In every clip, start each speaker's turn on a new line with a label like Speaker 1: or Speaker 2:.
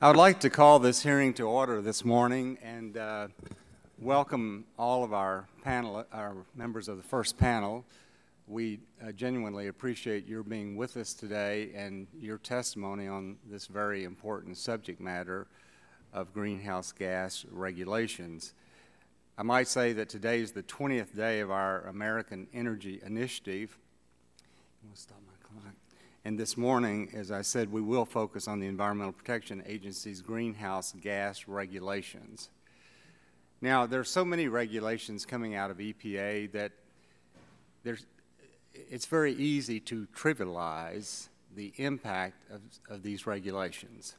Speaker 1: I would like to call this hearing to order this morning and welcome all of our members of the first panel. We genuinely appreciate your being with us today and your testimony on this very important subject matter of greenhouse gas regulations. I might say that today is the 20th day of our American Energy Initiative. I'm going to stop my clock. And this morning, as I said, we will focus on the Environmental Protection Agency's greenhouse gas regulations. Now, there are so many regulations coming out of EPA that it's very easy to trivialize the impact of these regulations.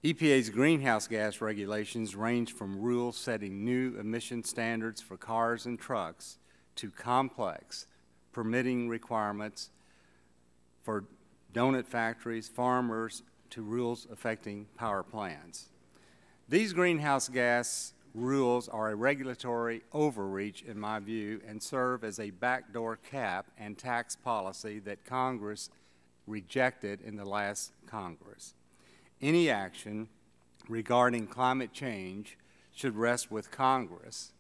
Speaker 1: EPA's greenhouse gas regulations range from rules setting new emission standards for cars and trucks to complex permitting requirements for donut factories, farmers, to rules affecting power plants. These greenhouse gas rules are a regulatory overreach, in my view, and serve as a backdoor cap and tax policy that Congress rejected in the last Congress. Any action regarding climate change should rest with Congress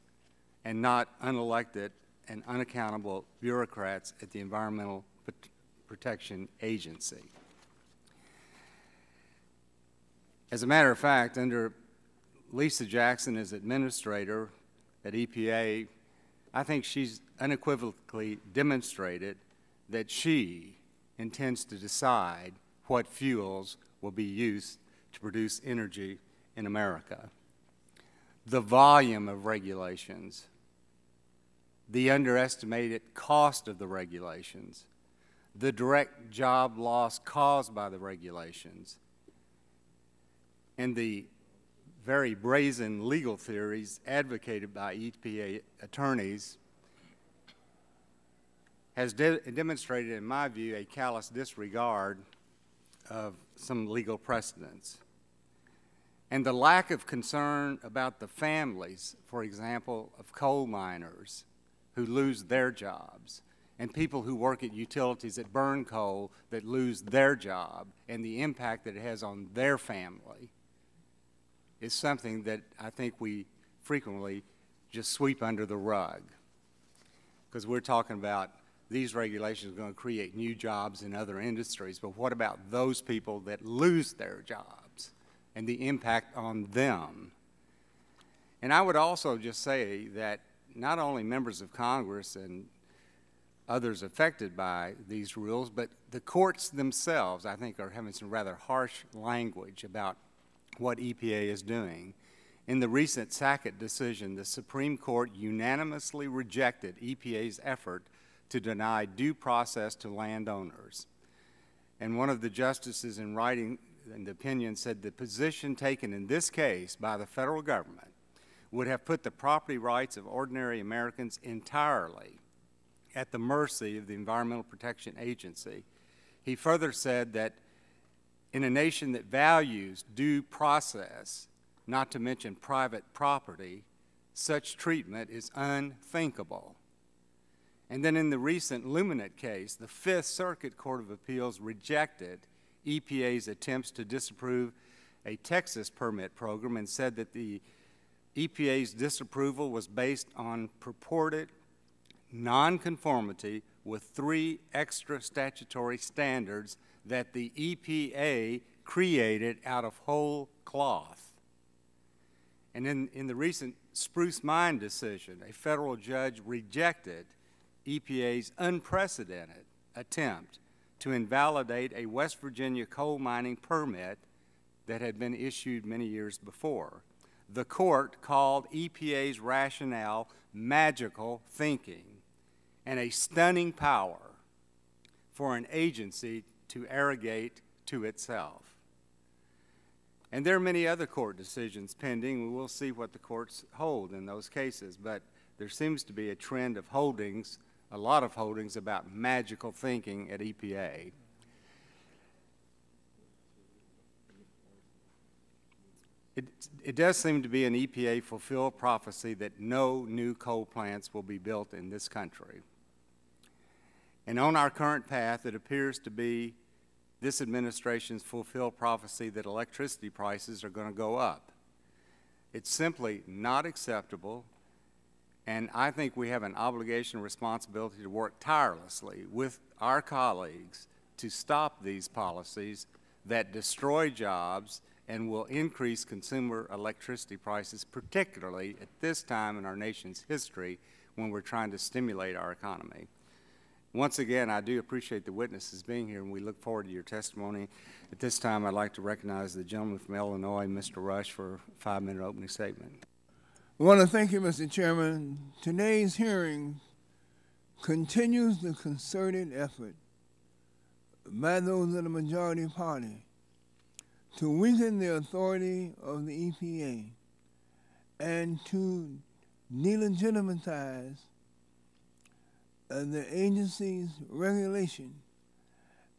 Speaker 1: and not unelected and unaccountable bureaucrats at the Environmental Protection Agency. As a matter of fact, under Lisa Jackson as administrator at EPA, I think she's unequivocally demonstrated that she intends to decide what fuels will be used to produce energy in America. The volume of regulations, the underestimated cost of the regulations, the direct job loss caused by the regulations, and the very brazen legal theories advocated by EPA attorneys has demonstrated, in my view, a callous disregard of some legal precedents. And the lack of concern about the families, for example, of coal miners who lose their jobs, and people who work at utilities that burn coal that lose their job, and the impact that it has on their family, is something that I think we frequently just sweep under the rug. Because we're talking about these regulations are going to create new jobs in other industries, but what about those people that lose their jobs and the impact on them? And I would also just say that not only members of Congress and others affected by these rules, but the courts themselves, I think, are having some rather harsh language about what EPA is doing. In the recent Sackett decision, the Supreme Court unanimously rejected EPA's effort to deny due process to landowners. And one of the justices in writing the opinion said the position taken in this case by the federal government would have put the property rights of ordinary Americans entirely at the mercy of the Environmental Protection Agency. He further said that in a nation that values due process, not to mention private property, such treatment is unthinkable. And then in the recent Luminate case, the Fifth Circuit Court of Appeals rejected EPA's attempts to disapprove a Texas permit program and said that the EPA's disapproval was based on purported nonconformity with 3 extra statutory standards that the EPA created out of whole cloth. And in the recent Spruce Mine decision, a federal judge rejected EPA's unprecedented attempt to invalidate a West Virginia coal mining permit that had been issued many years before. The court called EPA's rationale magical thinking and a stunning power for an agency to arrogate to itself. And there are many other court decisions pending. We will see what the courts hold in those cases, but there seems to be a trend of holdings, a lot of holdings about magical thinking at EPA. It does seem to be an EPA fulfilled prophecy that no new coal plants will be built in this country. And on our current path, it appears to be this administration's fulfilled prophecy that electricity prices are going to go up. It's simply not acceptable, and I think we have an obligation and responsibility to work tirelessly with our colleagues to stop these policies that destroy jobs and will increase consumer electricity prices, particularly at this time in our nation's history when we're trying to stimulate our economy. Once again, I do appreciate the witnesses being here, and we look forward to your testimony. At this time, I'd like to recognize the gentleman from Illinois, Mr. Rush, for a 5-minute opening statement.
Speaker 2: I want to thank you, Mr. Chairman. Today's hearing continues the concerted effort by those of the majority party to weaken the authority of the EPA and to delegitimize the agency's regulation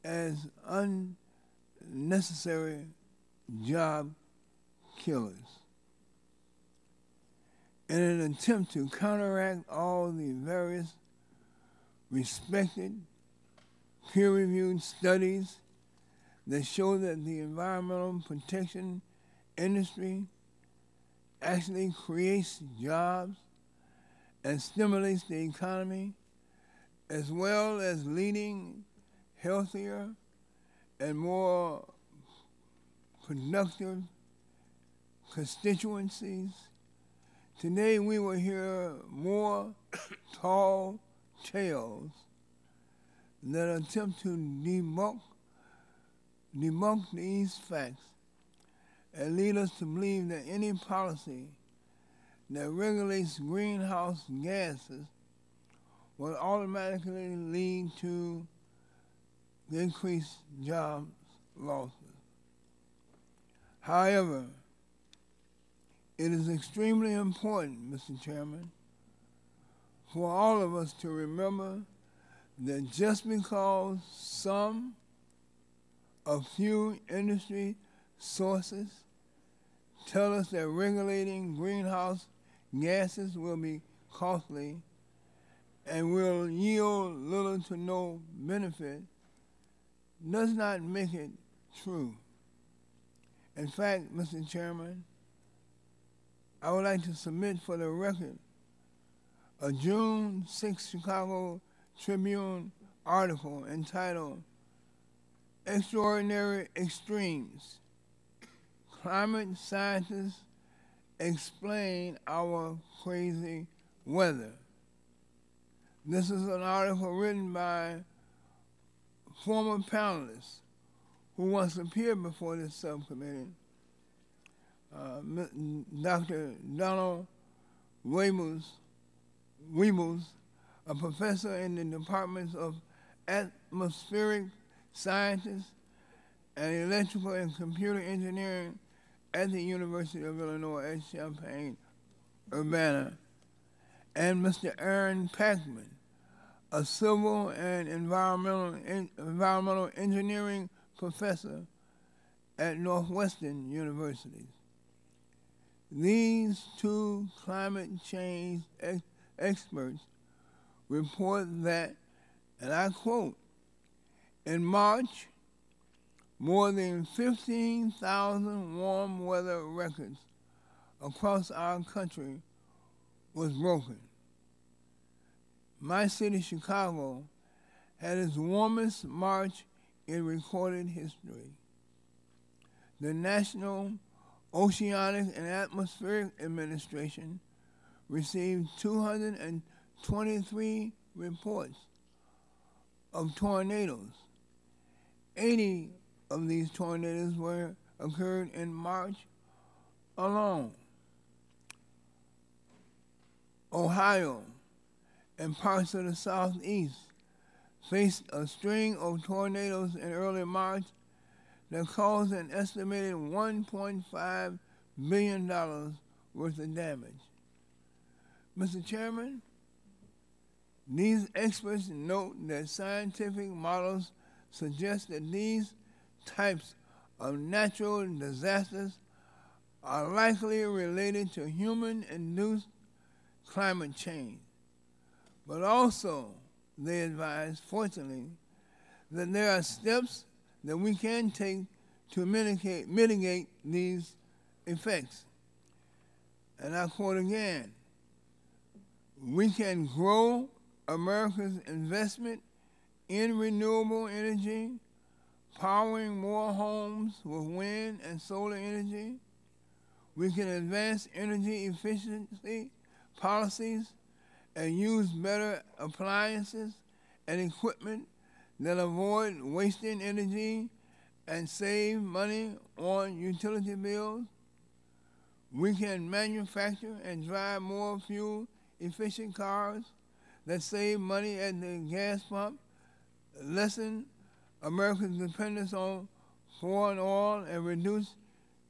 Speaker 2: as unnecessary job killers. In an attempt to counteract all the various respected, peer-reviewed studies that show that the environmental protection industry actually creates jobs and stimulates the economy, as well as leading healthier and more productive constituencies. Today we will hear more tall tales that attempt to debunk these facts and lead us to believe that any policy that regulates greenhouse gases will automatically lead to increased job losses. However, it is extremely important, Mr. Chairman, for all of us to remember that just because a few industry sources tell us that regulating greenhouse gases will be costly and will yield little to no benefit, does not make it true. In fact, Mr. Chairman, I would like to submit for the record a June 6 Chicago Tribune article entitled "Extraordinary Extremes. Climate Scientists Explain Our Crazy Weather." This is an article written by former panelists who once appeared before this subcommittee, Dr. Donald Weebles, a professor in the departments of atmospheric sciences and electrical and computer engineering at the University of Illinois at Champaign-Urbana, and Mr. Aaron Packman, a civil and environmental engineering professor at Northwestern University. These two climate change experts report that, and I quote, "In March, more than 15,000 warm weather records across our country was broken. My city, Chicago, had its warmest March in recorded history. The National Oceanic and Atmospheric Administration received 223 reports of tornadoes. 80 of these tornadoes occurred in March alone. Ohio and parts of the Southeast faced a string of tornadoes in early March that caused an estimated $1.5 billion worth of damage." Mr. Chairman, these experts note that scientific models suggest that these types of natural disasters are likely related to human-induced climate change. But also, they advise, fortunately, that there are steps that we can take to mitigate these effects. And I quote again, we can grow America's investment in renewable energy, powering more homes with wind and solar energy. We can advance energy efficiency policies and use better appliances and equipment that avoid wasting energy and save money on utility bills. We can manufacture and drive more fuel-efficient cars that save money at the gas pump, lessen America's dependence on foreign oil, and reduce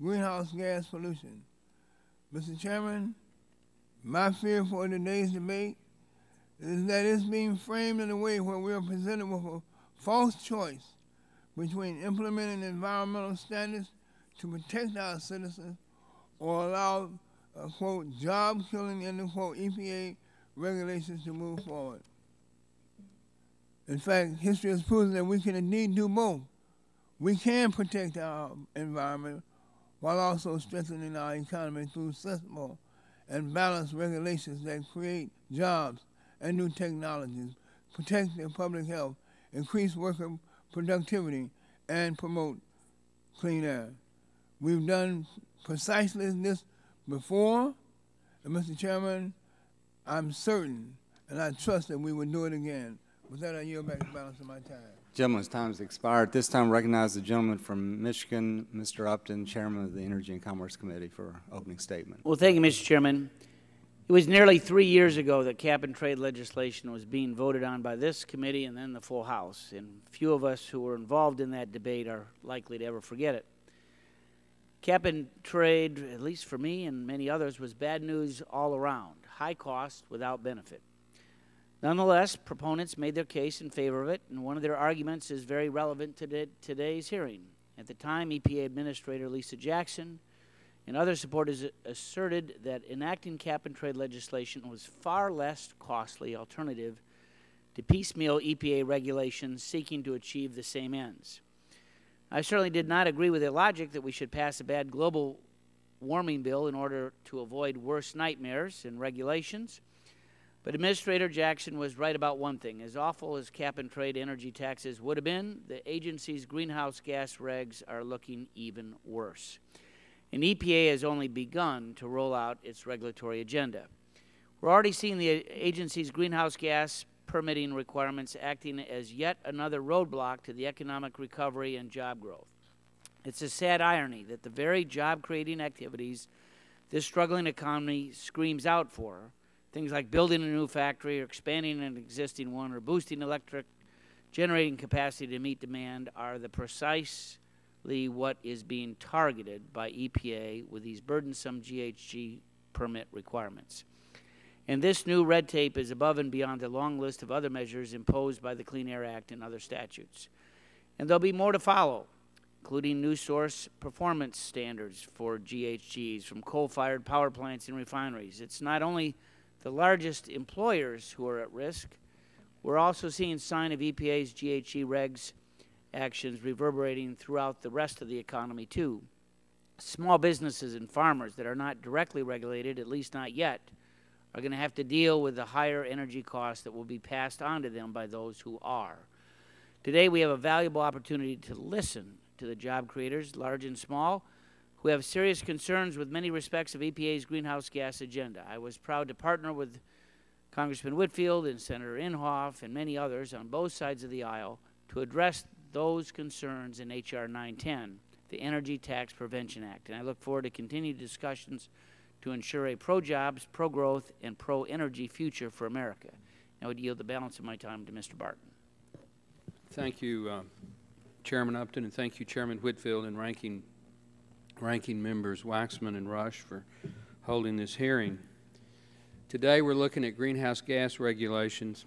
Speaker 2: greenhouse gas pollution. Mr. Chairman, my fear for today's debate is that it's being framed in a way where we are presented with a false choice between implementing environmental standards to protect our citizens or allow, quote, job killing in the, quote, EPA regulations to move forward. In fact, history has proven that we can indeed do both. We can protect our environment while also strengthening our economy through sensible and balanced regulations that create jobs and new technologies, protect the public health, increase worker productivity, and promote clean air. We've done precisely this before, and Mr. Chairman, I'm certain and I trust that we will do it again. With that, I yield back the balance of my time.
Speaker 1: Gentleman's time has expired. This time, recognize the gentleman from Michigan, Mr. Upton, Chairman of the Energy and Commerce Committee, for opening statement.
Speaker 3: Well, thank you, Mr. Chairman. It was nearly 3 years ago that cap-and-trade legislation was being voted on by this committee and then the full House, and few of us who were involved in that debate are likely to ever forget it. Cap-and-trade, at least for me and many others, was bad news all around, high cost without benefit. Nonetheless, proponents made their case in favor of it, and one of their arguments is very relevant to today's hearing. At the time, EPA Administrator Lisa Jackson and other supporters asserted that enacting cap-and-trade legislation was far less costly alternative to piecemeal EPA regulations seeking to achieve the same ends. I certainly did not agree with their logic that we should pass a bad global warming bill in order to avoid worse nightmares and regulations. But Administrator Jackson was right about one thing. As awful as cap-and-trade energy taxes would have been, the agency's greenhouse gas regs are looking even worse. And EPA has only begun to roll out its regulatory agenda. We're already seeing the agency's greenhouse gas permitting requirements acting as yet another roadblock to the economic recovery and job growth. It's a sad irony that the very job-creating activities this struggling economy screams out for, things like building a new factory or expanding an existing one or boosting electric generating capacity to meet demand, are the precisely what is being targeted by EPA with these burdensome GHG permit requirements. And this new red tape is above and beyond the long list of other measures imposed by the Clean Air Act and other statutes. And there'll be more to follow, including new source performance standards for GHGs from coal-fired power plants and refineries. It's not only the largest employers who are at risk. We're also seeing sign of EPA's GHG regs actions reverberating throughout the rest of the economy, too. Small businesses and farmers that are not directly regulated, at least not yet, are going to have to deal with the higher energy costs that will be passed on to them by those who are. Today, we have a valuable opportunity to listen to the job creators, large and small, who have serious concerns with many respects of EPA's greenhouse gas agenda. I was proud to partner with Congressman Whitfield and Senator Inhofe and many others on both sides of the aisle to address those concerns in H.R. 910, the Energy Tax Prevention Act. And I look forward to continued discussions to ensure a pro-jobs, pro-growth, and pro-energy future for America. I would yield the balance of my time to Mr. Barton.
Speaker 4: Thank you, Chairman Upton, and thank you, Chairman Whitfield and Ranking Members Waxman and Rush for holding this hearing. Today we're looking at greenhouse gas regulations.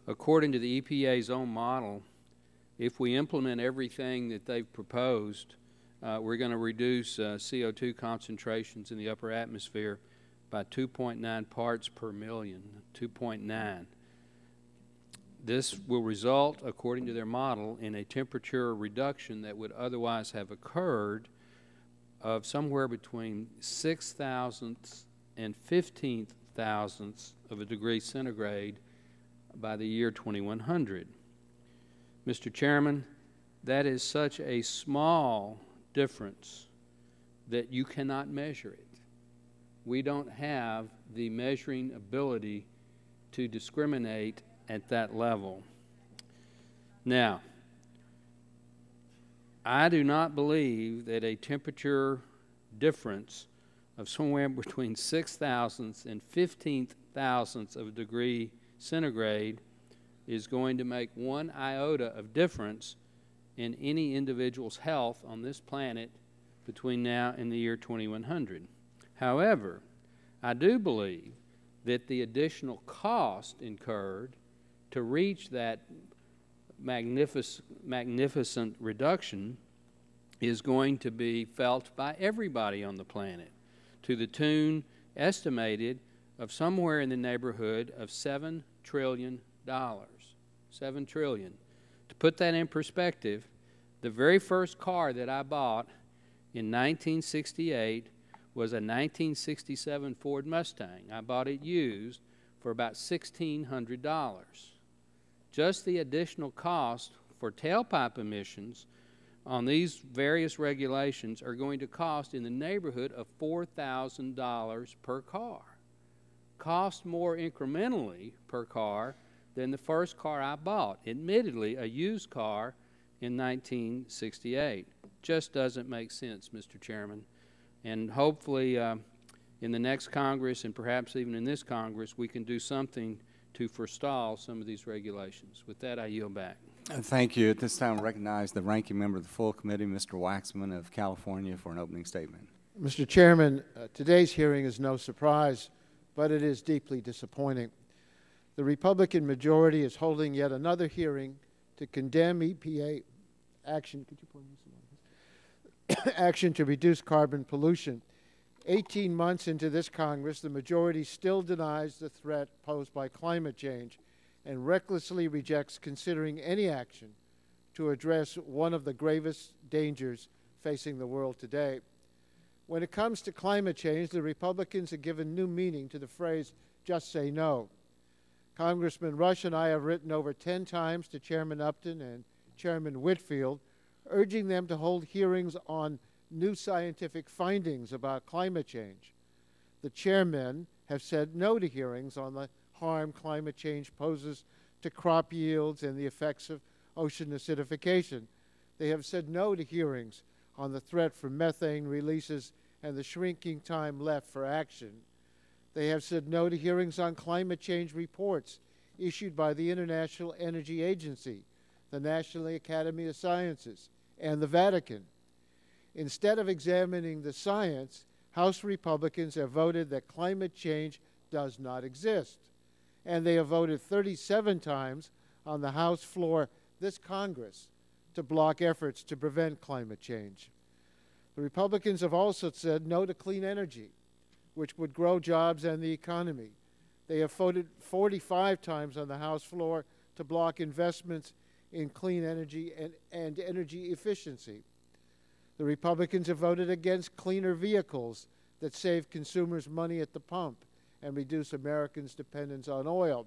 Speaker 4: According to the EPA's own model, if we implement everything that they've proposed, we're going to reduce CO2 concentrations in the upper atmosphere by 2.9 parts per million, 2.9. This will result, according to their model, in a temperature reduction that would otherwise have occurred of somewhere between 6 thousandths and 15 thousandths of a degree centigrade by the year 2100. Mr. Chairman, that is such a small difference that you cannot measure it. We don't have the measuring ability to discriminate at that level. Now, I do not believe that a temperature difference of somewhere between 6 thousandths and 15 thousandths of a degree centigrade is going to make one iota of difference in any individual's health on this planet between now and the year 2100. However, I do believe that the additional cost incurred to reach that magnificent reduction is going to be felt by everybody on the planet, to the tune estimated of somewhere in the neighborhood of $7 trillion. $7 trillion. To put that in perspective, the very first car that I bought in 1968 was a 1967 Ford Mustang. I bought it used for about $1,600. Just the additional cost for tailpipe emissions on these various regulations are going to cost in the neighborhood of $4,000 per car. Cost more incrementally per car than the first car I bought, admittedly a used car in 1968. Just doesn't make sense, Mr. Chairman. And hopefully in the next Congress, and perhaps even in this Congress, we can do something to forestall some of these regulations. With that, I yield back.
Speaker 1: Thank you. At this time, I recognize the ranking member of the full committee, Mr. Waxman of California, for an opening statement.
Speaker 5: Mr. Chairman, today's hearing is no surprise, but it is deeply disappointing. The Republican majority is holding yet another hearing to condemn EPA action. Could you point this action to reduce carbon pollution. 18 months into this Congress, the majority still denies the threat posed by climate change and recklessly rejects considering any action to address one of the gravest dangers facing the world today. When it comes to climate change, the Republicans have given new meaning to the phrase, just say no. Congressman Rush and I have written over 10 times to Chairman Upton and Chairman Whitfield, urging them to hold hearings on new scientific findings about climate change. The chairmen have said no to hearings on the harm climate change poses to crop yields and the effects of ocean acidification. They have said no to hearings on the threat from methane releases and the shrinking time left for action. They have said no to hearings on climate change reports issued by the International Energy Agency, the National Academy of Sciences, and the Vatican. Instead of examining the science, House Republicans have voted that climate change does not exist. And they have voted 37 times on the House floor this Congress to block efforts to prevent climate change. The Republicans have also said no to clean energy, which would grow jobs and the economy. They have voted 45 times on the House floor to block investments in clean energy and energy efficiency. The Republicans have voted against cleaner vehicles that save consumers money at the pump and reduce Americans' dependence on oil.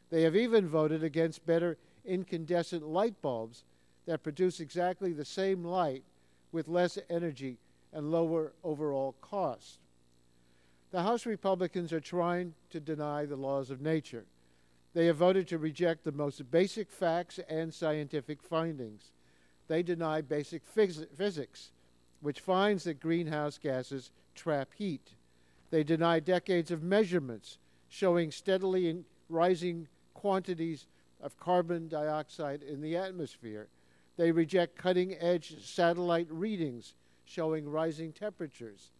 Speaker 5: They have even voted against better incandescent light bulbs that produce exactly the same light with less energy and lower overall cost. The House Republicans are trying to deny the laws of nature. They have voted to reject the most basic facts and scientific findings. They deny basic physics, which finds that greenhouse gases trap heat. They deny decades of measurements showing steadily rising quantities of carbon dioxide in the atmosphere. They reject cutting-edge satellite readings showing rising temperatures.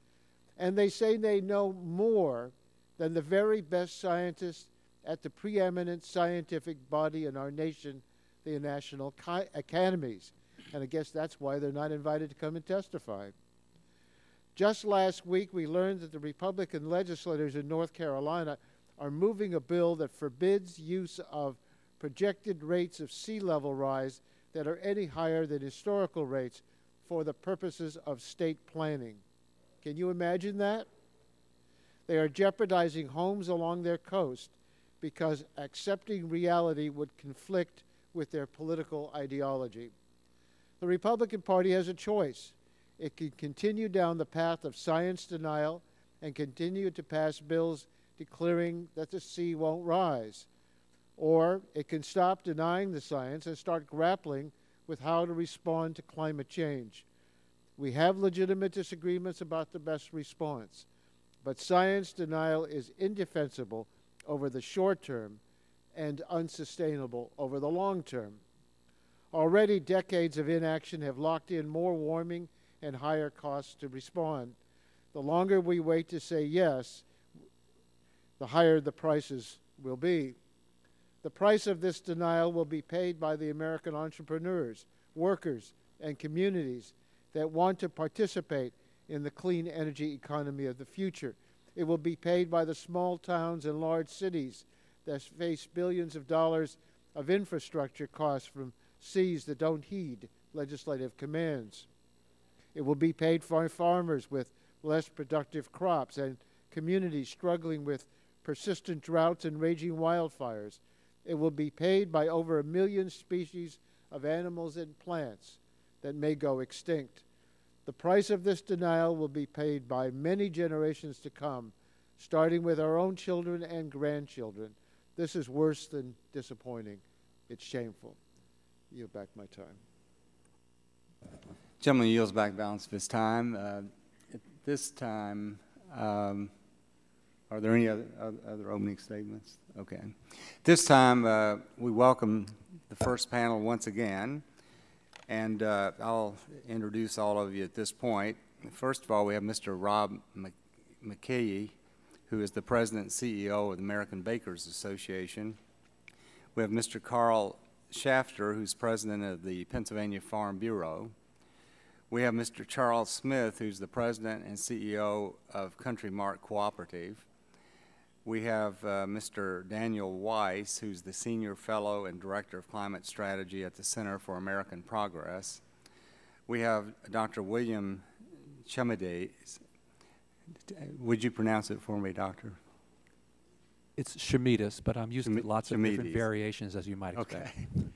Speaker 5: And they say they know more than the very best scientists at the preeminent scientific body in our nation, the National Academies. And I guess that's why they're not invited to come and testify. Just last week, we learned that the Republican legislators in North Carolina are moving a bill that forbids use of projected rates of sea level rise that are any higher than historical rates for the purposes of state planning. Can you imagine that? They are jeopardizing homes along their coast because accepting reality would conflict with their political ideology. The Republican Party has a choice. It can continue down the path of science denial and continue to pass bills declaring that the sea won't rise. Or it can stop denying the science and start grappling with how to respond to climate change. We have legitimate disagreements about the best response, but science denial is indefensible over the short term and unsustainable over the long term. Already, decades of inaction have locked in more warming and higher costs to respond. The longer we wait to say yes, the higher the prices will be. The price of this denial will be paid by the American entrepreneurs, workers, and communities that want to participate in the clean energy economy of the future. It will be paid by the small towns and large cities that face billions of dollars of infrastructure costs from seas that don't heed legislative commands. It will be paid for farmers with less productive crops and communities struggling with persistent droughts and raging wildfires. It will be paid by over 1 million species of animals and plants that may go extinct. The price of this denial will be paid by many generations to come, starting with our own children and grandchildren. This is worse than disappointing. It's shameful. Yield back my time.
Speaker 1: Gentleman yields back balance of his time. At this time, are there any other opening statements? Okay. This time, we welcome the first panel once again, and I'll introduce all of you at this point. First of all, we have Mr. Rob McKay, who is the President and CEO of the American Bakers Association. We have Mr. Carl Shafter, who's President of the Pennsylvania Farm Bureau. We have Mr. Charles Smith, who's the President and CEO of Country Mart Cooperative. We have Mr. Daniel Weiss, who's the Senior Fellow and Director of Climate Strategy at the Center for American Progress. We have Dr. William Chamides. Would you pronounce it for me, Doctor?
Speaker 6: It's Shamidas, but I'm using lots of different
Speaker 1: Shamides.
Speaker 6: Variations, as you might expect.
Speaker 1: Okay.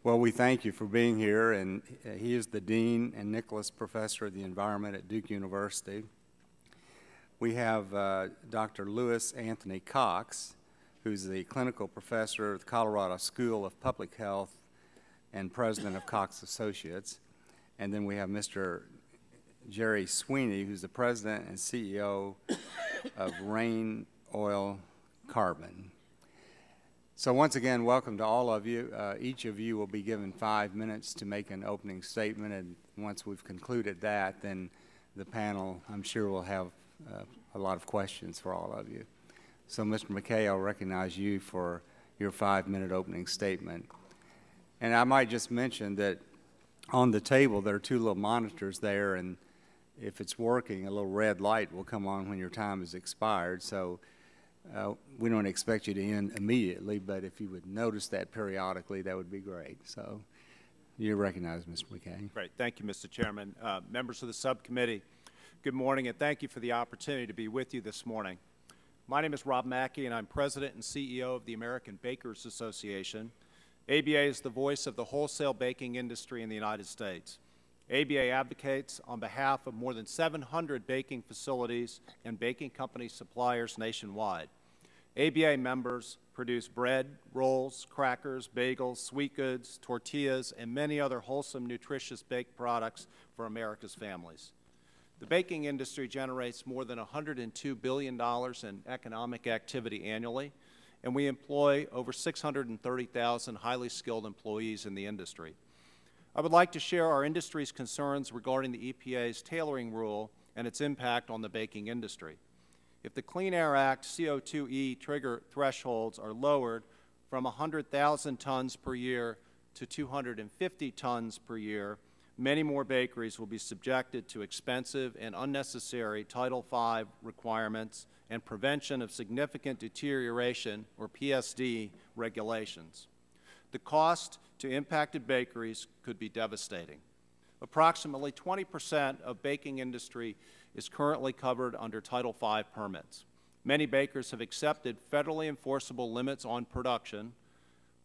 Speaker 1: Well, we thank you for being here, and he is the Dean and Nicholas Professor of the Environment at Duke University. We have Dr. Lewis Anthony Cox, who's the Clinical Professor at the Colorado School of Public Health and President of Cox Associates. And then we have Mr. Jerry Sweeney, who's the President and CEO of Rain Oil Carbon. So once again, welcome to all of you. Each of you will be given 5 minutes to make an opening statement, and once we've concluded that, then the panel, I'm sure, will have a lot of questions for all of you. So Mr. McKay, I'll recognize you for your 5-minute opening statement. And I might just mention that on the table there are 2 little monitors there, and if it's working, a little red light will come on when your time is expired. So we don't expect you to end immediately, but if you would notice that periodically, that would be great. So you're recognized, Mr. McKay.
Speaker 7: Great. Thank you, Mr. Chairman. Members of the subcommittee, good morning, and thank you for the opportunity to be with you this morning. My name is Rob Mackey, and I'm President and CEO of the American Bakers Association. ABA is the voice of the wholesale baking industry in the United States. ABA advocates on behalf of more than 700 baking facilities and baking company suppliers nationwide. ABA members produce bread, rolls, crackers, bagels, sweet goods, tortillas, and many other wholesome, nutritious baked products for America's families. The baking industry generates more than $102 billion in economic activity annually, and we employ over 630,000 highly skilled employees in the industry. I would like to share our industry's concerns regarding the EPA's tailoring rule and its impact on the baking industry. If the Clean Air Act CO2e trigger thresholds are lowered from 100,000 tons per year to 250 tons per year, many more bakeries will be subjected to expensive and unnecessary Title V requirements and Prevention of Significant Deterioration, or PSD, regulations. the cost to impacted bakeries could be devastating. Approximately 20% of baking industry is currently covered under Title V permits. Many bakers have accepted federally enforceable limits on production,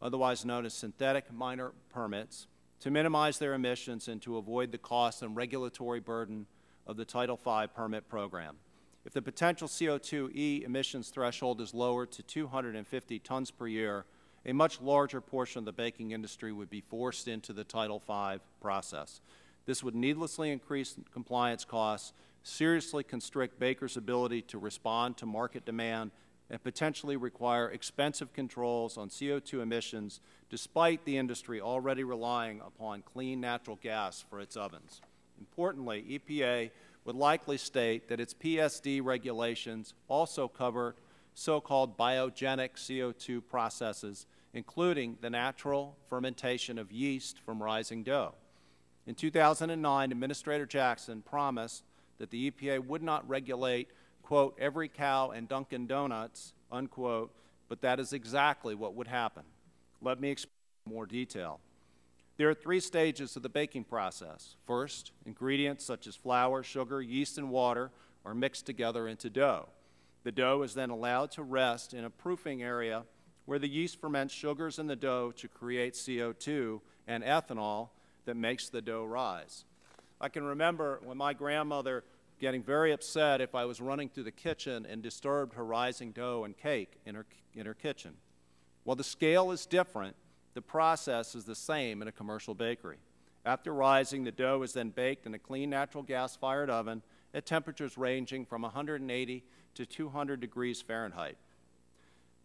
Speaker 7: otherwise known as synthetic minor permits, to minimize their emissions and to avoid the cost and regulatory burden of the Title V permit program. If the potential CO2e emissions threshold is lowered to 250 tons per year, a much larger portion of the baking industry would be forced into the Title V process. This would needlessly increase compliance costs, seriously constrict bakers' ability to respond to market demand, and potentially require expensive controls on CO2 emissions, despite the industry already relying upon clean natural gas for its ovens. Importantly, EPA would likely state that its PSD regulations also cover so-called biogenic CO2 processes, including the natural fermentation of yeast from rising dough. In 2009, Administrator Jackson promised that the EPA would not regulate, quote, every cow and Dunkin' Donuts, unquote, but that is exactly what would happen. Let me explain in more detail. There are 3 stages of the baking process. First, ingredients such as flour, sugar, yeast, and water are mixed together into dough. The dough is then allowed to rest in a proofing area where the yeast ferments sugars in the dough to create CO2 and ethanol that makes the dough rise. I can remember when my grandmother getting very upset if I was running through the kitchen and disturbed her rising dough and cake in her kitchen. While the scale is different, the process is the same in a commercial bakery. After rising, the dough is then baked in a clean natural gas-fired oven at temperatures ranging from 180 to 200 degrees Fahrenheit.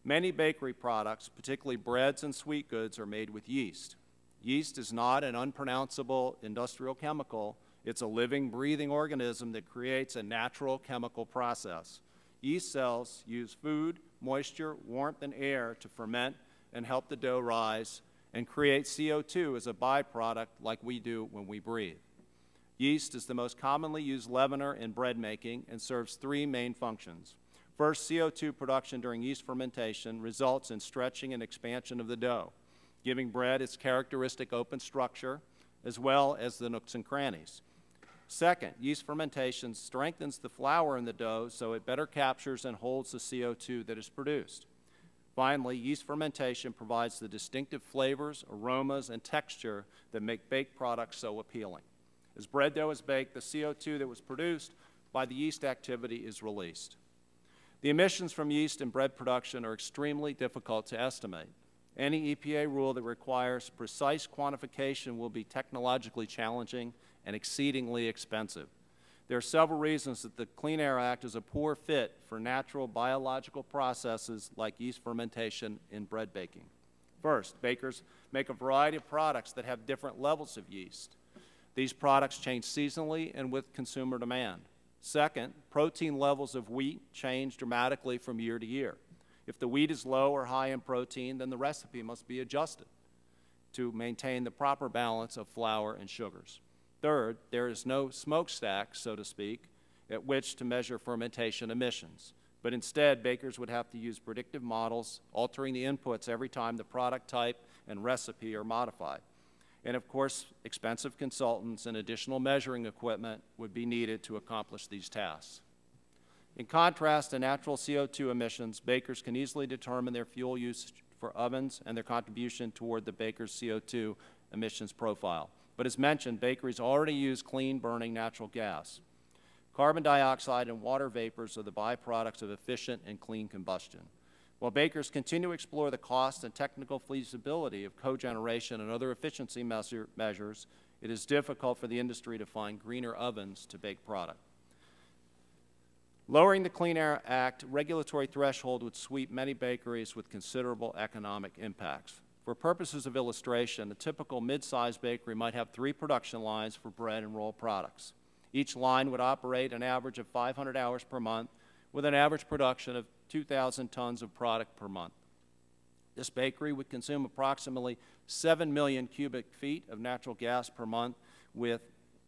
Speaker 7: Many bakery products, particularly breads and sweet goods, are made with yeast. Yeast is not an unpronounceable industrial chemical. It's a living, breathing organism that creates a natural chemical process. Yeast cells use food, moisture, warmth, and air to ferment and help the dough rise and create CO2 as a byproduct like we do when we breathe. Yeast is the most commonly used leavener in bread making and serves 3 main functions. First, CO2 production during yeast fermentation results in stretching and expansion of the dough, giving bread its characteristic open structure as well as the nooks and crannies. Second, yeast fermentation strengthens the flour in the dough so it better captures and holds the CO2 that is produced. Finally, yeast fermentation provides the distinctive flavors, aromas, and texture that make baked products so appealing. As bread dough is baked, the CO2 that was produced by the yeast activity is released. The emissions from yeast in bread production are extremely difficult to estimate. Any EPA rule that requires precise quantification will be technologically challenging and exceedingly expensive. There are several reasons that the Clean Air Act is a poor fit for natural biological processes like yeast fermentation in bread baking. First, bakers make a variety of products that have different levels of yeast. These products change seasonally and with consumer demand. Second, protein levels of wheat change dramatically from year to year. If the wheat is low or high in protein, then the recipe must be adjusted to maintain the proper balance of flour and sugars. Third, there is no smokestack, so to speak, at which to measure fermentation emissions. But instead, bakers would have to use predictive models, altering the inputs every time the product type and recipe are modified. And of course, expensive consultants and additional measuring equipment would be needed to accomplish these tasks. In contrast to natural CO2 emissions, bakers can easily determine their fuel usage for ovens and their contribution toward the baker's CO2 emissions profile. But as mentioned, bakeries already use clean-burning natural gas. Carbon dioxide and water vapors are the byproducts of efficient and clean combustion. While bakers continue to explore the cost and technical feasibility of cogeneration and other efficiency measures, it is difficult for the industry to find greener ovens to bake product. Lowering the Clean Air Act regulatory threshold would sweep many bakeries with considerable economic impacts. For purposes of illustration, a typical mid-sized bakery might have 3 production lines for bread and roll products. Each line would operate an average of 500 hours per month with an average production of 2,000 tons of product per month. This bakery would consume approximately 7 million cubic feet of natural gas per month with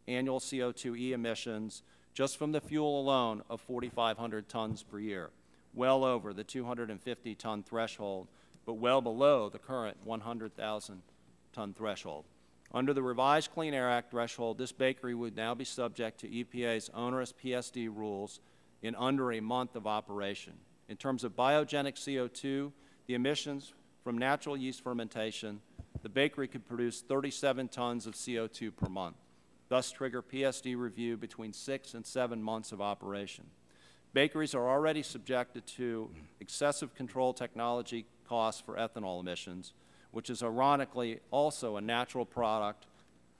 Speaker 7: annual CO2e emissions just from the fuel alone of 4,500 tons per year, well over the 250-ton threshold but well below the current 100,000-ton threshold. Under the revised Clean Air Act threshold, this bakery would now be subject to EPA's onerous PSD rules in under a month of operation. In terms of biogenic CO2, the emissions from natural yeast fermentation, the bakery could produce 37 tons of CO2 per month, thus trigger PSD review between 6 and 7 months of operation. Bakeries are already subjected to excessive control technology costs for ethanol emissions, which is ironically also a natural product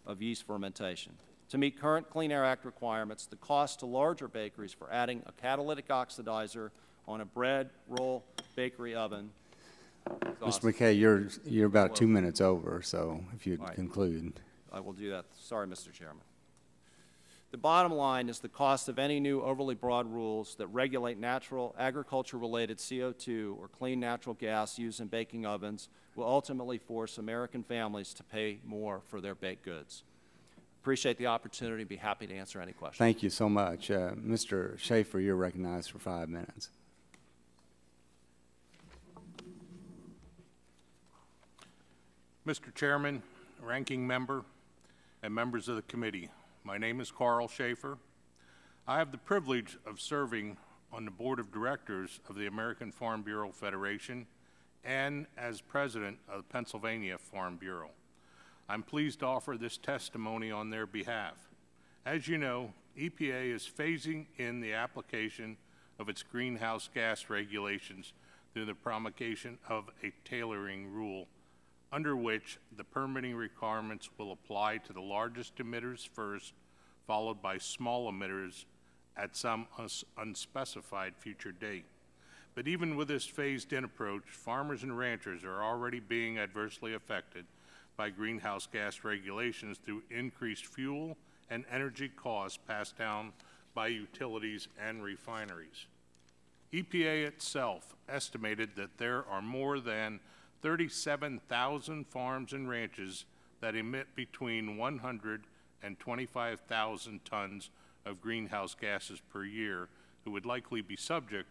Speaker 7: of yeast fermentation. To meet current Clean Air Act requirements, the cost to larger bakeries for adding a catalytic oxidizer on a bread, roll, bakery oven.
Speaker 1: Mr. McKay, you're about 2 minutes over, so if you'd conclude.
Speaker 7: I will do that. Sorry, Mr. Chairman. The bottom line is the cost of any new overly broad rules that regulate natural agriculture-related CO2 or clean natural gas used in baking ovens will ultimately force American families to pay more for their baked goods. Appreciate the opportunity. Be happy to answer any questions.
Speaker 1: Thank you so much. Mr. Schaefer, you're recognized for 5 minutes.
Speaker 8: Mr. Chairman, Ranking Member, and members of the committee, my name is Carl Schaefer. I have the privilege of serving on the Board of Directors of the American Farm Bureau Federation and as President of the Pennsylvania Farm Bureau. I'm pleased to offer this testimony on their behalf. As you know, EPA is phasing in the application of its greenhouse gas regulations through the promulgation of a tailoring rule, under which the permitting requirements will apply to the largest emitters first, followed by small emitters at some unspecified future date. But even with this phased-in approach, farmers and ranchers are already being adversely affected by greenhouse gas regulations through increased fuel and energy costs passed down by utilities and refineries. EPA itself estimated that there are more than 37,000 farms and ranches that emit between 100 and 25,000 tons of greenhouse gases per year who would likely be subject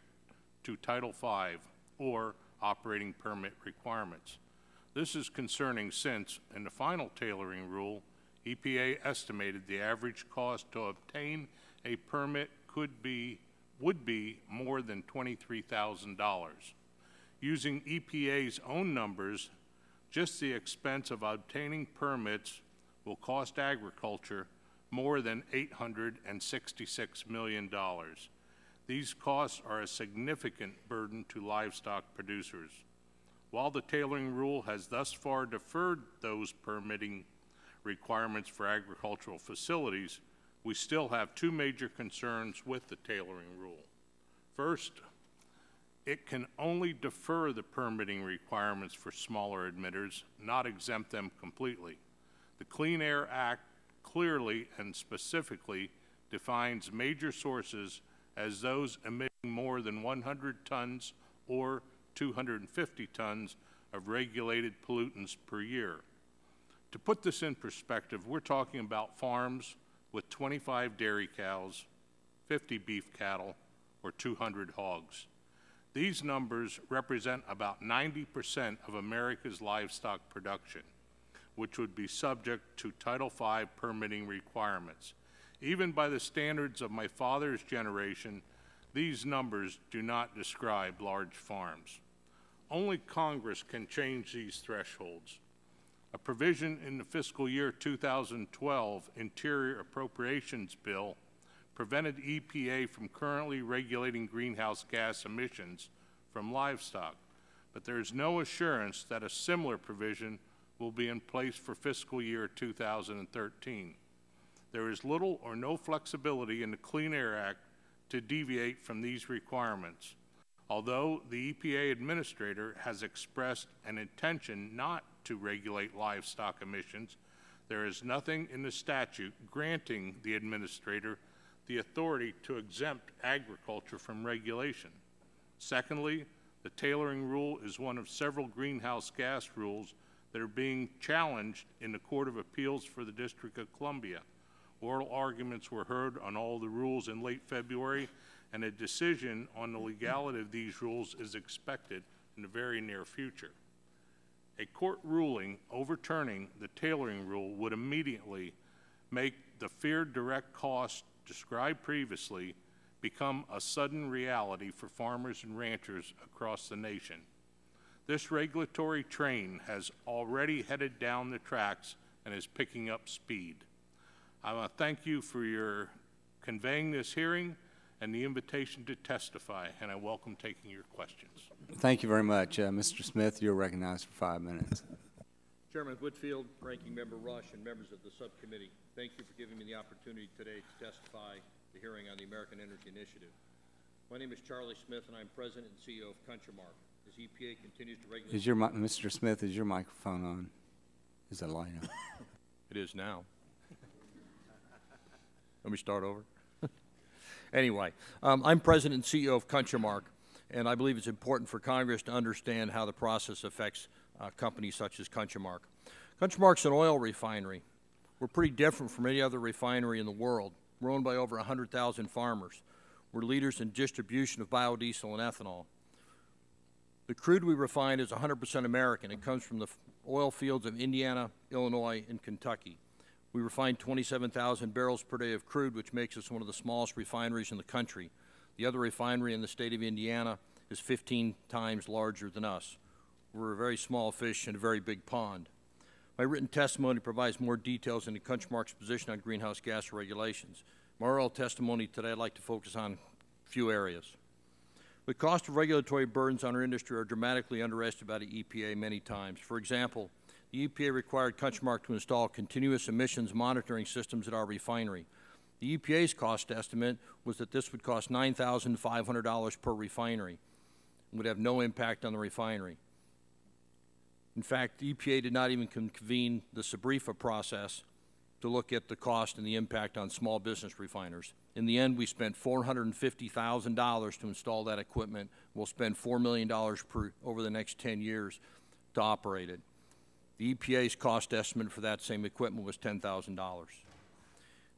Speaker 8: to Title V or operating permit requirements. This is concerning since, in the final tailoring rule, EPA estimated the average cost to obtain a permit would be more than $23,000. Using EPA's own numbers, just the expense of obtaining permits will cost agriculture more than $866 million. These costs are a significant burden to livestock producers. While the tailoring rule has thus far deferred those permitting requirements for agricultural facilities, we still have two major concerns with the tailoring rule. First, it can only defer the permitting requirements for smaller emitters, not exempt them completely. The Clean Air Act clearly and specifically defines major sources as those emitting more than 100 tons or 250 tons of regulated pollutants per year. To put this in perspective, we're talking about farms with 25 dairy cows, 50 beef cattle, or 200 hogs. These numbers represent about 90% of America's livestock production, which would be subject to Title V permitting requirements. Even by the standards of my father's generation, these numbers do not describe large farms. Only Congress can change these thresholds. A provision in the fiscal year 2012 Interior Appropriations Bill prevented EPA from currently regulating greenhouse gas emissions from livestock, but there is no assurance that a similar provision will be in place for fiscal year 2013. There is little or no flexibility in the Clean Air Act to deviate from these requirements. Although the EPA administrator has expressed an intention not to regulate livestock emissions, there is nothing in the statute granting the administrator the authority to exempt agriculture from regulation. Secondly, the tailoring rule is one of several greenhouse gas rules that are being challenged in the Court of Appeals for the District of Columbia. Oral arguments were heard on all the rules in late February, and a decision on the legality of these rules is expected in the very near future. A court ruling overturning the tailoring rule would immediately make the feared direct cost described previously become a sudden reality for farmers and ranchers across the nation. This regulatory train has already headed down the tracks and is picking up speed. I want to thank you for your conveying this hearing and the invitation to testify, and I welcome taking your questions.
Speaker 1: Thank you very much. Mr. Smith, you're recognized for 5 minutes.
Speaker 9: Chairman Whitfield, Ranking Member Rush, and members of the subcommittee, thank you for giving me the opportunity today to testify at the hearing on the American Energy Initiative. My name is Charlie Smith, and I'm President and CEO of CountryMark. As EPA continues to regulate...
Speaker 1: Mr. Smith, is your microphone on? Is that light on?
Speaker 9: It is now. Let me start over. Anyway, I'm President and CEO of CountryMark, and I believe it's important for Congress to understand how the process affects companies such as CountryMark. CountryMark's an oil refinery. We're pretty different from any other refinery in the world. We're owned by over 100,000 farmers. We're leaders in distribution of biodiesel and ethanol. The crude we refine is 100% American. It comes from the oil fields of Indiana, Illinois, and Kentucky. We refine 27,000 barrels per day of crude, which makes us one of the smallest refineries in the country. The other refinery in the state of Indiana is 15 times larger than us. We're a very small fish in a very big pond. My written testimony provides more details into CountryMark's position on greenhouse gas regulations. My oral testimony today, I'd like to focus on a few areas. The cost of regulatory burdens on our industry are dramatically underestimated by the EPA many times. For example, the EPA required CountryMark to install continuous emissions monitoring systems at our refinery. The EPA's cost estimate was that this would cost $9,500 per refinery and would have no impact on the refinery. In fact, the EPA did not even convene the SABREFA process to look at the cost and the impact on small business refiners. In the end, we spent $450,000 to install that equipment. We'll spend $4 million over the next 10 years to operate it. The EPA's cost estimate for that same equipment was $10,000.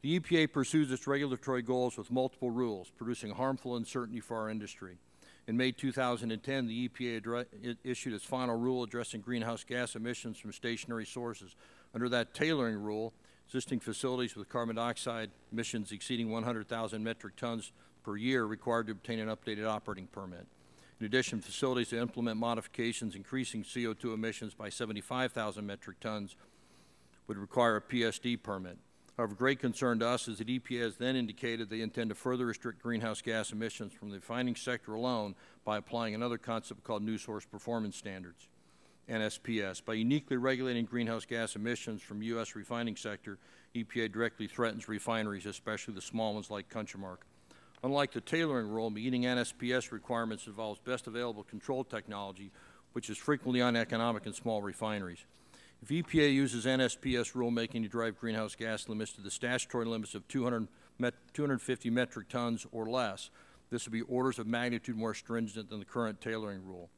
Speaker 9: The EPA pursues its regulatory goals with multiple rules, producing harmful uncertainty for our industry. In May 2010, the EPA issued its final rule addressing greenhouse gas emissions from stationary sources. Under that tailoring rule, existing facilities with carbon dioxide emissions exceeding 100,000 metric tons per year required to obtain an updated operating permit. In addition, facilities that implement modifications increasing CO2 emissions by 75,000 metric tons would require a PSD permit. However, great concern to us is that EPA has then indicated they intend to further restrict greenhouse gas emissions from the refining sector alone by applying another concept called New Source Performance Standards, NSPS. By uniquely regulating greenhouse gas emissions from U.S. refining sector, EPA directly threatens refineries, especially the small ones like CountryMark. Unlike the tailoring rule, meeting NSPS requirements involves best available control technology, which is frequently uneconomic in small refineries. If EPA uses NSPS rulemaking to drive greenhouse gas limits to the statutory limits of 250 metric tons or less, this would be orders of magnitude more stringent than the current tailoring rule.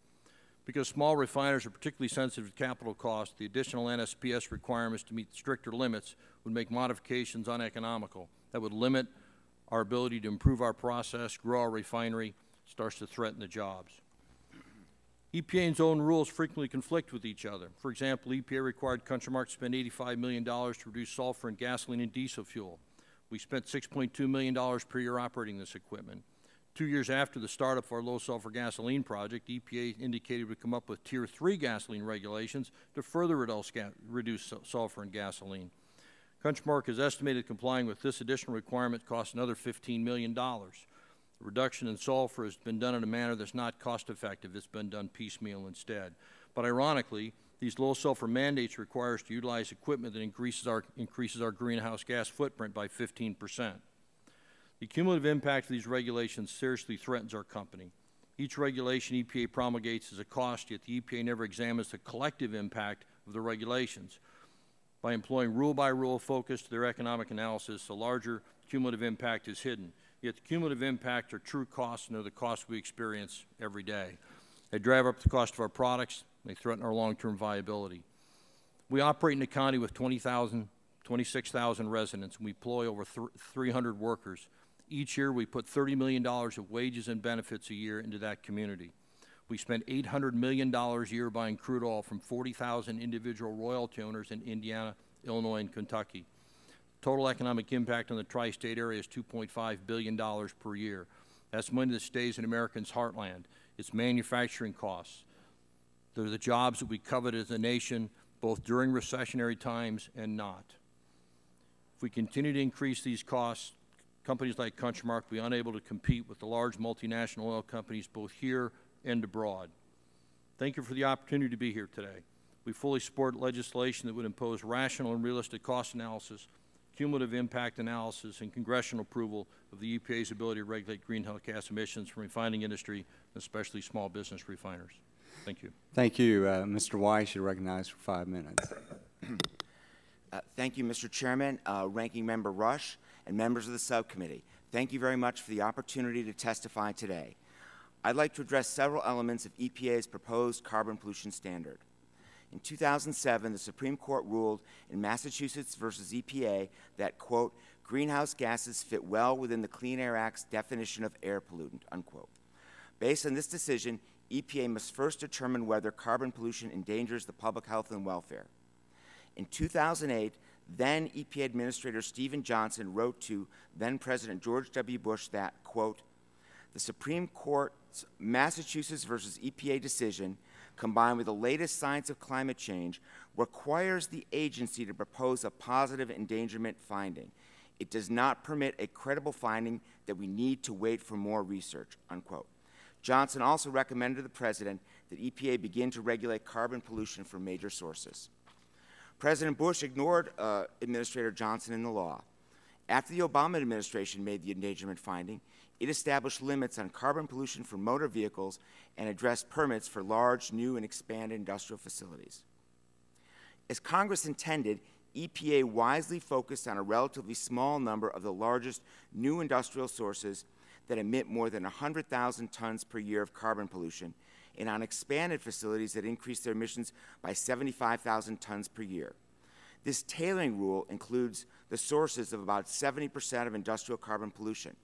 Speaker 9: Because small refiners are particularly sensitive to capital costs, the additional NSPS requirements to meet stricter limits would make modifications uneconomical. That would limit our ability to improve our process, grow our refinery, starts to threaten the jobs. EPA's own rules frequently conflict with each other. For example, EPA required CountryMark to spend $85 million to reduce sulfur in gasoline and diesel fuel. We spent $6.2 million per year operating this equipment. 2 years after the startup of our low-sulfur gasoline project, EPA indicated we'd come up with Tier 3 gasoline regulations to further reduce sulfur in gasoline. CountryMark is estimated complying with this additional requirement costs another $15 million. The reduction in sulfur has been done in a manner that's not cost-effective. It's been done piecemeal instead. But ironically, these low-sulfur mandates require us to utilize equipment that increases our greenhouse gas footprint by 15%. The cumulative impact of these regulations seriously threatens our company. Each regulation EPA promulgates is a cost, yet the EPA never examines the collective impact of the regulations. By employing rule-by-rule focus to their economic analysis, the larger cumulative impact is hidden. Yet the cumulative impact are true costs and are the costs we experience every day. They drive up the cost of our products, and they threaten our long-term viability. We operate in a county with 26,000 residents, and we employ over 300 workers. Each year, we put $30 million of wages and benefits a year into that community. We spent $800 million a year buying crude oil from 40,000 individual royalty owners in Indiana, Illinois, and Kentucky. Total economic impact on the tri-state area is $2.5 billion per year. That's money that stays in Americans' heartland. It's manufacturing costs. They're the jobs that we covet as a nation, both during recessionary times and not. If we continue to increase these costs, companies like Countrymark will be unable to compete with the large multinational oil companies both here and abroad. Thank you for the opportunity to be here today. We fully support legislation that would impose rational and realistic cost analysis, cumulative impact analysis, and congressional approval of the EPA's ability to regulate greenhouse gas emissions from refining industry, especially small business refiners. Thank you.
Speaker 1: Thank you. Mr. Weiss, you're recognized for 5 minutes.
Speaker 10: Thank you, Mr. Chairman, Ranking Member Rush, and members of the subcommittee. Thank you very much for the opportunity to testify today. I'd like to address several elements of EPA's proposed carbon pollution standard. In 2007, the Supreme Court ruled in Massachusetts versus EPA that, quote, greenhouse gases fit well within the Clean Air Act's definition of air pollutant, unquote. Based on this decision, EPA must first determine whether carbon pollution endangers the public health and welfare. In 2008, then EPA Administrator Stephen Johnson wrote to then-President George W. Bush that, quote, the Supreme Court's Massachusetts versus EPA decision, combined with the latest science of climate change, requires the agency to propose a positive endangerment finding. It does not permit a credible finding that we need to wait for more research, unquote. Johnson also recommended to the President that EPA begin to regulate carbon pollution from major sources. President Bush ignored Administrator Johnson in the law. After the Obama administration made the endangerment finding, it established limits on carbon pollution from motor vehicles and addressed permits for large, new, and expanded industrial facilities. As Congress intended, EPA wisely focused on a relatively small number of the largest new industrial sources that emit more than 100,000 tons per year of carbon pollution, and on expanded facilities that increase their emissions by 75,000 tons per year. This tailoring rule includes the sources of about 70% of industrial carbon pollution.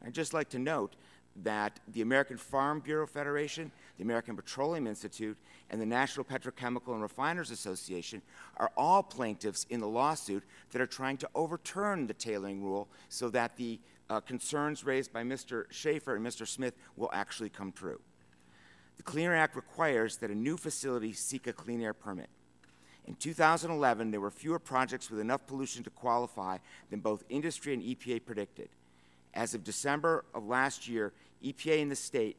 Speaker 10: I'd just like to note that the American Farm Bureau Federation, the American Petroleum Institute, and the National Petrochemical and Refiners Association are all plaintiffs in the lawsuit that are trying to overturn the tailoring rule so that the concerns raised by Mr. Schaefer and Mr. Smith will actually come true. The Clean Air Act requires that a new facility seek a clean air permit. In 2011, there were fewer projects with enough pollution to qualify than both industry and EPA predicted. As of December of last year, EPA and the state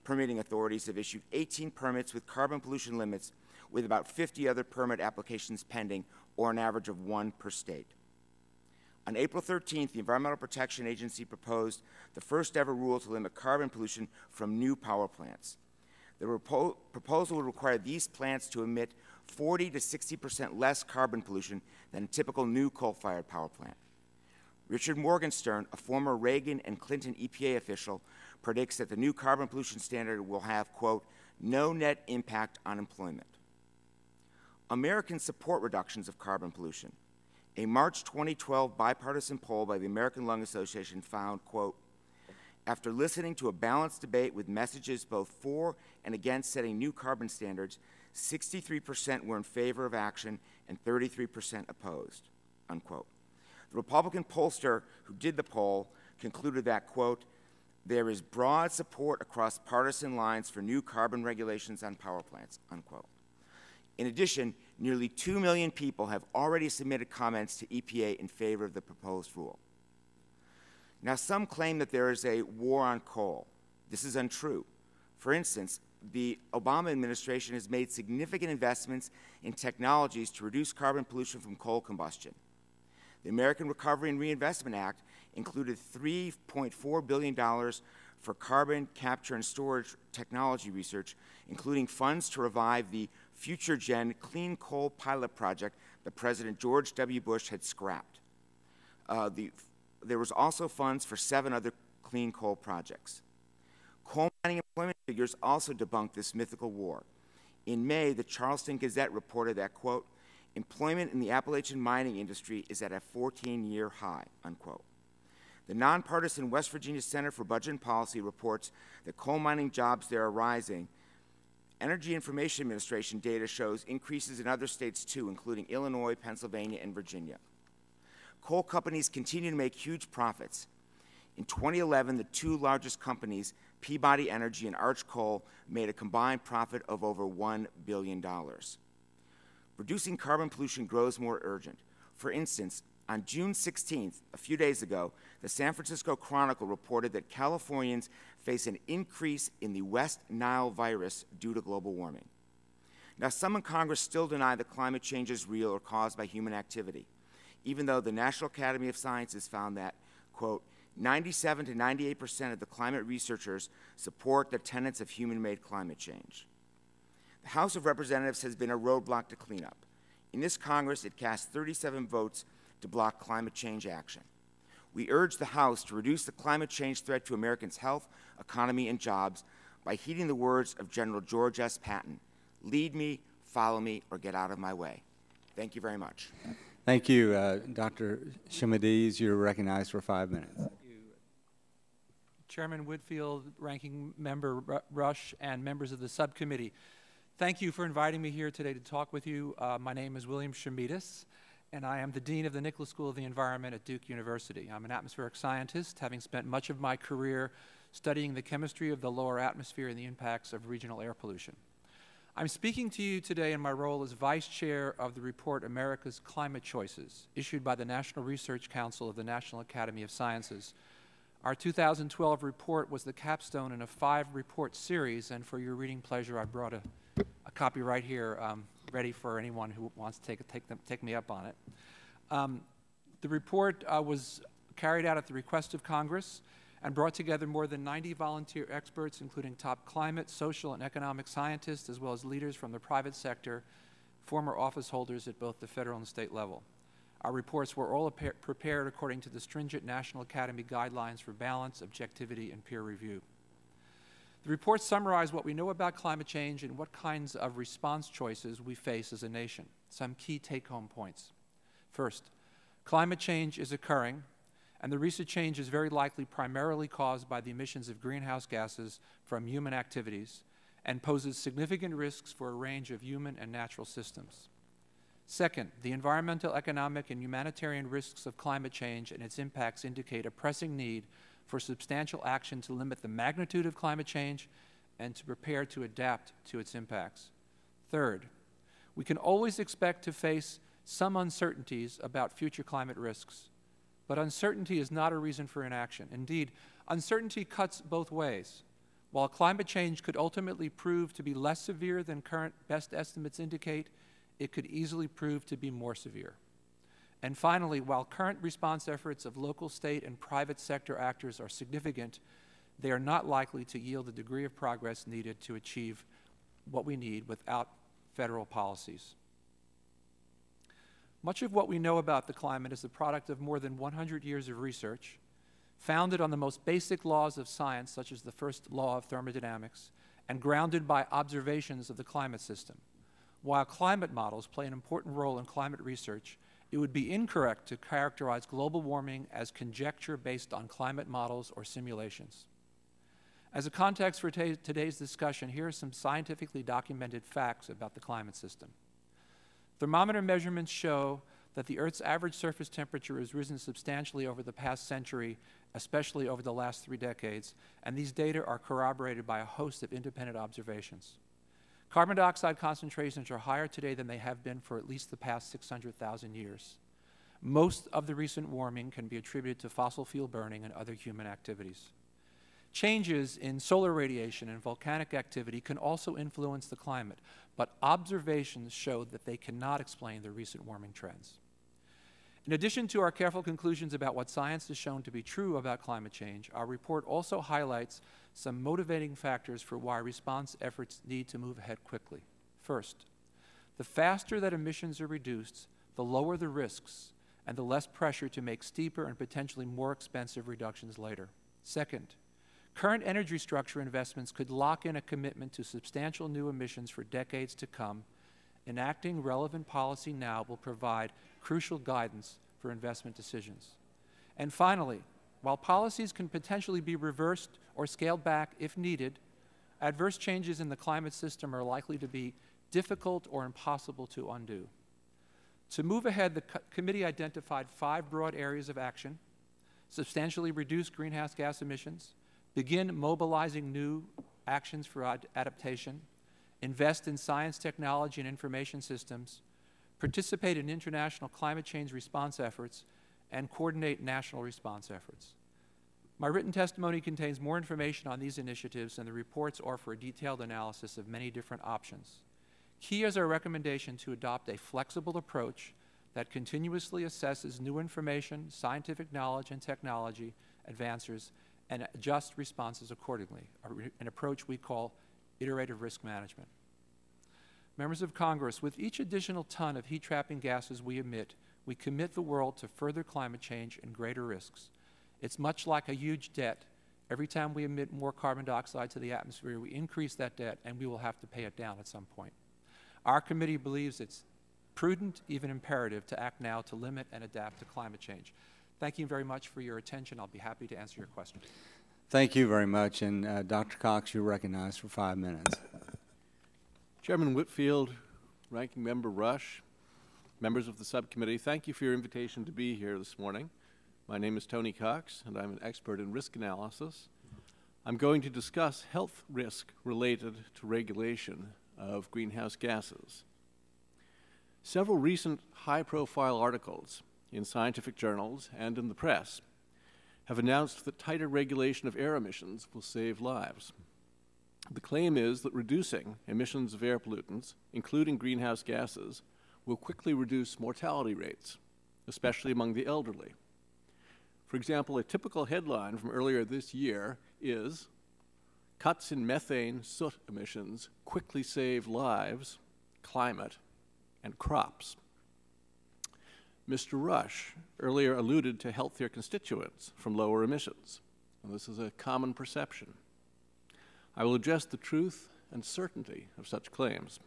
Speaker 10: permitting authorities have issued 18 permits with carbon pollution limits, with about 50 other permit applications pending, or an average of 1 per state. On April 13th, the Environmental Protection Agency proposed the first ever rule to limit carbon pollution from new power plants. The proposal would require these plants to emit 40 to 60% less carbon pollution than a typical new coal-fired power plant. Richard Morgenstern, a former Reagan and Clinton EPA official, predicts that the new carbon pollution standard will have, quote, no net impact on employment. Americans support reductions of carbon pollution. A March 2012 bipartisan poll by the American Lung Association found, quote, after listening to a balanced debate with messages both for and against setting new carbon standards, 63% were in favor of action and 33% opposed, unquote. The Republican pollster who did the poll concluded that, quote, there is broad support across partisan lines for new carbon regulations on power plants, unquote. In addition, nearly 2 million people have already submitted comments to EPA in favor of the proposed rule. Now, some claim that there is a war on coal. This is untrue. For instance, the Obama administration has made significant investments in technologies to reduce carbon pollution from coal combustion. The American Recovery and Reinvestment Act included $3.4 billion for carbon capture and storage technology research, including funds to revive the Future Gen Clean Coal pilot project that President George W. Bush had scrapped. There was also funds for 7 other clean coal projects. Coal mining employment figures also debunked this mythical war. In May, the Charleston Gazette reported that, quote, employment in the Appalachian mining industry is at a 14-year high, unquote. The nonpartisan West Virginia Center for Budget and Policy reports that coal mining jobs there are rising Energy Information Administration data shows increases in other states too, including Illinois, Pennsylvania, and Virginia. Coal companies continue to make huge profits. In 2011, the two largest companies, Peabody Energy and Arch Coal, made a combined profit of over $1 billion. Reducing carbon pollution grows more urgent. For instance, on June 16th, a few days ago, the San Francisco Chronicle reported that Californians face an increase in the West Nile virus due to global warming. Now, some in Congress still deny that climate change is real or caused by human activity, even though the National Academy of Sciences found that, quote, 97 to 98% of the climate researchers support the tenets of human-made climate change. The House of Representatives has been a roadblock to clean up. In this Congress, it cast 37 votes to block climate change action. We urge the House to reduce the climate change threat to Americans' health, economy, and jobs by heeding the words of General George S. Patton, lead me, follow me, or get out of my way. Thank you very much.
Speaker 1: Thank you, Dr. Shimides. You're recognized for 5 minutes.
Speaker 6: Thank you. Chairman Whitfield, Ranking Member Rush, and members of the subcommittee, thank you for inviting me here today to talk with you. My name is William Shimides, and I am the Dean of the Nicholas School of the Environment at Duke University. I'm an atmospheric scientist, having spent much of my career studying the chemistry of the lower atmosphere and the impacts of regional air pollution. I'm speaking to you today in my role as Vice Chair of the report America's Climate Choices, issued by the National Research Council of the National Academy of Sciences. Our 2012 report was the capstone in a 5-report series, and for your reading pleasure, I brought a copy right here, ready for anyone who wants to take me up on it. The report was carried out at the request of Congress and brought together more than 90 volunteer experts, including top climate, social, and economic scientists, as well as leaders from the private sector, former office holders at both the federal and state level. Our reports were all prepared according to the stringent National Academy guidelines for balance, objectivity, and peer review. The reports summarize what we know about climate change and what kinds of response choices we face as a nation. Some key take-home points. First, climate change is occurring, and the recent change is very likely primarily caused by the emissions of greenhouse gases from human activities and poses significant risks for a range of human and natural systems. Second, the environmental, economic, and humanitarian risks of climate change and its impacts indicate a pressing need for substantial action to limit the magnitude of climate change and to prepare to adapt to its impacts. Third, we can always expect to face some uncertainties about future climate risks, but uncertainty is not a reason for inaction. Indeed, uncertainty cuts both ways. While climate change could ultimately prove to be less severe than current best estimates indicate, it could easily prove to be more severe. And finally, while current response efforts of local, state, and private sector actors are significant, they are not likely to yield the degree of progress needed to achieve what we need without federal policies. Much of what we know about the climate is the product of more than 100 years of research, founded on the most basic laws of science, such as the first law of thermodynamics, and grounded by observations of the climate system. While climate models play an important role in climate research, it would be incorrect to characterize global warming as conjecture based on climate models or simulations. As a context for today's discussion, here are some scientifically documented facts about the climate system. Thermometer measurements show that the Earth's average surface temperature has risen substantially over the past century, especially over the last 3 decades, and these data are corroborated by a host of independent observations. Carbon dioxide concentrations are higher today than they have been for at least the past 600,000 years. Most of the recent warming can be attributed to fossil fuel burning and other human activities. Changes in solar radiation and volcanic activity can also influence the climate, but observations show that they cannot explain the recent warming trends. In addition to our careful conclusions about what science has shown to be true about climate change, our report also highlights some motivating factors for why response efforts need to move ahead quickly. First, the faster that emissions are reduced, the lower the risks and the less pressure to make steeper and potentially more expensive reductions later. Second, current energy structure investments could lock in a commitment to substantial new emissions for decades to come. Enacting relevant policy now will provide crucial guidance for investment decisions. And finally, while policies can potentially be reversed or scaled back if needed, Adverse changes in the climate system are likely to be difficult or impossible to undo. To move ahead, the committee identified 5 broad areas of action: substantially reduce greenhouse gas emissions, begin mobilizing new actions for adaptation, invest in science, technology, and information systems, participate in international climate change response efforts, and coordinate national response efforts. My written testimony contains more information on these initiatives, and the reports offer a detailed analysis of many different options. Key is our recommendation to adopt a flexible approach that continuously assesses new information, scientific knowledge, and technology advances and adjust responses accordingly, an approach we call iterative risk management. Members of Congress, with each additional ton of heat-trapping gases we emit, we commit the world to further climate change and greater risks. It's much like a huge debt. Every time we emit more carbon dioxide to the atmosphere, we increase that debt, and we will have to pay it down at some point. Our committee believes it's prudent, even imperative, to act now to limit and adapt to climate change. Thank you very much for your attention. I'll be happy to answer your questions.
Speaker 1: Thank you very much. And Dr. Cox, you're recognized for 5 minutes.
Speaker 11: Chairman Whitfield, Ranking Member Rush, members of the subcommittee, thank you for your invitation to be here this morning. My name is Tony Cox, and I'm an expert in risk analysis. I'm going to discuss health risk related to regulation of greenhouse gases. Several recent high-profile articles in scientific journals and in the press have announced that tighter regulation of air emissions will save lives. The claim is that reducing emissions of air pollutants, including greenhouse gases, will quickly reduce mortality rates, especially among the elderly. For example, a typical headline from earlier this year is, "Cuts in methane soot emissions quickly save lives, climate, and crops." Mr. Rush earlier alluded to healthier constituents from lower emissions, and this is a common perception. I will address the truth and certainty of such claims.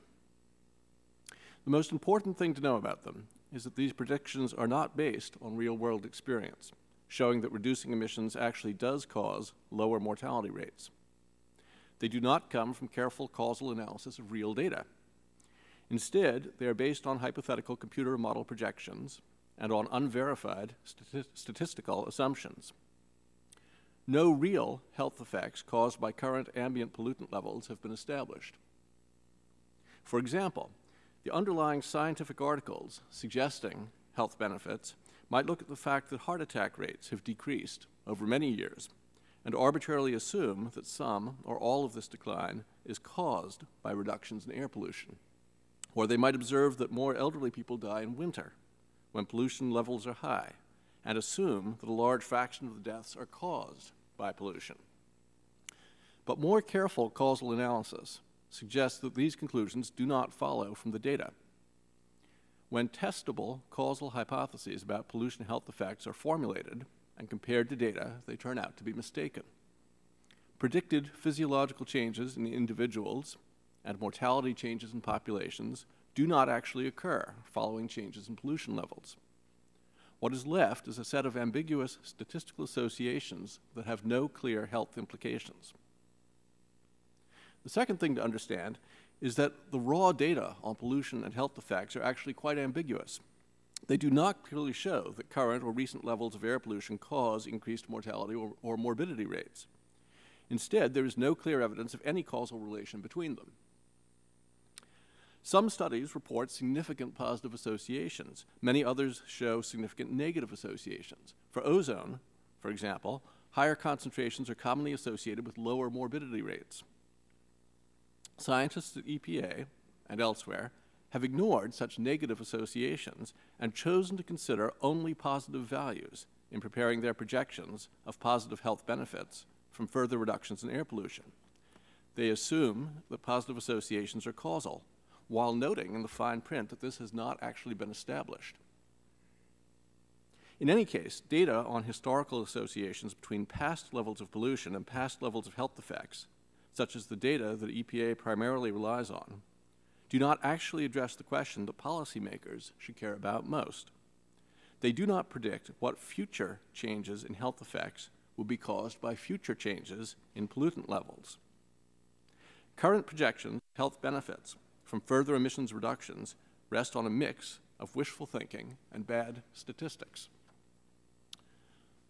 Speaker 11: The most important thing to know about them is that these predictions are not based on real-world experience, showing that reducing emissions actually does cause lower mortality rates. They do not come from careful causal analysis of real data. Instead, they are based on hypothetical computer model projections and on unverified statistical assumptions. No real health effects caused by current ambient pollutant levels have been established. For example, the underlying scientific articles suggesting health benefits might look at the fact that heart attack rates have decreased over many years and arbitrarily assume that some or all of this decline is caused by reductions in air pollution. Or they might observe that more elderly people die in winter when pollution levels are high and assume that a large fraction of the deaths are caused by pollution. But more careful causal analysis suggests that these conclusions do not follow from the data. When testable causal hypotheses about pollution health effects are formulated and compared to data, they turn out to be mistaken. Predicted physiological changes in individuals and mortality changes in populations do not actually occur following changes in pollution levels. What is left is a set of ambiguous statistical associations that have no clear health implications. The second thing to understand is that the raw data on pollution and health effects are actually quite ambiguous. They do not clearly show that current or recent levels of air pollution cause increased mortality or morbidity rates. Instead, there is no clear evidence of any causal relation between them. Some studies report significant positive associations. Many others show significant negative associations. For ozone, for example, higher concentrations are commonly associated with lower morbidity rates. Scientists at EPA and elsewhere have ignored such negative associations and chosen to consider only positive values in preparing their projections of positive health benefits from further reductions in air pollution. They assume that positive associations are causal, while noting in the fine print that this has not actually been established. In any case, data on historical associations between past levels of pollution and past levels of health effects, such as the data that EPA primarily relies on, do not actually address the question that policymakers should care about most. They do not predict what future changes in health effects will be caused by future changes in pollutant levels. Current projections of health benefits from further emissions reductions rest on a mix of wishful thinking and bad statistics.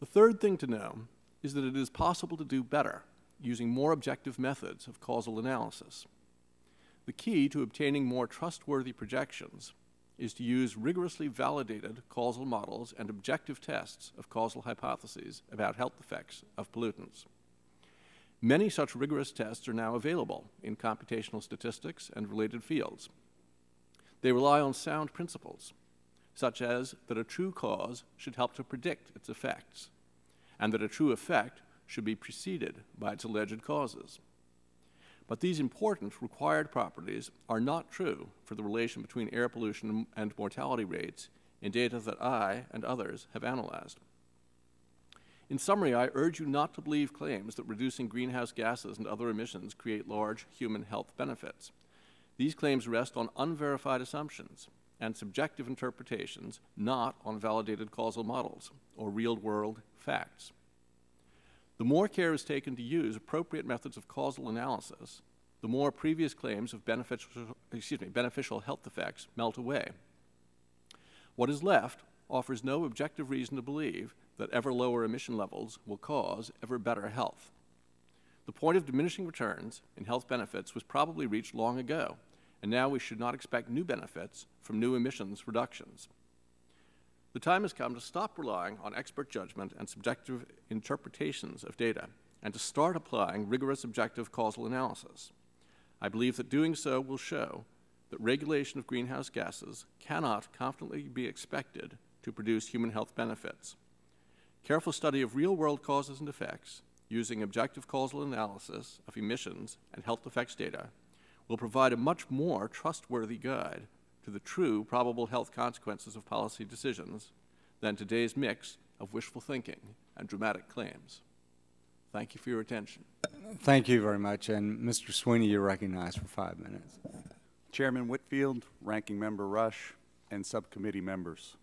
Speaker 11: The third thing to know is that it is possible to do better using more objective methods of causal analysis. The key to obtaining more trustworthy projections is to use rigorously validated causal models and objective tests of causal hypotheses about health effects of pollutants. Many such rigorous tests are now available in computational statistics and related fields. They rely on sound principles, such as that a true cause should help to predict its effects, and that a true effect should be preceded by its alleged causes. But these important required properties are not true for the relation between air pollution and mortality rates in data that I and others have analyzed. In summary, I urge you not to believe claims that reducing greenhouse gases and other emissions create large human health benefits. These claims rest on unverified assumptions and subjective interpretations, not on validated causal models or real-world facts. The more care is taken to use appropriate methods of causal analysis, the more previous claims of beneficial health effects melt away. What is left offers no objective reason to believe that ever lower emission levels will cause ever better health. The point of diminishing returns in health benefits was probably reached long ago, and now we should not expect new benefits from new emissions reductions. The time has come to stop relying on expert judgment and subjective interpretations of data and to start applying rigorous objective causal analysis. I believe that doing so will show that regulation of greenhouse gases cannot confidently be expected to produce human health benefits. Careful study of real-world causes and effects using objective causal analysis of emissions and health effects data will provide a much more trustworthy guide to the true probable health consequences of policy decisions than today's mix of wishful thinking and dramatic claims. Thank you for your attention.
Speaker 1: Thank you very much. And Mr. Sweeney, you're recognized for 5 minutes.
Speaker 12: Chairman Whitfield, Ranking Member Rush, and subcommittee members,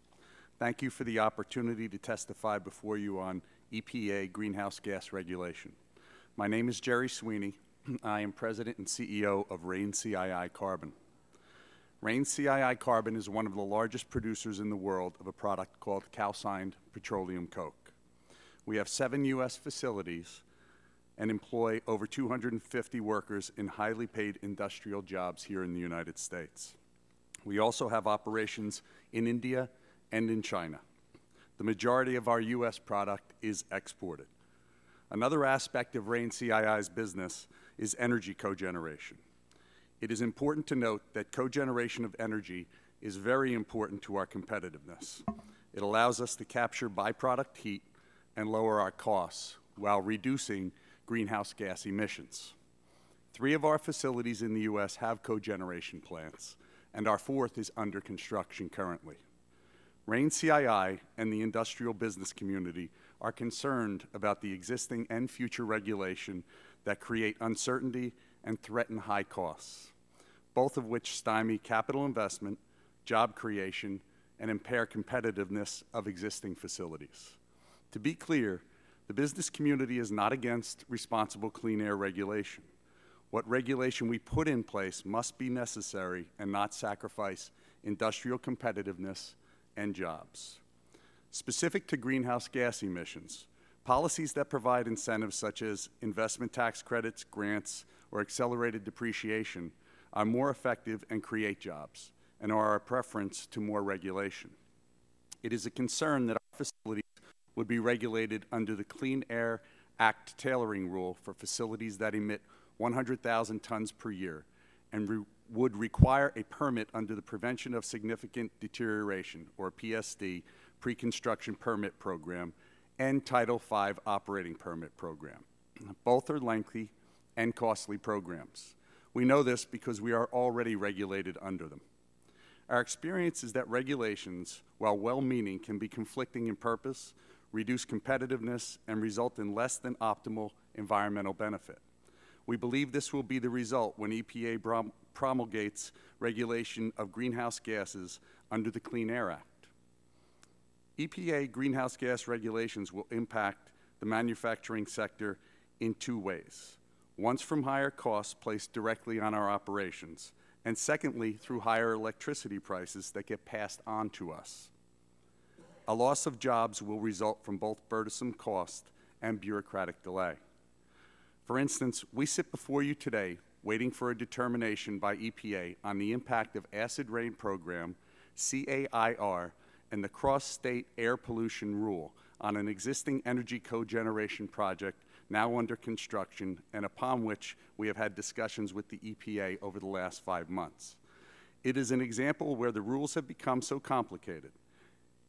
Speaker 12: thank you for the opportunity to testify before you on EPA greenhouse gas regulation. My name is Jerry Sweeney. I am President and CEO of Rain CII Carbon. Rain CII Carbon is one of the largest producers in the world of a product called calcined petroleum coke. We have 7 U.S. facilities and employ over 250 workers in highly paid industrial jobs here in the United States. We also have operations in India and in China. The majority of our U.S. product is exported. Another aspect of Rain CII's business is energy cogeneration. It is important to note that cogeneration of energy is very important to our competitiveness. It allows us to capture byproduct heat and lower our costs while reducing greenhouse gas emissions. 3 of our facilities in the U.S. have cogeneration plants, and our 4th is under construction currently. Rain CII and the industrial business community are concerned about the existing and future regulation that create uncertainty and threaten high costs, both of which stymie capital investment, job creation, and impair competitiveness of existing facilities. To be clear, the business community is not against responsible clean air regulation. What regulation we put in place must be necessary and not sacrifice industrial competitiveness and jobs. Specific to greenhouse gas emissions, policies that provide incentives such as investment tax credits, grants, or accelerated depreciation are more effective and create jobs and are a preference to more regulation. It is a concern that our facilities would be regulated under the Clean Air Act tailoring rule for facilities that emit 100,000 tons per year and would require a permit under the Prevention of Significant Deterioration, or PSD, pre-construction permit program and Title V operating permit program. Both are lengthy and costly programs. We know this because we are already regulated under them. Our experience is that regulations, while well-meaning, can be conflicting in purpose, reduce competitiveness, and result in less than optimal environmental benefit. We believe this will be the result when EPA promulgates regulation of greenhouse gases under the Clean Air Act. EPA greenhouse gas regulations will impact the manufacturing sector in 2 ways. Once from higher costs placed directly on our operations, and secondly, through higher electricity prices that get passed on to us. A loss of jobs will result from both burdensome cost and bureaucratic delay. For instance, we sit before you today waiting for a determination by EPA on the impact of acid rain program, CAIR, and the cross-state air pollution rule on an existing energy cogeneration project now under construction and upon which we have had discussions with the EPA over the last 5 months. It is an example where the rules have become so complicated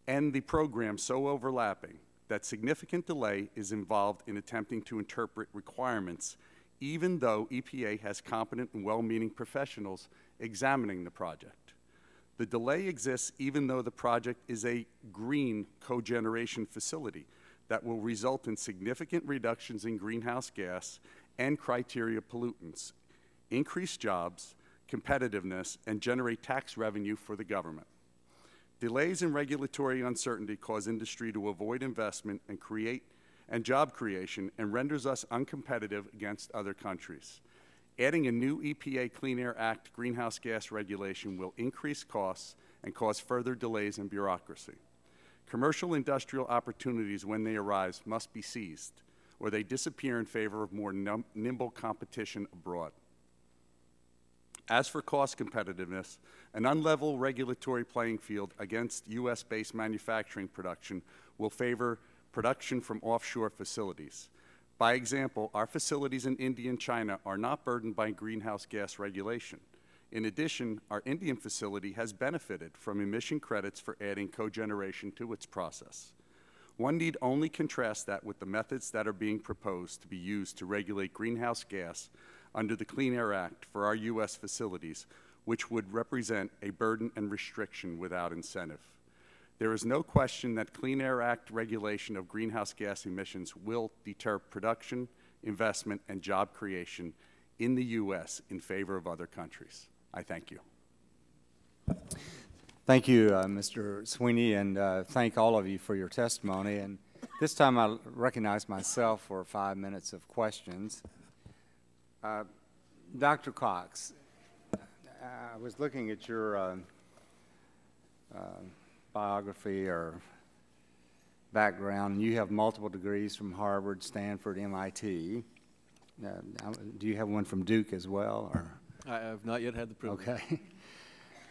Speaker 12: and the program so overlapping that significant delay is involved in attempting to interpret requirements, even though EPA has competent and well-meaning professionals examining the project. The delay exists even though the project is a green cogeneration facility that will result in significant reductions in greenhouse gas and criteria pollutants, increase jobs, competitiveness, and generate tax revenue for the government. Delays and regulatory uncertainty cause industry to avoid investment and job creation and renders us uncompetitive against other countries. Adding a new EPA Clean Air Act greenhouse gas regulation will increase costs and cause further delays in bureaucracy. Commercial industrial opportunities, when they arise, must be seized, or they disappear in favor of more nimble competition abroad. As for cost competitiveness, an unlevel regulatory playing field against U.S.-based manufacturing production will favor production from offshore facilities. By example, our facilities in India and China are not burdened by greenhouse gas regulation. In addition, our Indian facility has benefited from emission credits for adding cogeneration to its process. One need only contrast that with the methods that are being proposed to be used to regulate greenhouse gas under the Clean Air Act for our U.S. facilities, which would represent a burden and restriction without incentive. There is no question that Clean Air Act regulation of greenhouse gas emissions will deter production, investment, and job creation in the U.S. in favor of other countries. I thank you.
Speaker 1: Thank you, Mr. Sweeney, and thank all of you for your testimony. And this time I recognize myself for 5 minutes of questions. Dr. Cox, I was looking at your biography or background, and you have multiple degrees from Harvard, Stanford, MIT. Do you have one from Duke as well? Or?
Speaker 11: I have not yet had the privilege.
Speaker 1: Okay.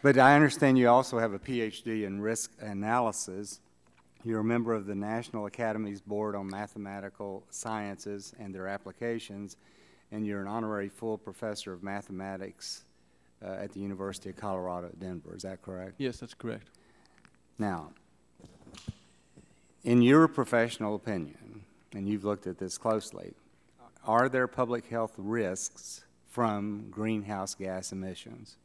Speaker 1: But I understand you also have a PhD in risk analysis. You're a member of the National Academy's Board on Mathematical Sciences and their applications, and you're an honorary full professor of mathematics at the University of Colorado at Denver. Is that correct?
Speaker 11: Yes, that's correct.
Speaker 1: Now, in your professional opinion, and you've looked at this closely, are there public health risks from greenhouse gas emissions?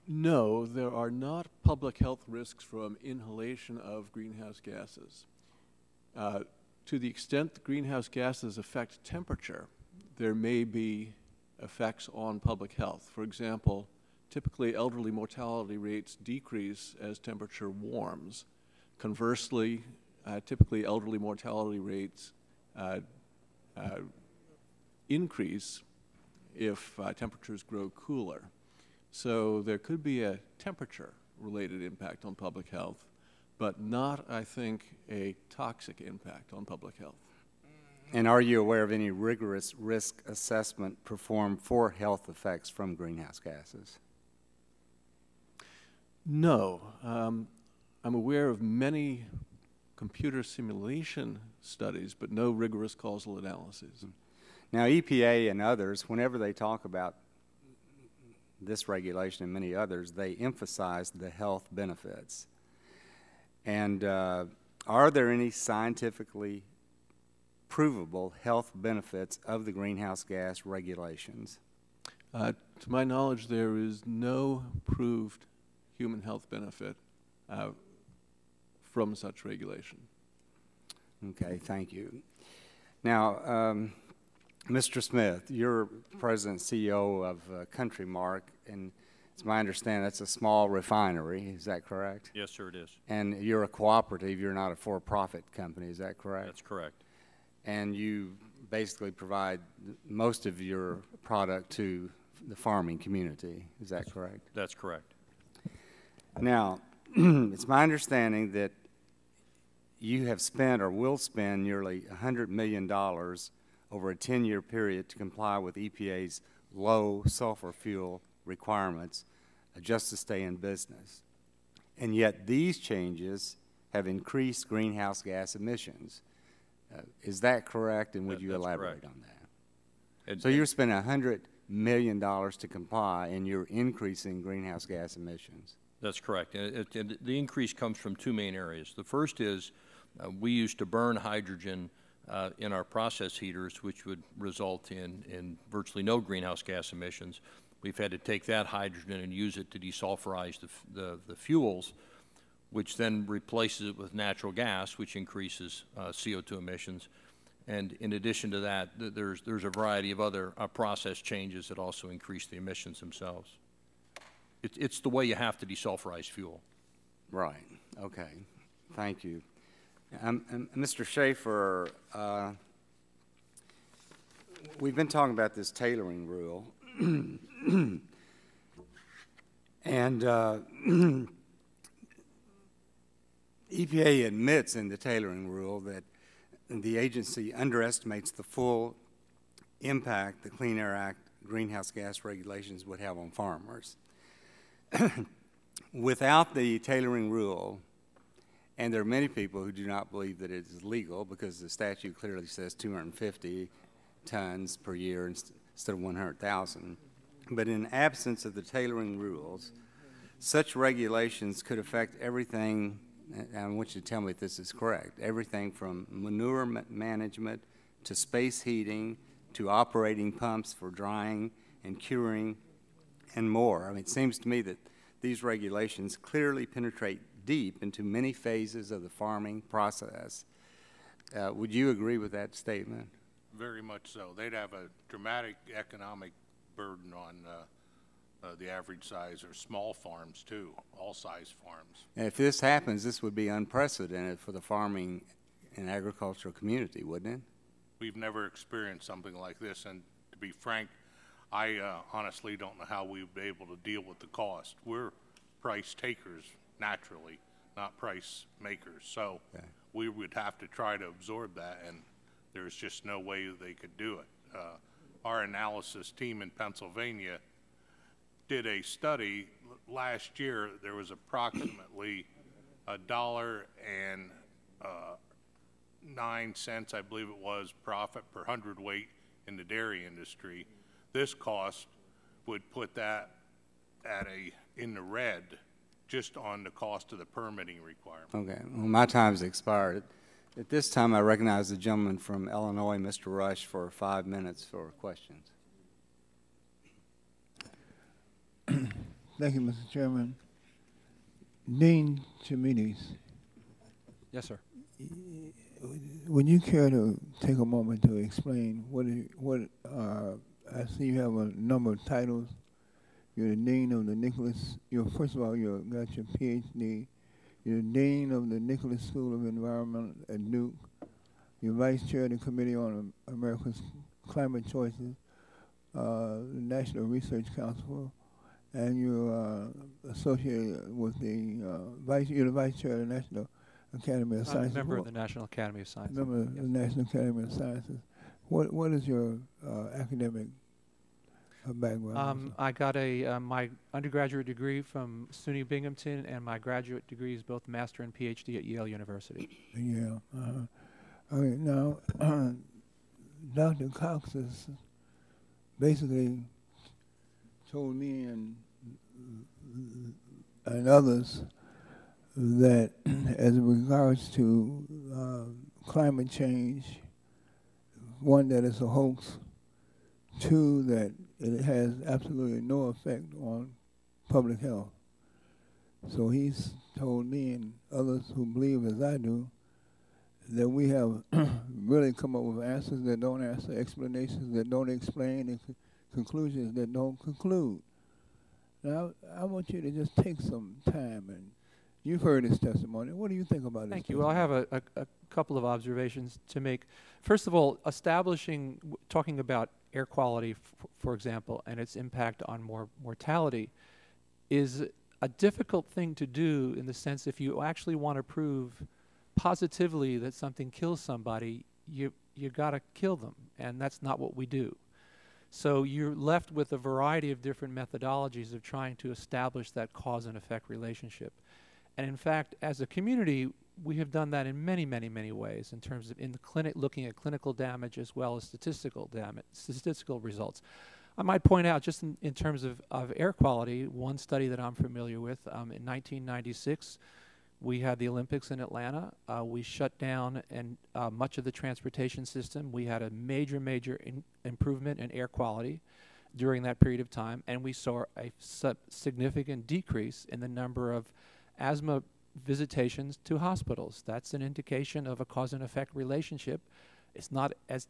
Speaker 11: No, there are not public health risks from inhalation of greenhouse gases. To the extent that greenhouse gases affect temperature, there may be effects on public health. For example, typically elderly mortality rates decrease as temperature warms. Conversely, typically elderly mortality rates increase if temperatures grow cooler. So there could be a temperature-related impact on public health, but not, I think, a toxic impact on public health.
Speaker 1: And are you aware of any rigorous risk assessment performed for health effects from greenhouse gases?
Speaker 11: No. I'm aware of many computer simulation studies, but no rigorous causal analyses.
Speaker 1: Now, EPA and others, whenever they talk about this regulation and many others, they emphasize the health benefits. And are there any scientifically provable health benefits of the greenhouse gas regulations?
Speaker 11: To my knowledge, there is no proved human health benefit from such regulation.
Speaker 1: Okay, thank you. Now, Mr. Smith, you're President and CEO of Country Mark, and it's my understanding that's a small refinery. Is that correct?
Speaker 9: Yes, sir, it is.
Speaker 1: And you're a cooperative. You're not a for-profit company. Is that correct?
Speaker 9: That's correct.
Speaker 1: and you basically provide most of your product to the farming community. Is that correct?
Speaker 9: That's correct.
Speaker 1: Now, it's my understanding that you have spent or will spend nearly $100 million over a 10-year period to comply with EPA's low sulfur fuel requirements just to stay in business. And yet these changes have increased greenhouse gas emissions. Is that correct, and would you elaborate
Speaker 9: correct.
Speaker 1: on that? So you're spending $100 million to comply, and you're increasing greenhouse gas emissions.
Speaker 9: That's correct. And the increase comes from two main areas. The first is we used to burn hydrogen in our process heaters, which would result in virtually no greenhouse gas emissions. We've had to take that hydrogen and use it to desulfurize the fuels, which then replaces it with natural gas, which increases CO2 emissions. And in addition to that, there's a variety of other process changes that also increase the emissions themselves. It's the way you have to desulfurize fuel.
Speaker 1: Right. Okay. Thank you. Mr. Schaefer, we've been talking about this tailoring rule, and EPA admits in the tailoring rule that the agency underestimates the full impact the Clean Air Act greenhouse gas regulations would have on farmers. Without the tailoring rule, and there are many people who do not believe that it is legal because the statute clearly says 250 tons per year instead of 100,000. But in absence of the tailoring rules, such regulations could affect everything, and I want you to tell me if this is correct, everything from manure management to space heating to operating pumps for drying and curing and more. I mean, it seems to me that these regulations clearly penetrate deep into many phases of the farming process. Would you agree with that statement?
Speaker 8: Very much so. They'd have a dramatic economic burden on the average size or small farms too, all size farms.
Speaker 1: And if this happens, this would be unprecedented for the farming and agricultural community, wouldn't it?
Speaker 8: We've never experienced something like this, and to be frank, I honestly don't know how we'd be able to deal with the cost. We're price takers naturally, not price makers. So okay. We would have to try to absorb that, and there's just no way they could do it. Our analysis team in Pennsylvania did a study last year. There was approximately $1.09, I believe it was, profit per hundredweight in the dairy industry. This cost would put that at in the red just on the cost of the permitting requirement.
Speaker 1: Okay. Well, my time's expired. At this time, I recognize the gentleman from Illinois, Mr. Rush, for 5 minutes for questions.
Speaker 2: Thank you, Mr. Chairman. Dean Chemides.
Speaker 6: Yes, sir.
Speaker 2: Would you care to take a moment to explain I see you have a number of titles. You're the Dean of the Nicholas, first of all, you got your PhD. You're the Dean of the Nicholas School of Environment at Duke. You're Vice Chair of the Committee on America's Climate Choices, the National Research Council, and you're associated with you're the Vice Chair of the National Academy of Sciences.
Speaker 6: Member of the National Academy of Sciences.
Speaker 2: Member of the National Academy of Sciences. What is your academic background?
Speaker 6: I got my undergraduate degree from SUNY Binghamton, and my graduate degree is both master and PhD at Yale University.
Speaker 2: Yeah. Okay, now, Dr. Cox has basically told me and others that as regards to climate change, one, that it's a hoax, two, that it has absolutely no effect on public health. So he's told me and others who believe as I do that we have really come up with answers that don't answer, explanations that don't explain, and conclusions that don't conclude. Now, I want you to just take some time and You've heard his testimony. What do you think about
Speaker 6: Thank
Speaker 2: his
Speaker 6: you. Well, I
Speaker 2: testimony?
Speaker 6: have a couple of observations to make. First of all, talking about air quality, for example, and its impact on mortality is a difficult thing to do in the sense if you actually want to prove positively that something kills somebody, you got to kill them, and that's not what we do. So you're left with a variety of different methodologies of trying to establish that cause and effect relationship. And in fact, as a community, we have done that in many, many, many ways in terms of in the clinic, looking at clinical damage as well as statistical results. I might point out, just in terms of air quality, one study that I'm familiar with, in 1996, we had the Olympics in Atlanta. We shut down much of the transportation system. We had a major improvement in air quality during that period of time, and we saw a significant decrease in the number of asthma visitations to hospitals. That's an indication of a cause and effect relationship. It's not as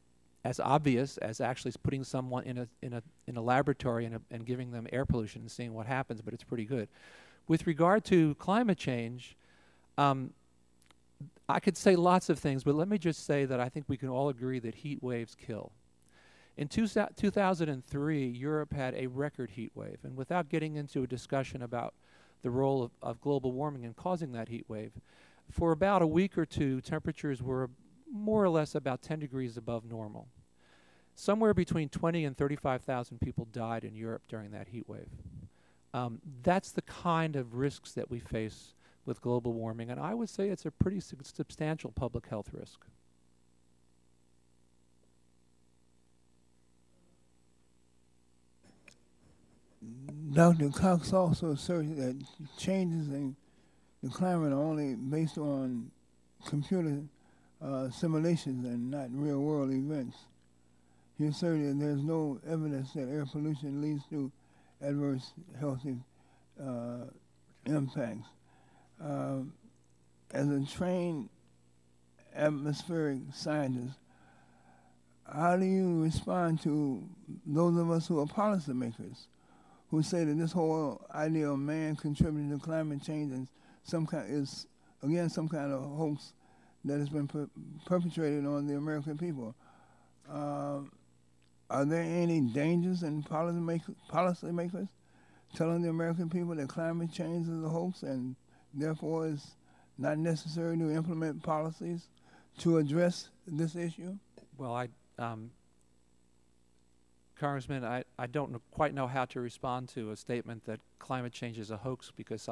Speaker 6: obvious as actually putting someone in a laboratory and giving them air pollution and seeing what happens, but it's pretty good. With regard to climate change, I could say lots of things, but let me just say that I think we can all agree that heat waves kill. In 2003, Europe had a record heat wave, and without getting into a discussion about the role of global warming in causing that heat wave, for about a week or two, temperatures were more or less about 10 degrees above normal. Somewhere between 20 and 35,000 people died in Europe during that heat wave. That's the kind of risks that we face with global warming, and I would say it's a pretty substantial public health risk.
Speaker 2: Dr. Cox also asserted that changes in the climate are only based on computer simulations and not real-world events. He asserted there's no evidence that air pollution leads to adverse health impacts. As a trained atmospheric scientist, how do you respond to those of us who are policymakers who say that this whole idea of man contributing to climate change and some kind of hoax that has been perpetrated on the American people? Are there any dangers in policymakers telling the American people that climate change is a hoax and therefore it's not necessary to implement policies to address this issue?
Speaker 6: Well, Congressman, I don't quite know how to respond to a statement that climate change is a hoax because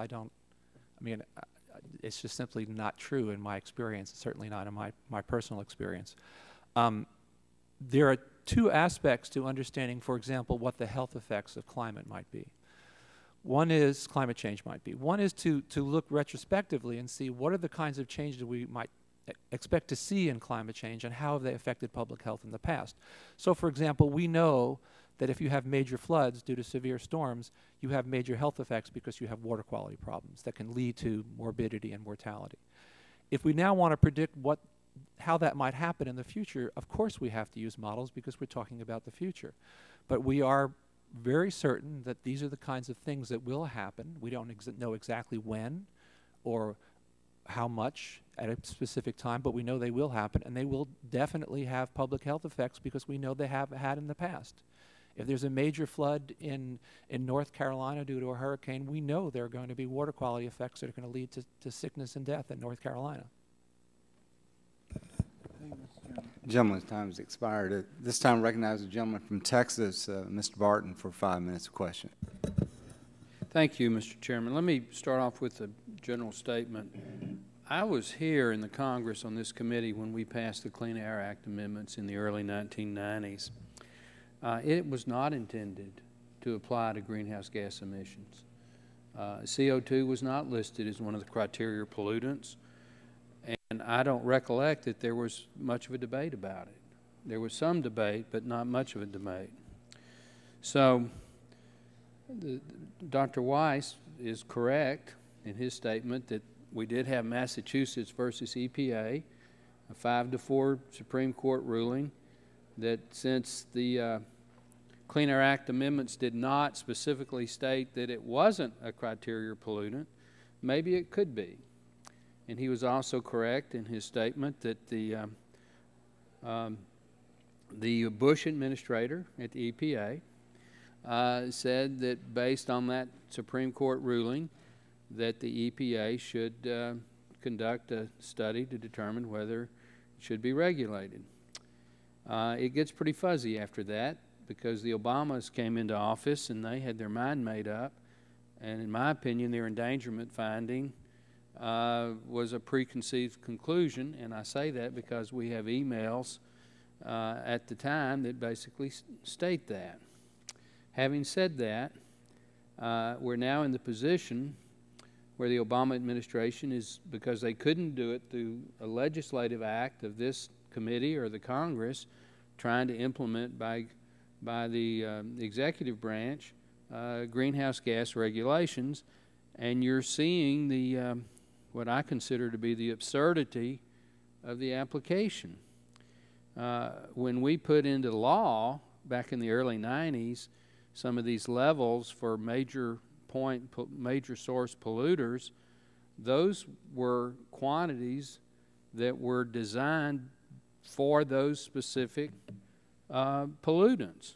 Speaker 6: it's just simply not true in my experience, certainly not in my personal experience. There are two aspects to understanding, for example, what the health effects of climate might be. Climate change might be. One is to look retrospectively and see what are the kinds of changes we might expect to see in climate change and how have they affected public health in the past. So, for example, we know that if you have major floods due to severe storms, you have major health effects because you have water quality problems that can lead to morbidity and mortality. If we now want to predict how that might happen in the future, of course we have to use models because we're talking about the future. But we are very certain that these are the kinds of things that will happen. We don't know exactly when or how much at a specific time, but we know they will happen, and they will definitely have public health effects because we know they have had in the past. If there's a major flood in North Carolina due to a hurricane, we know there are going to be water quality effects that are going to lead to sickness and death in North Carolina.
Speaker 1: Gentleman's time has expired. At this time, I recognize the gentleman from Texas, Mr. Barton, for 5 minutes of question.
Speaker 4: Thank you, Mr. Chairman. Let me start off with a general statement. I was here in the Congress on this committee when we passed the Clean Air Act amendments in the early 1990s. It was not intended to apply to greenhouse gas emissions. CO2 was not listed as one of the criteria pollutants, and I don't recollect that there was much of a debate about it. There was some debate, but not much of a debate. So Dr. Weiss is correct in his statement that we did have Massachusetts versus EPA, a 5-4 Supreme Court ruling that since the Clean Air Act amendments did not specifically state that it wasn't a criteria pollutant, maybe it could be. And he was also correct in his statement that the Bush administrator at the EPA said that based on that Supreme Court ruling that the EPA should conduct a study to determine whether it should be regulated. It gets pretty fuzzy after that because the Obamas came into office and they had their mind made up, and in my opinion their endangerment finding was a preconceived conclusion, and I say that because we have emails at the time that basically state that. Having said that, we're now in the position where the Obama administration is, because they couldn't do it through a legislative act of this committee or the Congress, trying to implement by the executive branch greenhouse gas regulations, and you're seeing the what I consider to be the absurdity of the application. When we put into law back in the early 90s some of these levels for major source polluters, those were quantities that were designed for those specific pollutants.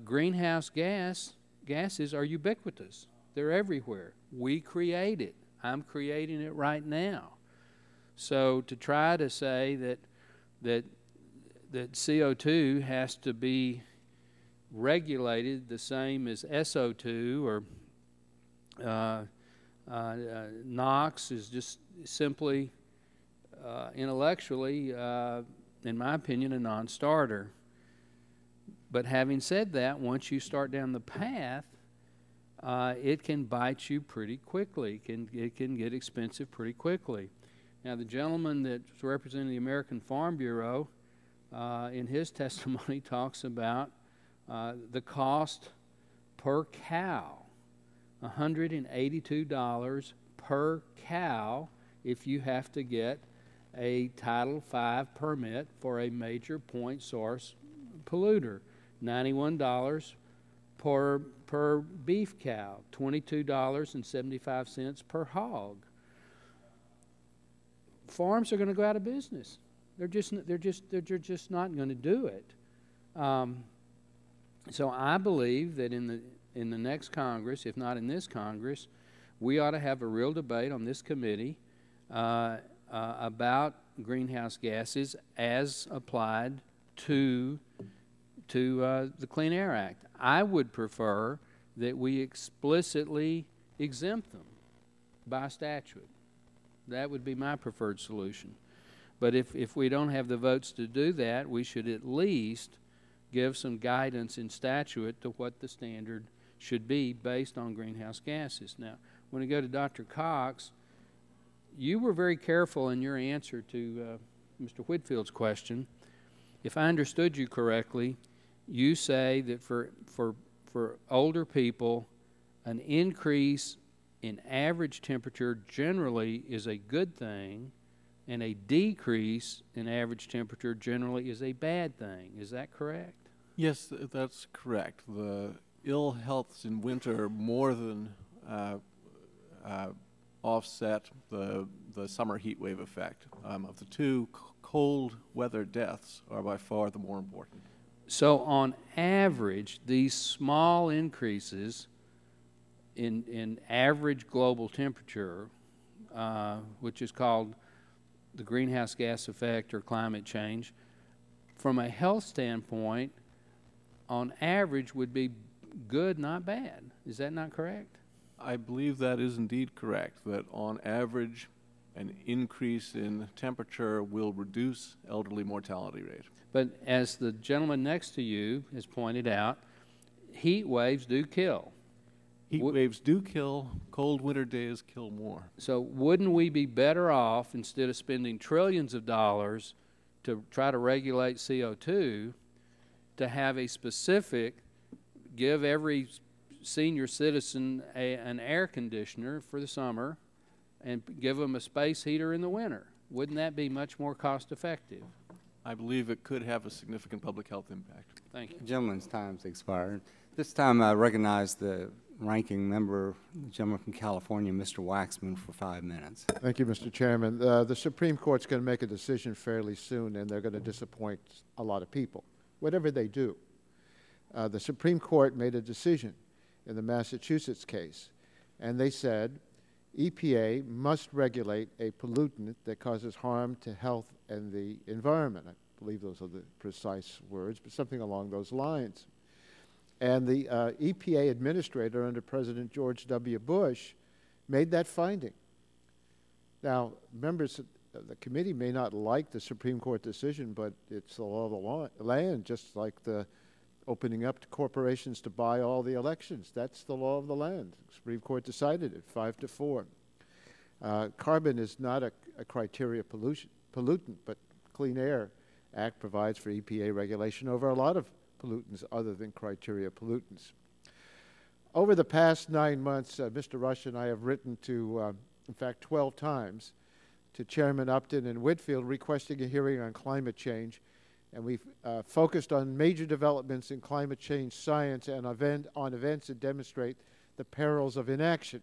Speaker 4: Greenhouse gases are ubiquitous. They're everywhere. We create it. I'm creating it right now. So to try to say that CO2 has to be regulated the same as SO2 or NOx is just simply intellectually, in my opinion, a non-starter. But having said that, once you start down the path, it can bite you pretty quickly. It can get expensive pretty quickly. Now, the gentleman that's representing the American Farm Bureau in his testimony talks about the cost per cow, $182 per cow if you have to get a Title V permit for a major point source polluter, $91 per beef cow, $22.75 per hog. Farms are going to go out of business. They're just not going to do it. So I believe that in the next Congress, if not in this Congress, we ought to have a real debate on this committee about greenhouse gases as applied to the Clean Air Act. I would prefer that we explicitly exempt them by statute. That would be my preferred solution. But if we don't have the votes to do that, we should at least give some guidance in statute to what the standard should be based on greenhouse gases. Now, when I go to Dr. Cox, you were very careful in your answer to Mr. Whitfield's question. If I understood you correctly, you say that for older people, an increase in average temperature generally is a good thing, and a decrease in average temperature generally is a bad thing. Is that correct?
Speaker 11: Yes, that's correct. The ill healths in winter more than offset the summer heat wave effect. Of the two, cold weather deaths are by far the more important.
Speaker 4: So on average, these small increases in average global temperature, which is called the greenhouse gas effect or climate change, from a health standpoint, on average would be good, not bad. Is that not correct?
Speaker 11: I believe that is indeed correct, that on average an increase in temperature will reduce elderly mortality rate.
Speaker 4: But as the gentleman next to you has pointed out, heat waves do kill.
Speaker 11: Heat waves do kill. Cold winter days kill more.
Speaker 4: So wouldn't we be better off, instead of spending trillions of dollars to try to regulate CO2, to have a specific, give every senior citizen an air conditioner for the summer and give them a space heater in the winter? Wouldn't that be much more cost effective?
Speaker 11: I believe it could have a significant public health impact.
Speaker 4: Thank you.
Speaker 1: The gentleman's time's expired. This time I recognize the Ranking Member, the gentleman from California, Mr. Waxman, for 5 minutes.
Speaker 5: Thank you, Mr. Chairman. The Supreme Court's going to make a decision fairly soon, and they're going to disappoint a lot of people, whatever they do. The Supreme Court made a decision in the Massachusetts case, and they said EPA must regulate a pollutant that causes harm to health and the environment. I believe those are the precise words, but something along those lines. And the EPA administrator under President George W. Bush made that finding. Now, members of the committee may not like the Supreme Court decision, but it's the law of the land, just like the opening up to corporations to buy all the elections. That's the law of the land. The Supreme Court decided it 5-4. Carbon is not a criteria pollutant, but Clean Air Act provides for EPA regulation over a lot of pollutants other than criteria pollutants. Over the past 9 months, Mr. Rush and I have written to, in fact, 12 times, to Chairman Upton and Whitfield requesting a hearing on climate change. And we've focused on major developments in climate change science and on events that demonstrate the perils of inaction.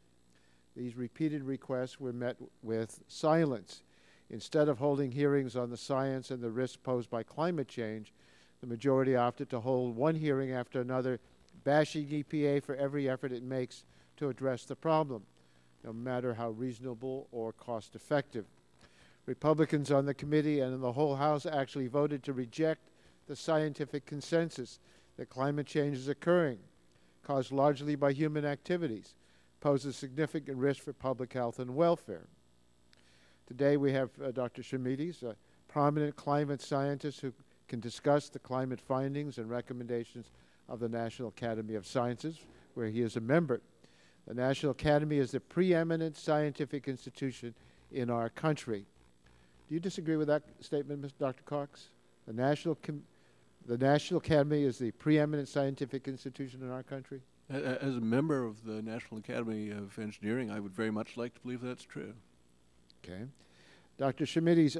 Speaker 5: These repeated requests were met with silence. Instead of holding hearings on the science and the risks posed by climate change, the majority opted to hold one hearing after another, bashing EPA for every effort it makes to address the problem, no matter how reasonable or cost-effective. Republicans on the committee and in the whole House actually voted to reject the scientific consensus that climate change is occurring, caused largely by human activities, poses significant risk for public health and welfare. Today we have Dr. Shamides, a prominent climate scientist who can discuss the climate findings and recommendations of the National Academy of Sciences, where he is a member. The National Academy is the preeminent scientific institution in our country. Do you disagree with that statement, Dr. Cox? The National Academy is the preeminent scientific institution in our country?
Speaker 11: As a member of the National Academy of Engineering, I would very much like to believe that's true.
Speaker 5: Okay. Dr. Shamides,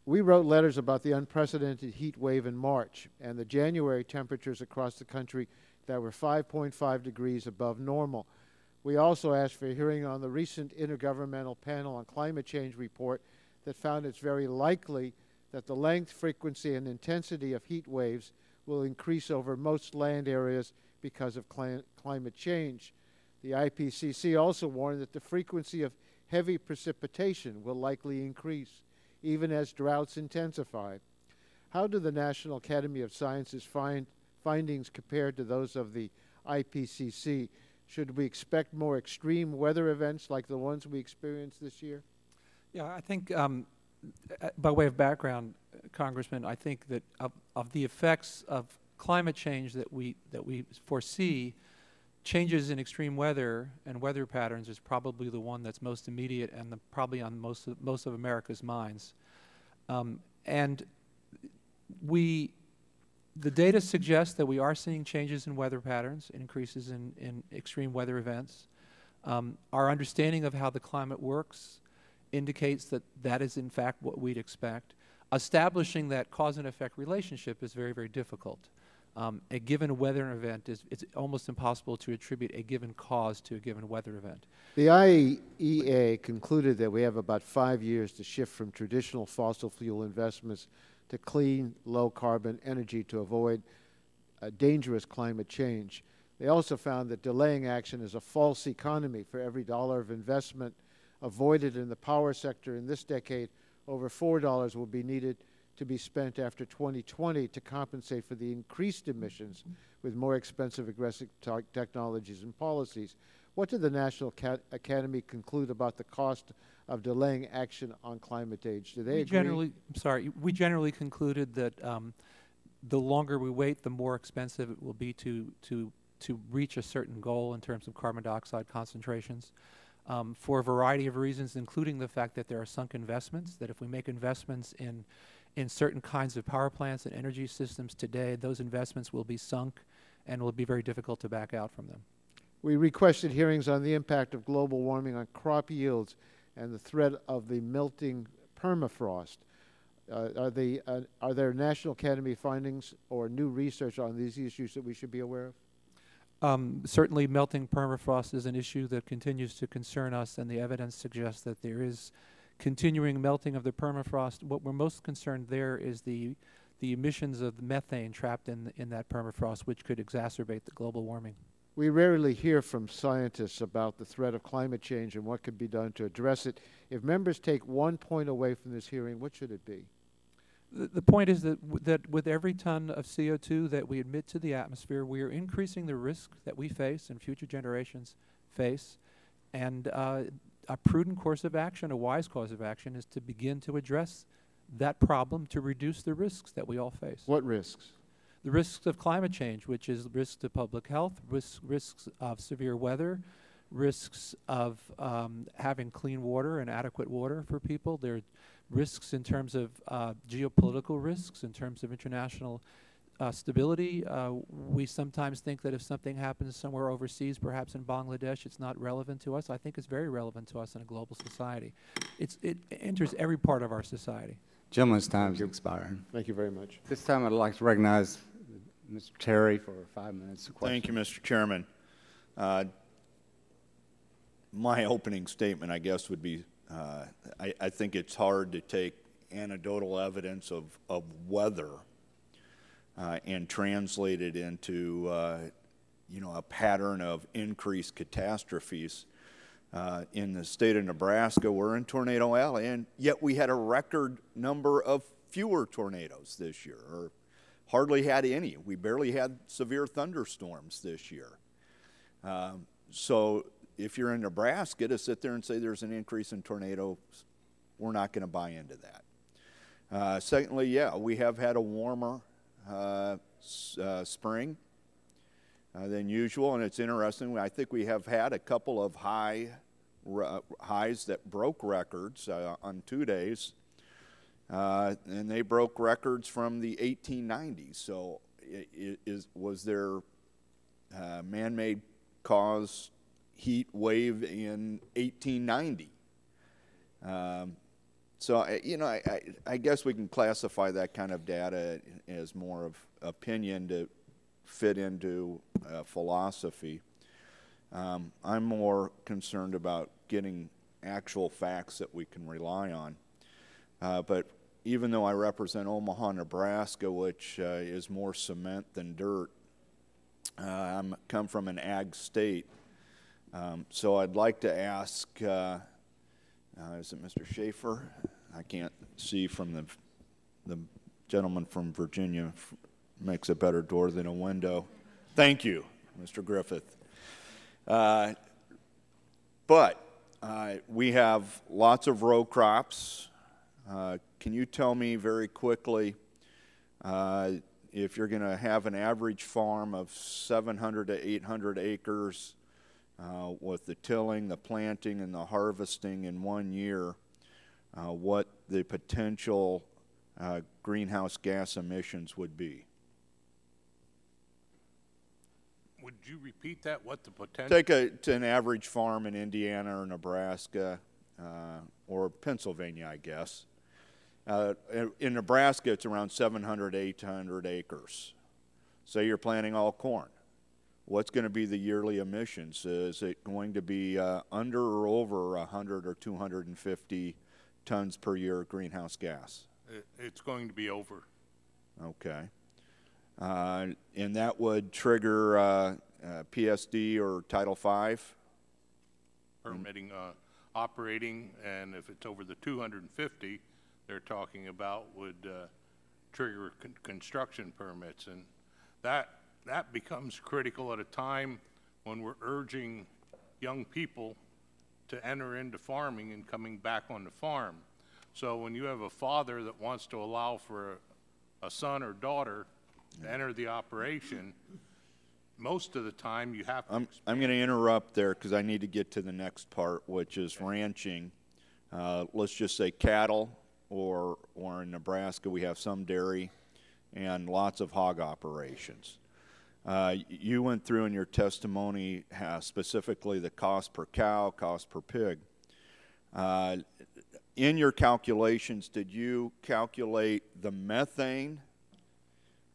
Speaker 5: we wrote letters about the unprecedented heat wave in March and the January temperatures across the country that were 5.5 degrees above normal. We also asked for a hearing on the recent Intergovernmental Panel on Climate Change report that found it's very likely that the length, frequency, and intensity of heat waves will increase over most land areas because of climate change. The IPCC also warned that the frequency of heavy precipitation will likely increase, even as droughts intensify. How do the National Academy of Sciences findings compare to those of the IPCC? Should we expect more extreme weather events like the ones we experienced this year?
Speaker 6: Yeah, I think by way of background, Congressman, I think that of the effects of climate change that we foresee, changes in extreme weather and weather patterns is probably the one that's most immediate and probably on most of America's minds. And the data suggests that we are seeing changes in weather patterns, increases in extreme weather events. Our understanding of how the climate works indicates that that is in fact what we'd expect. Establishing that cause and effect relationship is very, very difficult. A given weather event it's almost impossible to attribute a given cause to a given weather event.
Speaker 5: The IEA concluded that we have about 5 years to shift from traditional fossil fuel investments to clean, low-carbon energy to avoid dangerous climate change. They also found that delaying action is a false economy. For every dollar of investment avoided in the power sector in this decade, over $4 will be needed to be spent after 2020 to compensate for the increased emissions with more expensive, aggressive technologies and policies. What did the National Academy conclude about the cost of delaying action on climate change? Do they agree?
Speaker 6: We generally concluded that the longer we wait, the more expensive it will be to reach a certain goal in terms of carbon dioxide concentrations. For a variety of reasons, including the fact that there are sunk investments, that if we make investments in certain kinds of power plants and energy systems today, those investments will be sunk and will be very difficult to back out from them.
Speaker 5: We requested hearings on the impact of global warming on crop yields and the threat of the melting permafrost. Are there National Academy findings or new research on these issues that we should be aware
Speaker 6: Certainly, melting permafrost is an issue that continues to concern us, and the evidence suggests that there is continuing melting of the permafrost. What we're most concerned there is the emissions of methane trapped in that permafrost, which could exacerbate the global warming.
Speaker 5: We rarely hear from scientists about the threat of climate change and what can be done to address it. If members take one point away from this hearing, what should it be?
Speaker 6: The point is that with every ton of CO2 that we emit to the atmosphere, we are increasing the risk that we face and future generations face. And a prudent course of action, a wise course of action, is to begin to address that problem to reduce the risks that we all face.
Speaker 5: What risks?
Speaker 6: The risks of climate change, which is risks to public health, risks of severe weather, risks of having clean water and adequate water for people. There are risks in terms of geopolitical risks, in terms of international stability. We sometimes think that if something happens somewhere overseas, perhaps in Bangladesh, it's not relevant to us. I think it's very relevant to us in a global society. It enters every part of our society.
Speaker 1: Gentleman's time is expiring.
Speaker 5: Thank you very much.
Speaker 1: This time I'd like to recognize Mr. Terry for 5 minutes of questions.
Speaker 13: Thank you, Mr. Chairman. My opening statement, I guess, would be I think it's hard to take anecdotal evidence of weather and translate it into a pattern of increased catastrophes. In the state of Nebraska, we're in Tornado Alley, and yet we had a record number of fewer tornadoes this year, or hardly had any. We barely had severe thunderstorms this year. So if you're in Nebraska, to sit there and say there's an increase in tornadoes, we're not going to buy into that. Secondly, yeah, we have had a warmer spring than usual, and it's interesting. I think we have had a couple of highs that broke records on 2 days, and they broke records from the 1890s. So was there man-made caused heat wave in 1890? So I guess we can classify that kind of data as more of opinion to fit into philosophy. I'm more concerned about getting actual facts that we can rely on. But even though I represent Omaha, Nebraska, which is more cement than dirt, I come from an ag state. So I'd like to ask, is it Mr. Schaefer? I can't see from the gentleman from Virginia. Makes a better door than a window. Thank you, Mr. Griffith. But we have lots of row crops. Can you tell me very quickly if you're going to have an average farm of 700 to 800 acres with the tilling, the planting, and the harvesting in 1 year, what the potential greenhouse gas emissions would be?
Speaker 8: Would you repeat that? What the potential?
Speaker 13: Take an average farm in Indiana or Nebraska or Pennsylvania, I guess. In Nebraska, it's around 700, 800 acres. Say you're planting all corn. What's going to be the yearly emissions? Is it going to be under or over 100 or 250 tons per year of greenhouse gas?
Speaker 8: It's going to be over.
Speaker 13: Okay. And that would trigger PSD or Title V?
Speaker 8: Permitting operating, and if it's over the 250 they're talking about, would trigger construction permits. And that becomes critical at a time when we're urging young people to enter into farming and coming back on the farm. So when you have a father that wants to allow for a son or daughter to enter the operation, most of the time you have to
Speaker 13: I'm going to interrupt there because I need to get to the next part, which is ranching. Let's just say cattle, or in Nebraska we have some dairy and lots of hog operations. You went through in your testimony specifically the cost per cow, cost per pig. In your calculations, did you calculate the methane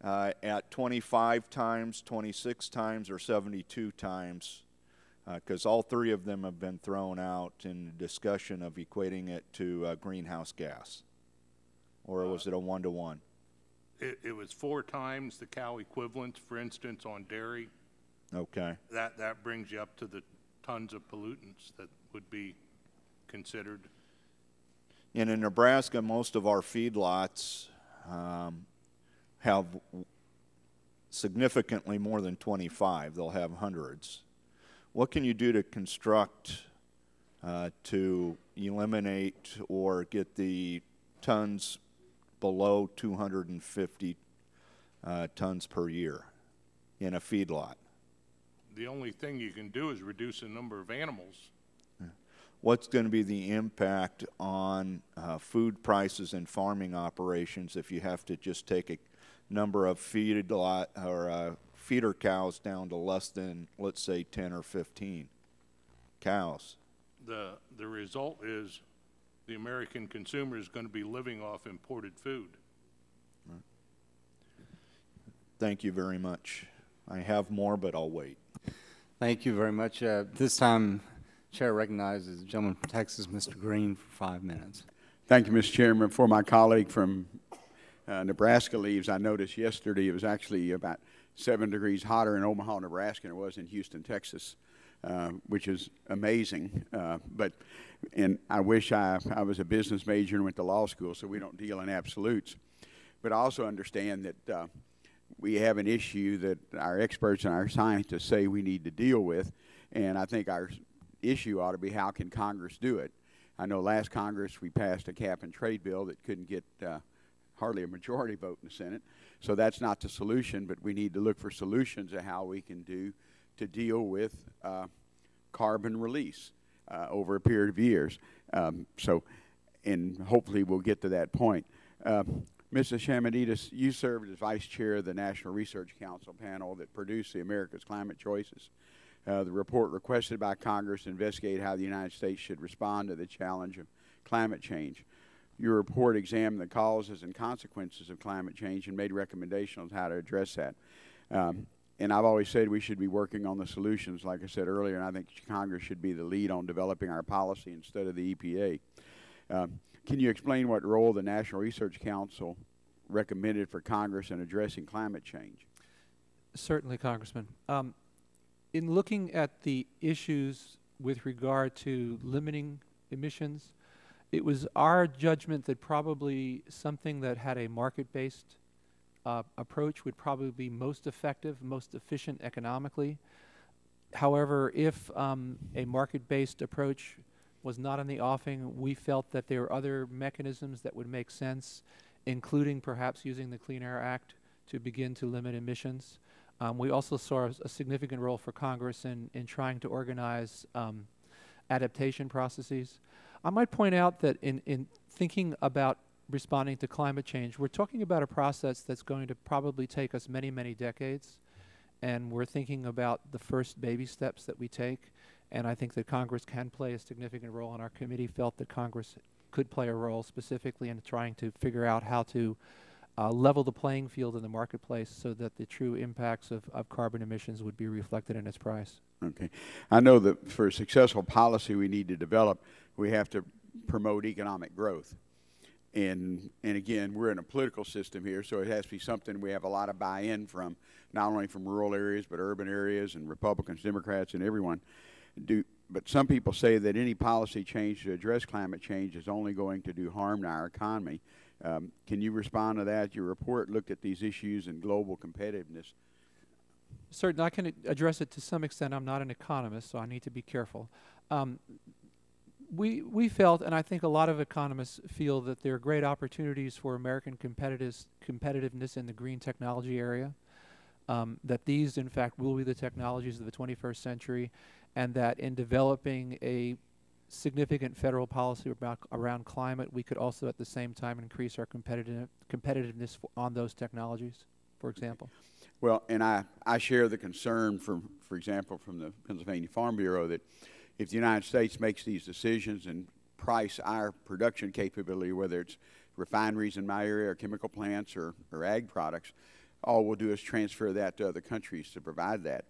Speaker 13: at 25 times, 26 times, or 72 times, because all three of them have been thrown out in the discussion of equating it to greenhouse gas? Or was it a one-to-one?
Speaker 8: It was 4 times the cow equivalent, for instance, on dairy.
Speaker 13: Okay.
Speaker 8: That brings you up to the tons of pollutants that would be considered.
Speaker 13: And in Nebraska, most of our feedlots have significantly more than 25. They'll have hundreds. What can you do to construct to eliminate or get the tons below 250 tons per year in a feedlot?
Speaker 8: The only thing you can do is reduce the number of animals.
Speaker 13: What's going to be the impact on food prices and farming operations if you have to just take a number of feeder cows down to less than, let's say, 10 or 15 cows?
Speaker 8: The result is the American consumer is going to be living off imported food.
Speaker 13: Thank you very much. I have more, but I'll wait.
Speaker 1: Thank you very much. This time, Chair recognizes the gentleman from Texas, Mr. Green, for 5 minutes.
Speaker 14: Thank you, Mr. Chairman. For my colleague from Nebraska leaves, I noticed yesterday it was actually about 7 degrees hotter in Omaha, Nebraska than it was in Houston, Texas, which is amazing. And I wish I was a business major and went to law school so we don't deal in absolutes. But I also understand that we have an issue that our experts and our scientists say we need to deal with, and I think our issue ought to be how can Congress do it. I know last Congress we passed a cap and trade bill that couldn't get hardly a majority vote in the Senate, so that's not the solution, but we need to look for solutions of how we can do to deal with carbon release over a period of years. And hopefully we'll get to that point. Mrs. Shamiditis, you served as Vice Chair of the National Research Council panel that produced the America's Climate Choices. The report requested by Congress to investigate how the United States should respond to the challenge of climate change. Your report examined the causes and consequences of climate change and made recommendations on how to address that. And I've always said we should be working on the solutions, like I said earlier, and I think Congress should be the lead on developing our policy instead of the EPA. Can you explain what role the National Research Council recommended for Congress in addressing climate change?
Speaker 6: Certainly, Congressman. In looking at the issues with regard to limiting emissions, it was our judgment that probably something that had a market-based approach would probably be most effective, most efficient economically. However, if a market-based approach was not in the offing, we felt that there were other mechanisms that would make sense, including perhaps using the Clean Air Act to begin to limit emissions. We also saw a significant role for Congress in trying to organize adaptation processes. I might point out that in thinking about responding to climate change, we're talking about a process that's going to probably take us many, many decades, and we're thinking about the first baby steps that we take, and I think that Congress can play a significant role, and our committee felt that Congress could play a role specifically in trying to figure out how to level the playing field in the marketplace so that the true impacts of carbon emissions would be reflected in its price.
Speaker 14: Okay. I know that for a successful policy we need to develop, we have to promote economic growth. And again, we're in a political system here, so it has to be something we have a lot of buy-in from, not only from rural areas, but urban areas and Republicans, Democrats, and everyone. But some people say that any policy change to address climate change is only going to do harm to our economy. Can you respond to that? Your report looked at these issues and global competitiveness.
Speaker 6: Certainly, I can address it to some extent. I'm not an economist, so I need to be careful. We felt, and I think a lot of economists feel, that there are great opportunities for American competitiveness in the green technology area, that these, in fact, will be the technologies of the 21st century, and that in developing a significant federal policy around climate, we could also at the same time increase our competitiveness on those technologies, for example.
Speaker 14: Well, and I share the concern, for example, from the Pennsylvania Farm Bureau that if the United States makes these decisions and price our production capability, whether it's refineries in my area or chemical plants or ag products, all we'll do is transfer that to other countries to provide that.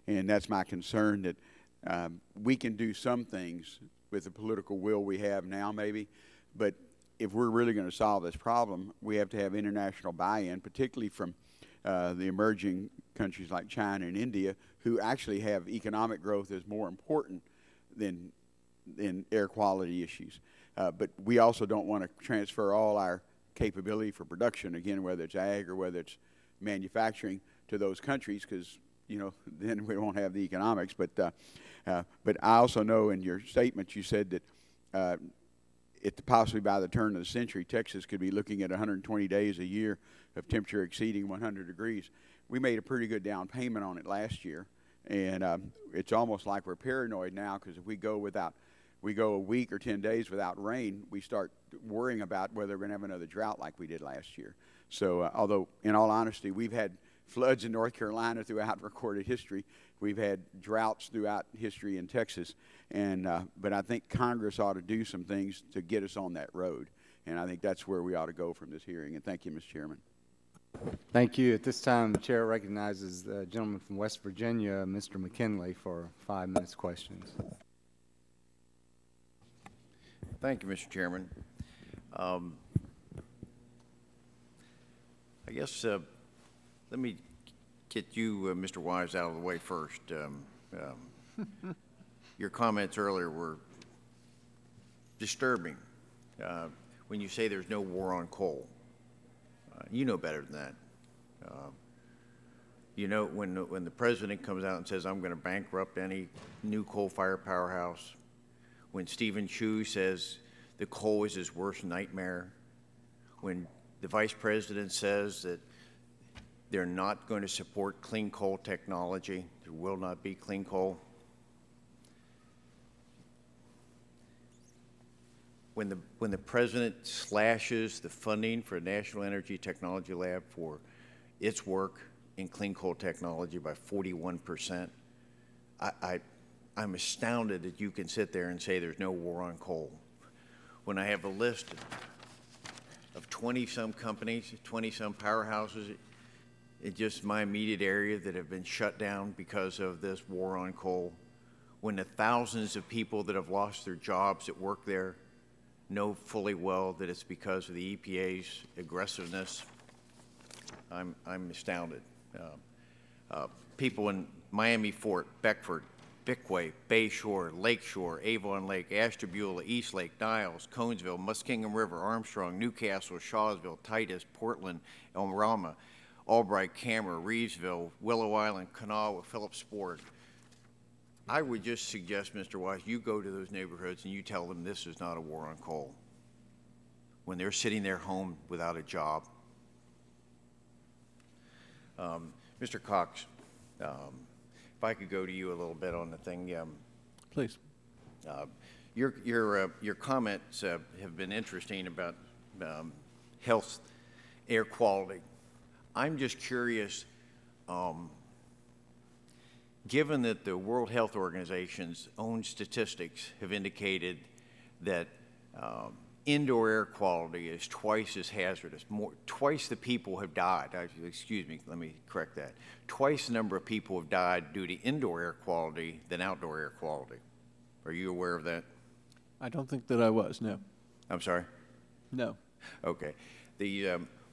Speaker 14: And that's my concern, that we can do some things with the political will we have now maybe, but if we're really going to solve this problem, we have to have international buy-in, particularly from the emerging countries like China and India, who actually have economic growth as more important than air quality issues. But we also don't want to transfer all our capability for production, again, whether it's ag or whether it's manufacturing, to those countries, because then we won't have the economics. But I also know in your statement you said that possibly by the turn of the century, Texas could be looking at 120 days a year of temperature exceeding 100 degrees. We made a pretty good down payment on it last year, and it's almost like we're paranoid now, because if we go a week or 10 days without rain, we start worrying about whether we're going to have another drought like we did last year. So although, in all honesty, we've had floods in North Carolina throughout recorded history, we've had droughts throughout history in Texas, but I think Congress ought to do some things to get us on that road, and I think that's where we ought to go from this hearing. And thank you, Mr. Chairman.
Speaker 1: Thank you. At this time, the chair recognizes the gentleman from West Virginia, Mr. McKinley, for 5 minutes questions.
Speaker 15: Thank you, Mr. Chairman. I guess let me get you, Mr. Wise, out of the way first. Your comments earlier were disturbing when you say there's no war on coal. You know better than that. You know, when the president comes out and says, I'm going to bankrupt any new coal-fired powerhouse, when Stephen Chu says the coal is his worst nightmare, when the vice president says that they're not going to support clean coal technology, there will not be clean coal. When the president slashes the funding for National Energy Technology Lab for its work in clean coal technology by 41%, I'm astounded that you can sit there and say there's no war on coal. When I have a list of 20-some companies, 20-some powerhouses in just my immediate area that have been shut down because of this war on coal, when the thousands of people that have lost their jobs that work there know fully well that it's because of the EPA's aggressiveness, I'm astounded. People in Miami Fort, Beckford, Bickway, Bayshore, Lakeshore, Avon Lake, Ashtabula, East Lake, Niles, Conesville, Muskingum River, Armstrong, Newcastle, Shawsville, Titus, Portland, Elmrama, Albright, Cameron, Reevesville, Willow Island, Kanawha, Phillipsport. I would just suggest, Mr. Wise, you go to those neighborhoods and you tell them this is not a war on coal when they're sitting there home without a job. Mr. Cox, if I could go to you a little bit on the thing.
Speaker 11: Please.
Speaker 15: Your comments have been interesting about health, air quality. I'm just curious, given that the World Health Organization's own statistics have indicated that indoor air quality is twice as hazardous, twice the people have died, excuse me, let me correct that, twice the number of people have died due to indoor air quality than outdoor air quality. Are you aware of that?
Speaker 11: I don't think that I was, no.
Speaker 15: I'm sorry?
Speaker 11: No.
Speaker 15: Okay.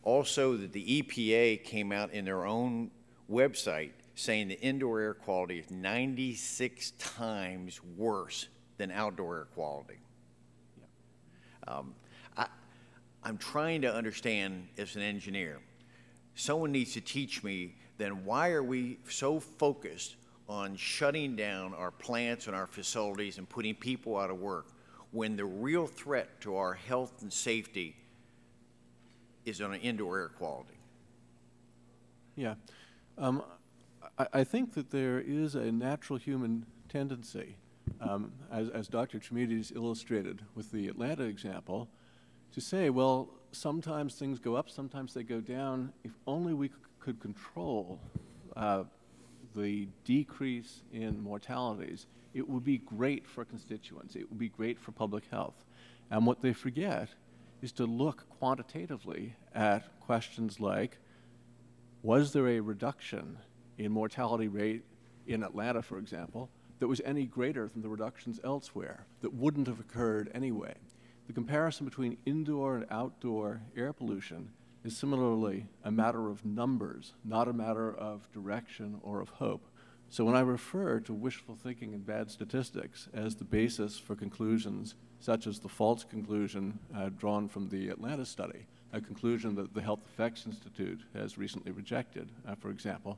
Speaker 15: Also, that the EPA came out in their own website saying the indoor air quality is 96 times worse than outdoor air quality. I'm trying to understand as an engineer. Someone needs to teach me, then why are we so focused on shutting down our plants and our facilities and putting people out of work when the real threat to our health and safety is on indoor air quality?
Speaker 11: Yeah. I think that there is a natural human tendency, as Dr. Trimides illustrated with the Atlanta example, to say, well, sometimes things go up, sometimes they go down. If only we could control the decrease in mortalities, it would be great for constituents. It would be great for public health. And what they forget is to look quantitatively at questions like was there a reduction in mortality rate in Atlanta, for example, that was any greater than the reductions elsewhere that wouldn't have occurred anyway? The comparison between indoor and outdoor air pollution is similarly a matter of numbers, not a matter of direction or of hope. So when I refer to wishful thinking and bad statistics as the basis for conclusions such as the false conclusion drawn from the Atlanta study, a conclusion that the Health Effects Institute has recently rejected, for example,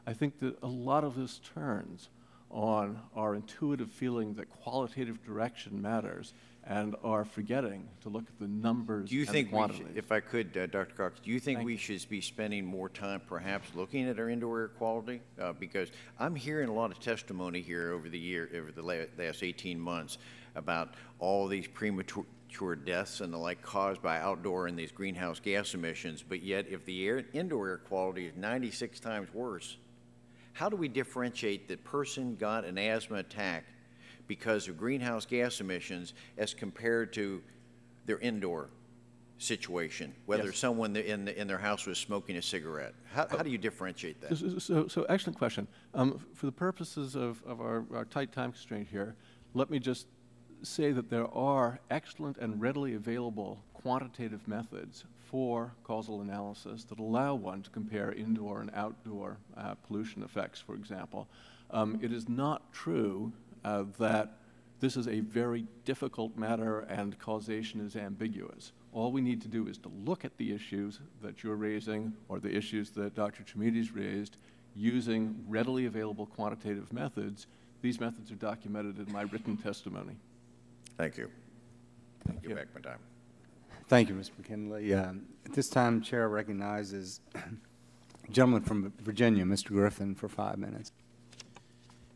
Speaker 11: I think that a lot of this turns on our intuitive feeling that qualitative direction matters and are forgetting to look at the numbers
Speaker 15: Do you
Speaker 11: and
Speaker 15: think,
Speaker 11: the quantities.
Speaker 15: if I could, Dr. Cox, do you think we should be spending more time perhaps looking at our indoor air quality? Because I'm hearing a lot of testimony here over the last 18 months about all these premature deaths and the like caused by outdoor and these greenhouse gas emissions, but yet if the indoor air quality is 96 times worse, how do we differentiate that person got an asthma attack because of greenhouse gas emissions as compared to their indoor situation, whether someone in their house was smoking a cigarette? How do you differentiate that?
Speaker 11: So excellent question. For the purposes of our tight time constraint here, let me just say that there are excellent and readily available quantitative methods for causal analysis that allow one to compare indoor and outdoor pollution effects, for example. It is not true that this is a very difficult matter and causation is ambiguous. All we need to do is to look at the issues that you're raising or the issues that Dr. Chimides raised using readily available quantitative methods. These methods are documented in my written testimony.
Speaker 15: Thank you. Thank you. Back my time.
Speaker 1: Thank you, Mr. McKinley. At this time, Chair recognizes a gentleman from Virginia, Mr. Griffin, for 5 minutes.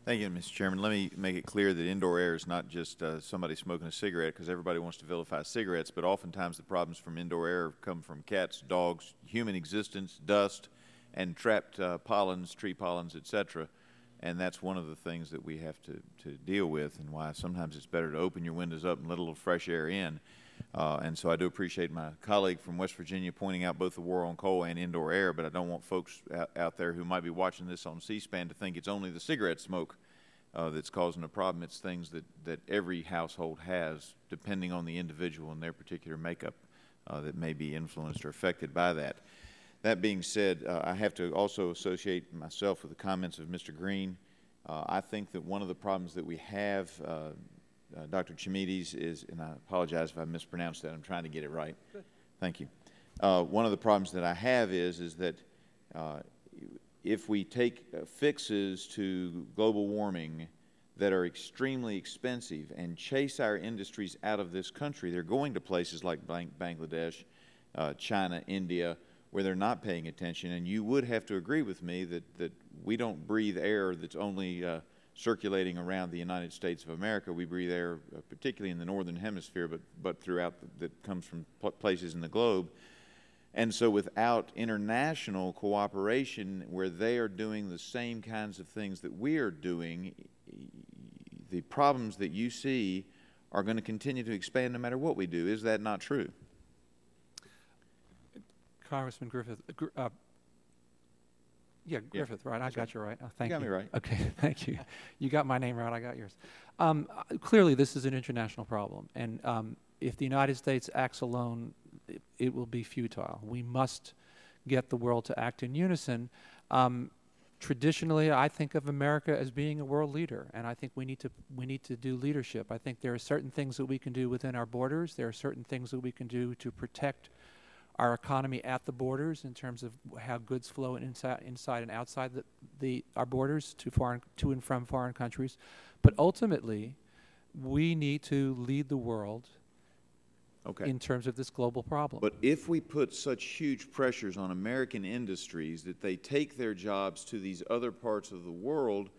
Speaker 16: Thank you, Mr. Chairman. Let me make it clear that indoor air is not just somebody smoking a cigarette, because everybody wants to vilify cigarettes, but oftentimes the problems from indoor air come from cats, dogs, human existence, dust, and trapped pollens, tree pollens, etc. And that's one of the things that we have to deal with, and why sometimes it's better to open your windows up and let a little fresh air in. And so I do appreciate my colleague from West Virginia pointing out both the war on coal and indoor air, but I don't want folks out there who might be watching this on C-SPAN to think it's only the cigarette smoke that's causing a problem. It's things that every household has, depending on the individual and their particular makeup, that may be influenced or affected by that. That being said, I have to also associate myself with the comments of Mr. Green. I think that one of the problems that we have, Dr. Chimides, is, and I apologize if I mispronounced that, I'm trying to get it right. Good. Thank you. One of the problems that I have is that if we take fixes to global warming that are extremely expensive and chase our industries out of this country, they're going to places like Bangladesh, China, India, where they're not paying attention. And you would have to agree with me that we don't breathe air that's only circulating around the United States of America. We breathe air, particularly in the northern hemisphere, but throughout, that comes from places in the globe. And so without international cooperation where they are doing the same kinds of things that we are doing, the problems that you see are going to continue to expand no matter what we do. Is that not true?
Speaker 6: Congressman Griffith, Griffith, right? I got you right. Oh, thank you.
Speaker 16: You got me right.
Speaker 6: Okay, thank you. You got my name right. I got yours. Clearly, this is an international problem, and if the United States acts alone, it will be futile. We must get the world to act in unison. Traditionally, I think of America as being a world leader, and I think we need to do leadership. I think there are certain things that we can do within our borders. There are certain things that we can do to protect our economy at the borders in terms of how goods flow inside and outside our borders to and from foreign countries. But ultimately, we need to lead the world in terms of this global problem.
Speaker 16: But if we put such huge pressures on American industries that they take their jobs to these other parts of the world,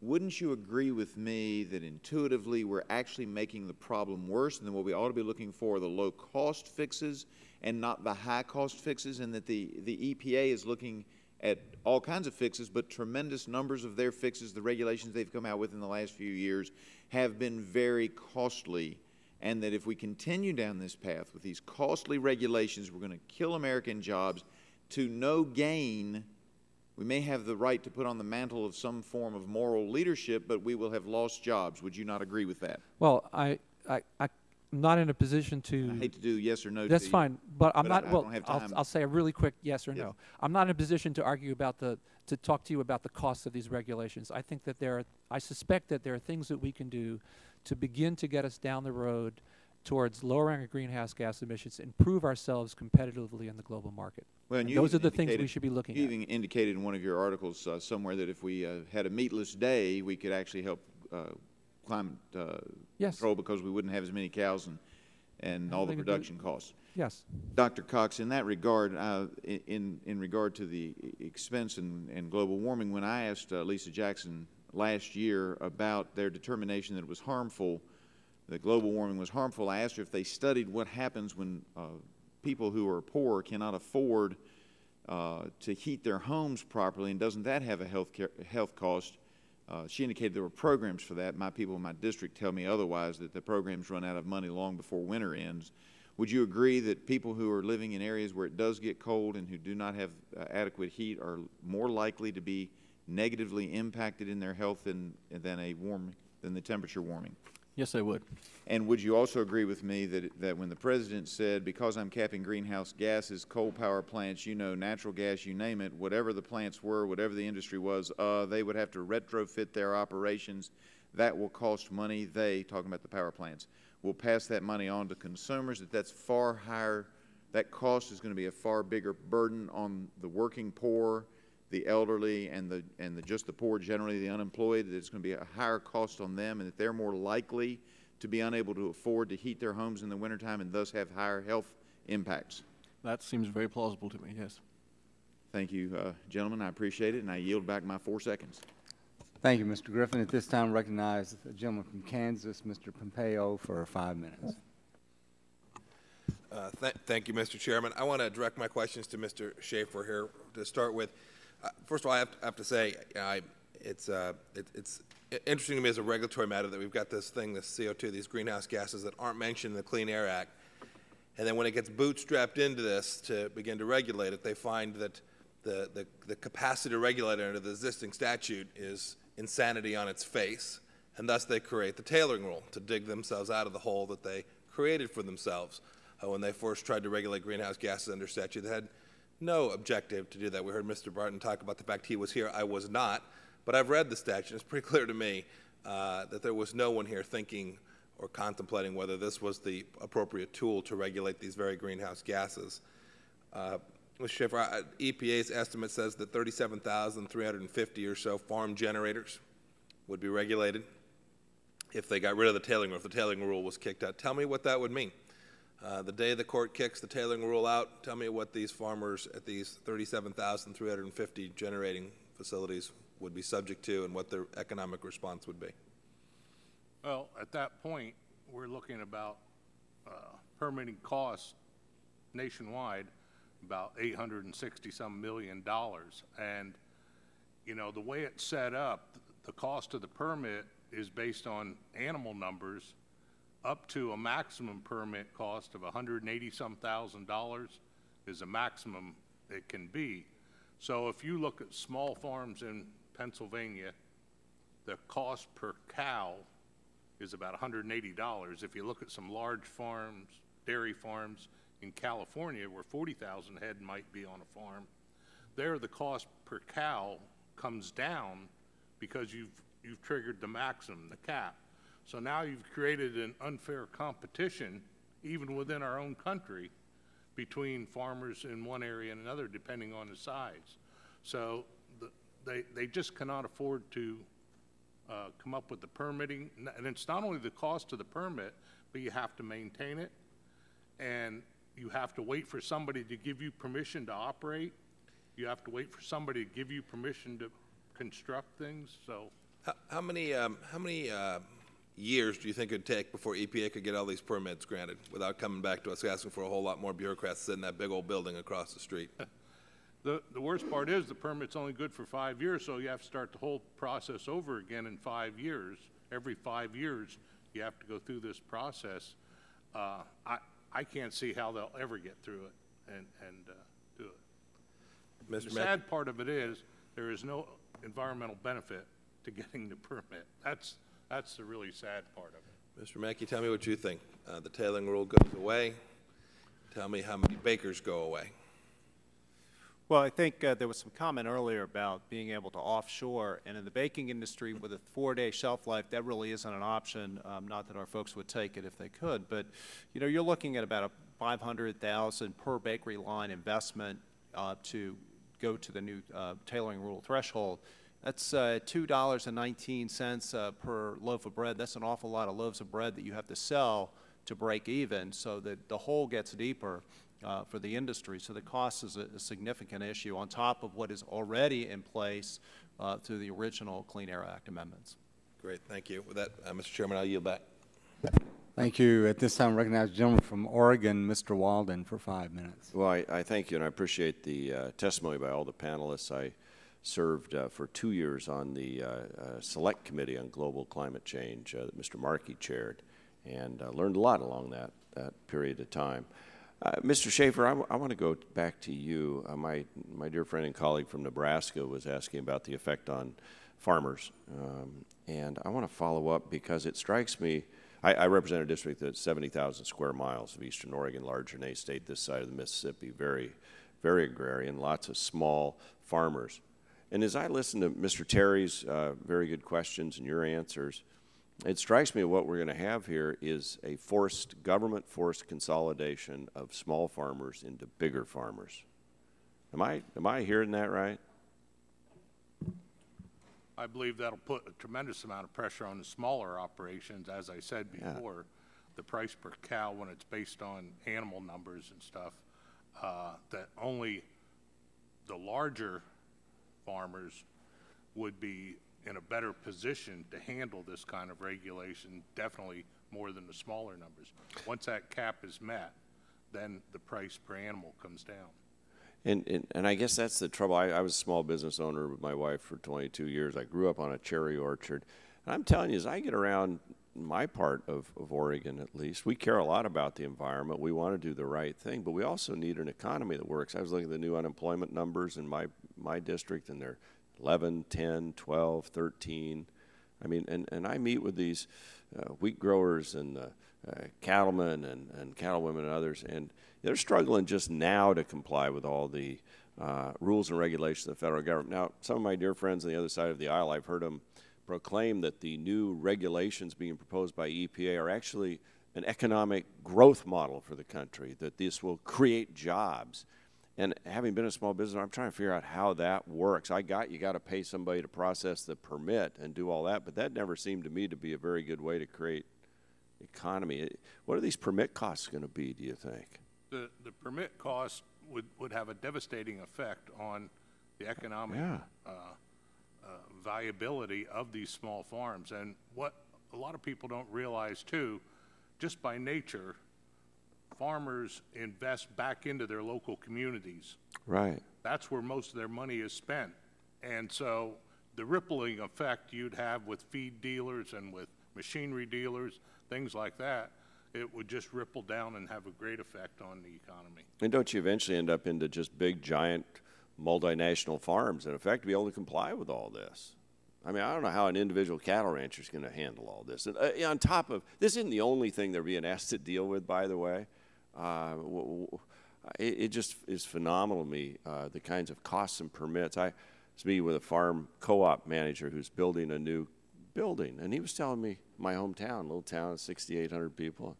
Speaker 16: wouldn't you agree with me that intuitively we're actually making the problem worse, and then what we ought to be looking for are the low-cost fixes and not the high-cost fixes, and that the EPA is looking at all kinds of fixes, but tremendous numbers of their fixes, the regulations they've come out with in the last few years, have been very costly, and that if we continue down this path with these costly regulations, we're going to kill American jobs to no gain We may have the right to put on the mantle of some form of moral leadership, but we will have lost jobs. Would you not agree with that?
Speaker 6: Well, I'm not in a position to.
Speaker 16: I hate to do yes or no.
Speaker 6: That's fine, but I'm not.
Speaker 16: I
Speaker 6: Well,
Speaker 16: don't have time.
Speaker 6: I'll say a really quick yes or
Speaker 16: Yes.
Speaker 6: no. I'm not in a position to argue about to talk to you about the cost of these regulations. I think that I suspect that there are things that we can do to begin to get us down the road towards lowering our greenhouse gas emissions, improve ourselves competitively in the global market.
Speaker 16: Well, and
Speaker 6: those are the things we should be looking
Speaker 16: you
Speaker 6: at.
Speaker 16: even indicated in one of your articles somewhere that if we had a meatless day, we could actually help climate control because we wouldn't have as many cows and all the production costs.
Speaker 6: Yes.
Speaker 16: Dr. Cox, in that regard, in regard to the expense and global warming, when I asked Lisa Jackson last year about their determination that it was harmful, that global warming was harmful, I asked her if they studied what happens when people who are poor cannot afford to heat their homes properly, and doesn't that have a health cost? She indicated there were programs for that. My people in my district tell me otherwise, that the programs run out of money long before winter ends. Would you agree that people who are living in areas where it does get cold and who do not have adequate heat are more likely to be negatively impacted in their health than the temperature warming?
Speaker 11: Yes, I would.
Speaker 16: And would you also agree with me that when the President said, because I'm capping greenhouse gases, coal power plants, natural gas, you name it, whatever the plants were, whatever the industry was, they would have to retrofit their operations. That will cost money. They, talking about the power plants, will pass that money on to consumers, that's far higher. That cost is going to be a far bigger burden on the working poor, the elderly, and just the poor generally, the unemployed. That it's going to be a higher cost on them, and that they're more likely to be unable to afford to heat their homes in the wintertime and thus have higher health impacts.
Speaker 11: That seems very plausible to me, yes.
Speaker 16: Thank you, gentlemen. I appreciate it, and I yield back my 4 seconds.
Speaker 1: Thank you, Mr. Griffin. At this time, recognize the gentleman from Kansas, Mr. Pompeo, for 5 minutes.
Speaker 17: Thank you, Mr. Chairman. I want to direct my questions to Mr. Schaefer here to start with. First of all, I have to say it's interesting to me as a regulatory matter that we've got this CO2, these greenhouse gases that aren't mentioned in the Clean Air Act. And then when it gets bootstrapped into this to begin to regulate it, they find that the capacity to regulate it under the existing statute is insanity on its face, and thus they create the tailoring rule to dig themselves out of the hole that they created for themselves when they first tried to regulate greenhouse gases under statute. They had no objective to do that. We heard Mr. Barton talk about the fact he was here. I was not, but I've read the statute. It's pretty clear to me that there was no one here thinking or contemplating whether this was the appropriate tool to regulate these very greenhouse gases. Mr. Schaefer, EPA's estimate says that 37,350 or so farm generators would be regulated if they got rid of the tailoring rule, if the tailoring rule was kicked out. Tell me what that would mean. The day the court kicks the tailoring rule out, tell me what these farmers at these 37,350 generating facilities would be subject to and what their economic response would be.
Speaker 8: Well, at that point, we're looking about permitting costs nationwide about $860-some million. And, the way it's set up, the cost of the permit is based on animal numbers up to a maximum permit cost of $180-some thousand is a maximum it can be. So if you look at small farms in Pennsylvania, the cost per cow is about $180. If you look at some large farms, dairy farms in California where 40,000 head might be on a farm, there the cost per cow comes down because you've triggered the maximum, the cap. So now you've created an unfair competition, even within our own country, between farmers in one area and another, depending on the size. So they just cannot afford to come up with the permitting. And it's not only the cost of the permit, but you have to maintain it, and you have to wait for somebody to give you permission to operate. You have to wait for somebody to give you permission to construct things. So,
Speaker 17: how many years do you think it would take before EPA could get all these permits granted without coming back to us asking for a whole lot more bureaucrats sitting in that big old building across the street?
Speaker 8: The worst part is the permit's only good for 5 years, so you have to start the whole process over again in 5 years. Every 5 years, you have to go through this process. I can't see how they'll ever get through it and do it. The sad part of it is there is no environmental benefit to getting the permit. That's the really sad part of it.
Speaker 17: Mr. Mackey, tell me what you think. The tailoring rule goes away. Tell me how many bakers go away.
Speaker 7: Well, I think there was some comment earlier about being able to offshore, and in the baking industry with a 4-day shelf life, that really isn't an option. Not that our folks would take it if they could, but you know, you're looking at about a $500,000 per bakery line investment to go to the new tailoring rule threshold. That's $2.19 per loaf of bread. That's an awful lot of loaves of bread that you have to sell to break even, so that the hole gets deeper for the industry. So the cost is a significant issue on top of what is already in place through the original Clean Air Act amendments.
Speaker 17: Great, thank you. With that, Mr. Chairman, I'll yield back.
Speaker 1: Thank you. At this time, I recognize the gentleman from Oregon, Mr. Walden, for 5 minutes.
Speaker 18: Well, I thank you, and I appreciate the testimony by all the panelists. I served for 2 years on the Select Committee on Global Climate Change that Mr. Markey chaired, and learned a lot along that period of time. Mr. Schaefer, I want to go back to you. My dear friend and colleague from Nebraska was asking about the effect on farmers, and I want to follow up because it strikes me. I represent a district that's 70,000 square miles of eastern Oregon, larger than a state this side of the Mississippi, very, very agrarian, lots of small farmers. And as I listen to Mr. Terry's very good questions and your answers, it strikes me what we're going to have here is a government-forced consolidation of small farmers into bigger farmers. Am I hearing that right?
Speaker 8: I believe that'll put a tremendous amount of pressure on the smaller operations. As I said before, the price per cow, when it's based on animal numbers and stuff, that only the larger farmers would be in a better position to handle this kind of regulation, definitely more than the smaller numbers. Once that cap is met, then the price per animal comes down.
Speaker 18: And I guess that's the trouble. I was a small business owner with my wife for 22 years. I grew up on a cherry orchard. And I'm telling you, as I get around my part of Oregon, at least, we care a lot about the environment. We want to do the right thing, but we also need an economy that works. I was looking at the new unemployment numbers in my district, and they're 11, 10, 12, 13. I mean, and I meet with these wheat growers and cattlemen and cattlewomen and others, and they're struggling just now to comply with all the rules and regulations of the federal government. Now, some of my dear friends on the other side of the aisle, I've heard them proclaim that the new regulations being proposed by EPA are actually an economic growth model for the country, that this will create jobs. And having been a small business, I'm trying to figure out how that works. You got to pay somebody to process the permit and do all that, but that never seemed to me to be a very good way to create economy. What are these permit costs going to be, do you think?
Speaker 8: The permit cost would have a devastating effect on the economic viability of these small farms. And what a lot of people don't realize too, just by nature, farmers invest back into their local communities.
Speaker 18: Right.
Speaker 8: That's where most of their money is spent. And so the rippling effect you'd have with feed dealers and with machinery dealers, things like that, it would just ripple down and have a great effect on the economy.
Speaker 18: And don't you eventually end up into just big, giant, multinational farms, in effect, to be able to comply with all this? I mean, I don't know how an individual cattle rancher is going to handle all this. And on top of, this isn't the only thing they're being asked to deal with, by the way. It just is phenomenal to me, the kinds of costs and permits. I was meeting with a farm co-op manager who's building a new building, and he was telling me, my hometown, little town of 6,800 people.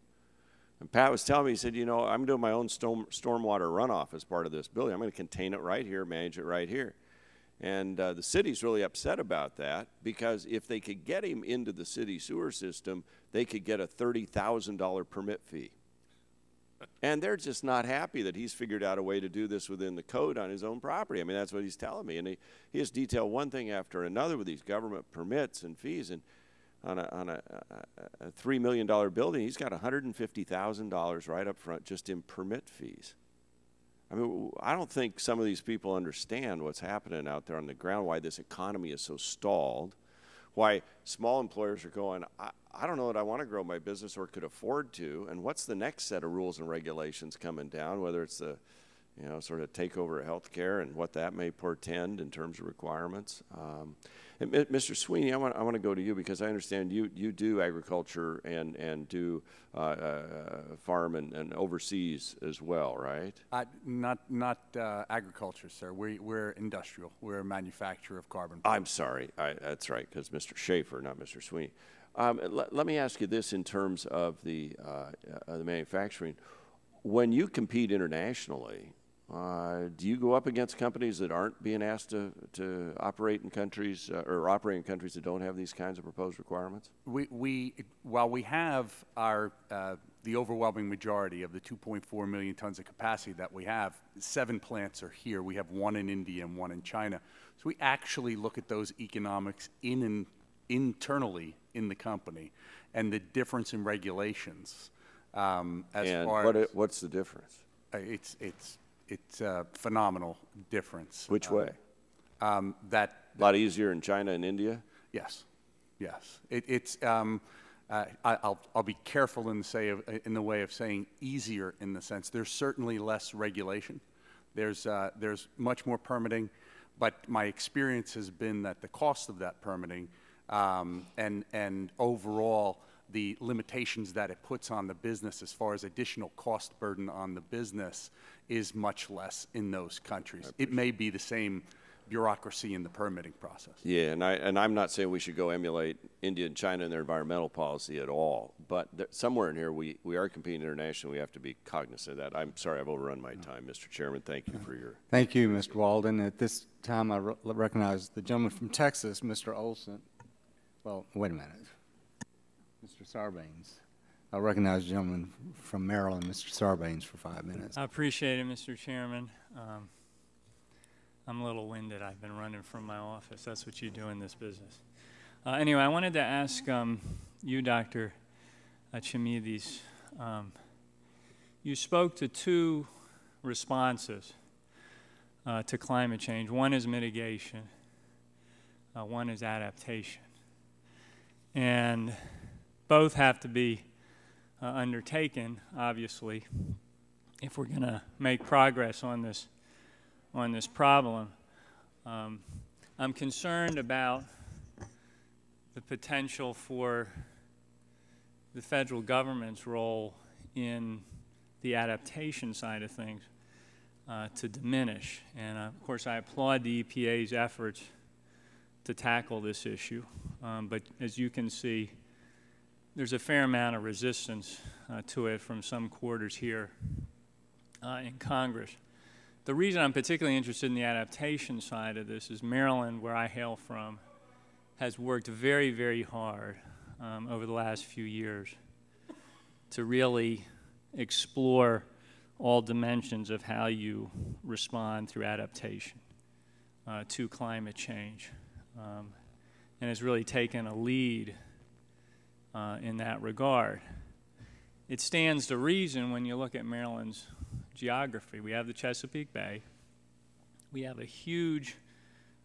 Speaker 18: And Pat was telling me, he said, you know, I'm doing my own stormwater runoff as part of this building. I'm going to contain it right here, manage it right here. And the city's really upset about that, because if they could get him into the city sewer system, they could get a $30,000 permit fee. And they're just not happy that he's figured out a way to do this within the code on his own property. I mean, that's what he's telling me. And he has detailed one thing after another with these government permits and fees. And on a $3 million building, he's got $150,000 right up front just in permit fees. I mean, I don't think some of these people understand what's happening out there on the ground, why this economy is so stalled, why small employers are going, I don't know that I want to grow my business or could afford to, and what's the next set of rules and regulations coming down, whether it's the you know, sort of takeover of healthcare and what that may portend in terms of requirements. And Mr. Sweeney, I want to go to you because I understand you do agriculture and do farm and overseas as well, right?
Speaker 12: Not agriculture, sir. We're industrial. We're a manufacturer of carbon.
Speaker 18: I'm sorry. That's right, because Mr. Schaefer, not Mr. Sweeney. Let me ask you this in terms of the manufacturing. When you compete internationally, do you go up against companies that aren't being asked to operate in countries or operate in countries that don't have these kinds of proposed requirements?
Speaker 12: While we have the overwhelming majority of the 2.4 million tons of capacity that we have, 7 plants are here. We have 1 in India and 1 in China. So we actually look at those economics internally in the company and the difference in regulations.
Speaker 18: What's the difference?
Speaker 12: It's a phenomenal difference.
Speaker 18: Which way? A lot easier in China and India?
Speaker 12: Yes, yes. I'll be careful in the way of saying easier in the sense there's certainly less regulation. There's much more permitting, but my experience has been that the cost of that permitting and overall the limitations that it puts on the business as far as additional cost burden on the business is much less in those countries. It may be the same bureaucracy in the permitting process.
Speaker 18: Yeah, and I'm not saying we should go emulate India and China in their environmental policy at all, but somewhere in here we are competing internationally. We have to be cognizant of that. I'm sorry I've overrun my time, Mr. Chairman. Thank you for your...
Speaker 1: Thank you, Mr. Walden. At this time, I recognize the gentleman from Texas, Mr. Olson. Well, wait a minute. Mr. Sarbanes. I recognize the gentleman from Maryland, Mr. Sarbanes, for 5 minutes.
Speaker 19: I appreciate it, Mr. Chairman. I'm a little winded. I've been running from my office. That's what you do in this business. Anyway, I wanted to ask you, Dr. Chimides, you spoke to 2 responses to climate change. One is mitigation. One is adaptation. And both have to be undertaken, obviously, if we're going to make progress on this problem. I'm concerned about the potential for the federal government's role in the adaptation side of things to diminish. And of course, I applaud the EPA's efforts to tackle this issue. But as you can see, there's a fair amount of resistance to it from some quarters here in Congress. The reason I'm particularly interested in the adaptation side of this is Maryland, where I hail from, has worked very, very hard over the last few years to really explore all dimensions of how you respond through adaptation to climate change. And has really taken a lead in that regard. It stands to reason when you look at Maryland's geography. We have the Chesapeake Bay. We have a huge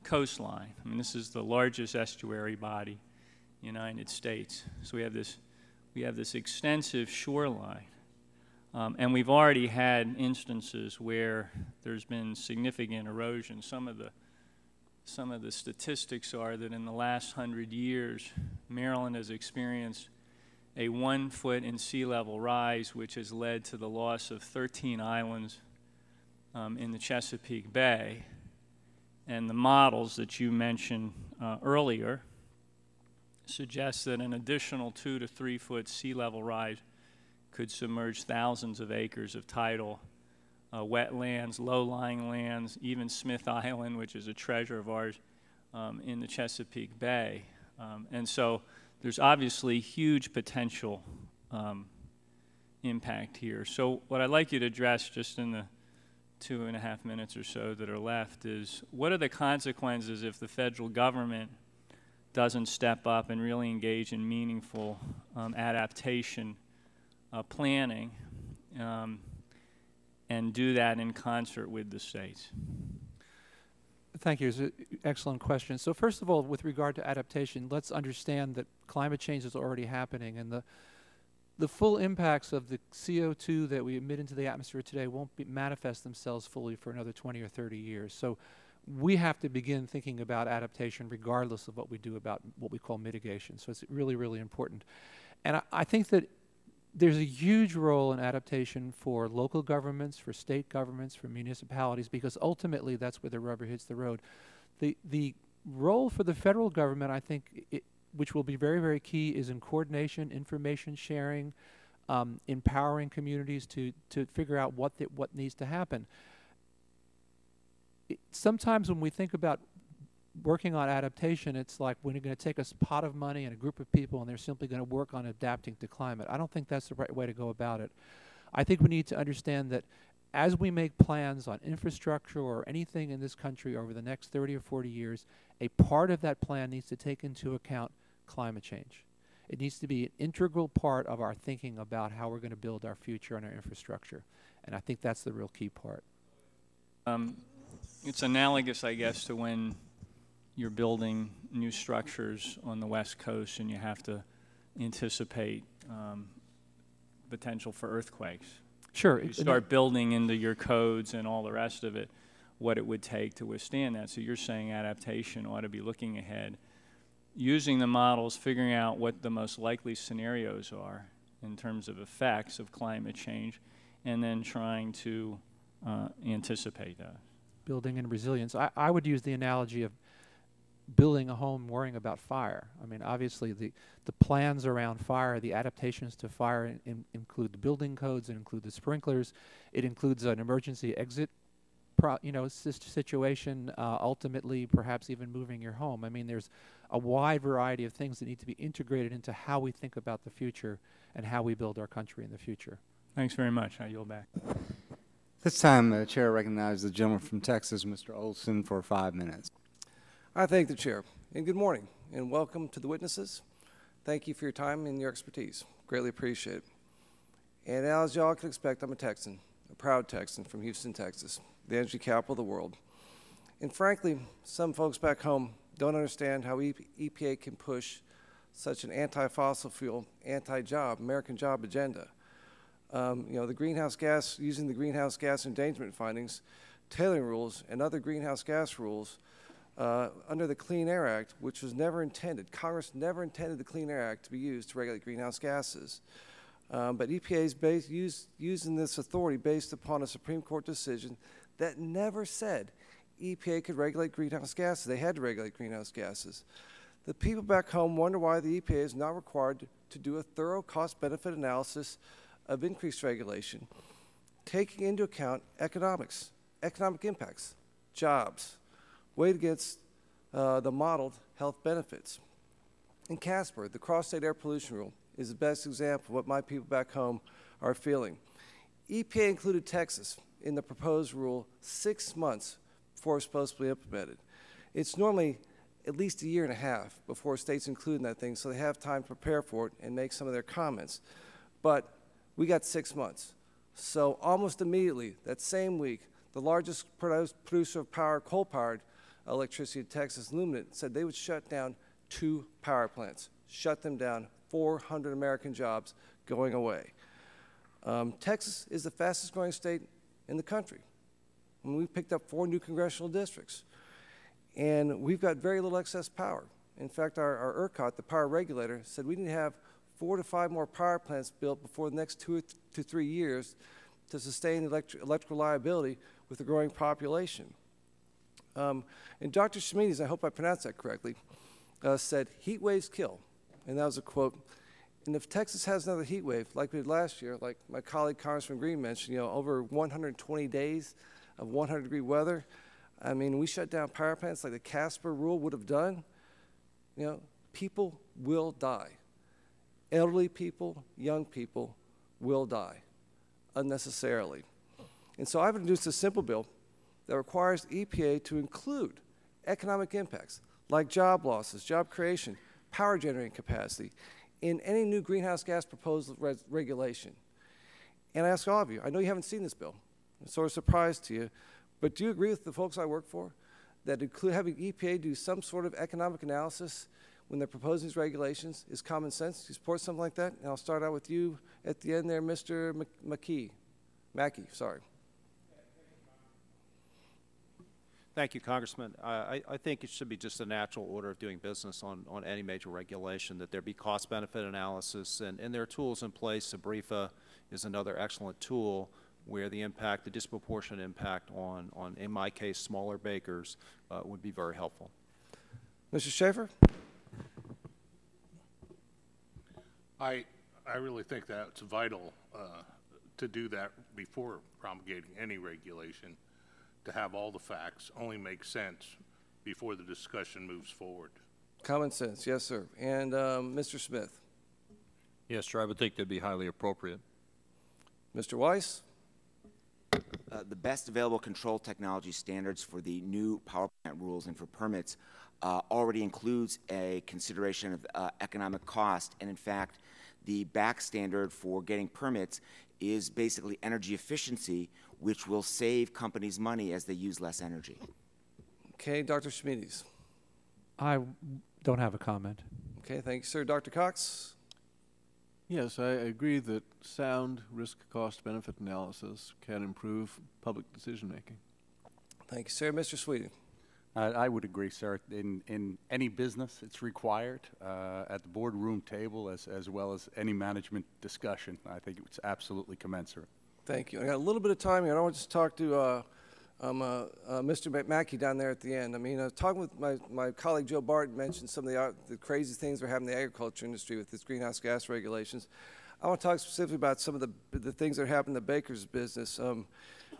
Speaker 19: coastline. I mean, this is the largest estuary body in the United States. So we have this extensive shoreline. And we've already had instances where there's been significant erosion. Some of the statistics are that in the last 100 years, Maryland has experienced a 1 foot in sea level rise, which has led to the loss of 13 islands in the Chesapeake Bay. And the models that you mentioned earlier suggest that an additional 2 to 3 foot sea level rise could submerge thousands of acres of tidal wetlands, low-lying lands, even Smith Island, which is a treasure of ours in the Chesapeake Bay. And so there's obviously huge potential impact here. So what I'd like you to address just in the 2.5 minutes or so that are left is, what are the consequences if the federal government doesn't step up and really engage in meaningful adaptation planning and do that in concert with the states?
Speaker 6: Thank you. It's an excellent question. So first of all, with regard to adaptation, let's understand that climate change is already happening, and the full impacts of the CO2 that we emit into the atmosphere today won't manifest themselves fully for another 20 or 30 years. So we have to begin thinking about adaptation regardless of what we do about what we call mitigation. So it's really, really important. And I think that there's a huge role in adaptation for local governments, for state governments, for municipalities, because ultimately that's where the rubber hits the road. The role for the federal government, I think, which will be very, very key, is in coordination, information sharing, empowering communities to figure out what needs to happen. Sometimes when we think about working on adaptation, it's like we're going to take a pot of money and a group of people and they're simply going to work on adapting to climate. I don't think that's the right way to go about it. I think we need to understand that as we make plans on infrastructure or anything in this country over the next 30 or 40 years, a part of that plan needs to take into account climate change. It needs to be an integral part of our thinking about how we're going to build our future and our infrastructure. And I think that's the real key part.
Speaker 19: It's analogous, I guess, to when you're building new structures on the West Coast and you have to anticipate potential for earthquakes.
Speaker 6: Sure.
Speaker 19: You start building into your codes and all the rest of it what it would take to withstand that. So you're saying adaptation ought to be looking ahead, using the models, figuring out what the most likely scenarios are in terms of effects of climate change, and then trying to anticipate that.
Speaker 6: Building in resilience. I would use the analogy of building a home worrying about fire. I mean, obviously the plans around fire, the adaptations to fire include the building codes, it include the sprinklers, it includes an emergency exit situation, ultimately perhaps even moving your home. I mean, there's a wide variety of things that need to be integrated into how we think about the future and how we build our country in the future.
Speaker 19: Thanks very much. I yield back.
Speaker 1: This time, the Chair recognizes the gentleman from Texas, Mr. Olson, for 5 minutes.
Speaker 20: I thank the Chair, and good morning, and welcome to the witnesses. Thank you for your time and your expertise. Greatly appreciate it. And as y'all can expect, I'm a Texan, a proud Texan from Houston, Texas, the energy capital of the world. And frankly, some folks back home don't understand how EPA can push such an anti-fossil fuel, anti-job, American job agenda. The greenhouse gas, using the greenhouse gas endangerment findings, tailoring rules, and other greenhouse gas rules under the Clean Air Act, which was never intended. Congress never intended the Clean Air Act to be used to regulate greenhouse gases. But EPA is using this authority based upon a Supreme Court decision that never said EPA could regulate greenhouse gases. They had to regulate greenhouse gases. The people back home wonder why the EPA is not required to do a thorough cost-benefit analysis of increased regulation, taking into account economic impacts, jobs, weighed against the modeled health benefits. In Casper, the cross-state air pollution rule is the best example of what my people back home are feeling. EPA included Texas in the proposed rule 6 months before it's supposed to be implemented. It's normally at least a year and a half before states include in that thing, so they have time to prepare for it and make some of their comments. But we got 6 months. So almost immediately, that same week, the largest producer of power, coal-powered electricity in Texas, Luminant, said they would shut down 2 power plants, shut them down, 400 American jobs going away. Texas is the fastest growing state in the country. I mean, we've picked up 4 new congressional districts, and we've got very little excess power. In fact, our ERCOT, the power regulator, said we need to have 4 to 5 more power plants built before the next 2 to 3 years to sustain electrical reliability with the growing population. And Dr. Shamides, I hope I pronounced that correctly, said, heat waves kill. And that was a quote. And if Texas has another heat wave like we did last year, like my colleague Congressman Green mentioned, over 120 days of 100-degree weather, I mean, we shut down power plants like the Casper rule would have done, people will die. Elderly people, young people will die unnecessarily. And so I've introduced a simple bill that requires EPA to include economic impacts like job losses, job creation, power generating capacity in any new greenhouse gas proposal regulation. And I ask all of you, I know you haven't seen this bill, it's sort of a surprise to you, but do you agree with the folks I work for that having EPA do some sort of economic analysis when they're proposing these regulations is common sense. Do you support something like that? And I'll start out with you at the end there, Mr. Mackey, sorry.
Speaker 7: Thank you, Congressman. I think it should be just a natural order of doing business on any major regulation, that there be cost-benefit analysis, and there are tools in place. SBREFA is another excellent tool where the impact, the disproportionate impact on in my case, smaller bakers would be very helpful.
Speaker 20: Mr. Schaefer?
Speaker 8: I really think that's vital to do that before promulgating any regulation, to have all the facts only make sense before the discussion moves forward.
Speaker 20: Common sense, yes, sir. And Mr. Smith?
Speaker 9: Yes, sir, I would think that'd be highly appropriate.
Speaker 20: Mr. Weiss?
Speaker 10: The best available control technology standards for the new power plant rules and for permits already includes a consideration of economic cost, and in fact, the back standard for getting permits is basically energy efficiency, which will save companies money as they use less energy.
Speaker 20: Okay, Dr. Schmides.
Speaker 6: I don't have a comment.
Speaker 20: Okay, thank you, sir. Dr. Cox?
Speaker 11: Yes, I agree that sound risk-cost-benefit analysis can improve public decision-making.
Speaker 20: Thank you, sir. Mr. Sweeting?
Speaker 12: I would agree, sir. In any business, it's required at the boardroom table as well as any management discussion. I think it's absolutely commensurate.
Speaker 20: Thank you. I got a little bit of time here. I want to just talk to Mr. Mackey down there at the end. I mean, talking with my colleague Joe Barton mentioned some of the crazy things that are happening in the agriculture industry with its greenhouse gas regulations. I want to talk specifically about some of the things that are happening in the baker's business.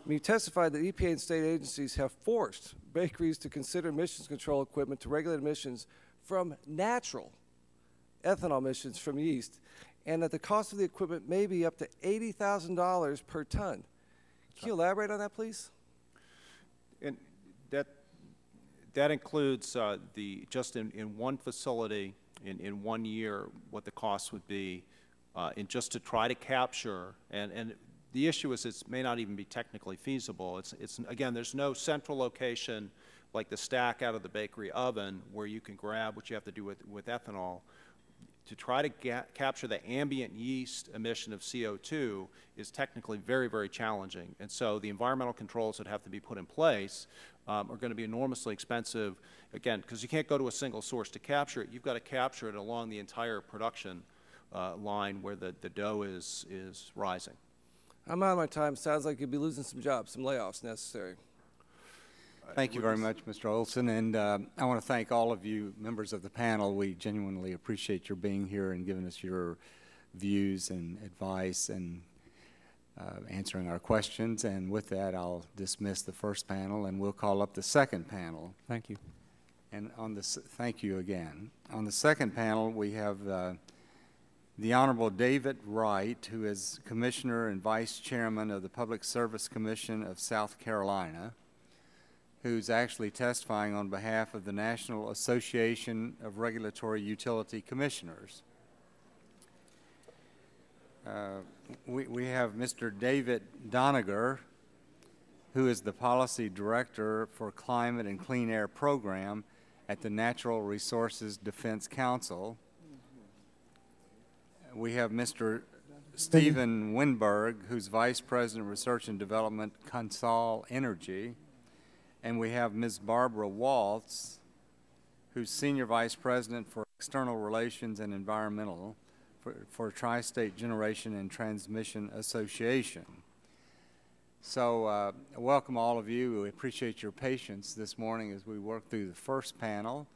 Speaker 20: You testified that EPA and state agencies have forced bakeries to consider emissions control equipment to regulate emissions from natural ethanol emissions from yeast, and that the cost of the equipment may be up to $80,000 per ton. Can you elaborate on that, please?
Speaker 7: And that includes just in one facility in 1 year what the cost would be, and just to try to capture and the issue is it may not even be technically feasible. It's again, there's no central location like the stack out of the bakery oven where you can grab what you have to do with ethanol. To try to capture the ambient yeast emission of CO2 is technically very, very challenging. And so the environmental controls that have to be put in place are going to be enormously expensive, again, because you can't go to a single source to capture it. You've got to capture it along the entire production line where the dough is rising.
Speaker 20: I'm out of my time. Sounds like you'll be losing some jobs, some layoffs necessary.
Speaker 1: Thank you very much, Mr. Olson, and I want to thank all of you members of the panel. We genuinely appreciate your being here and giving us your views and advice and answering our questions. And with that, I'll dismiss the first panel, and we'll call up the second panel.
Speaker 6: Thank you.
Speaker 1: And on this, thank you again. On the second panel, we have the Honorable David Wright, who is Commissioner and Vice Chairman of the Public Service Commission of South Carolina, who's actually testifying on behalf of the National Association of Regulatory Utility Commissioners. We have Mr. David Doniger, who is the Policy Director for Climate and Clean Air Program at the Natural Resources Defense Council. We have Mr. Stephen Winberg, who's Vice President of Research and Development, Consol Energy. And we have Ms. Barbara Waltz, who's Senior Vice President for External Relations and Environmental for Tri-State Generation and Transmission Association. So welcome all of you. We appreciate your patience this morning as we work through the first panel.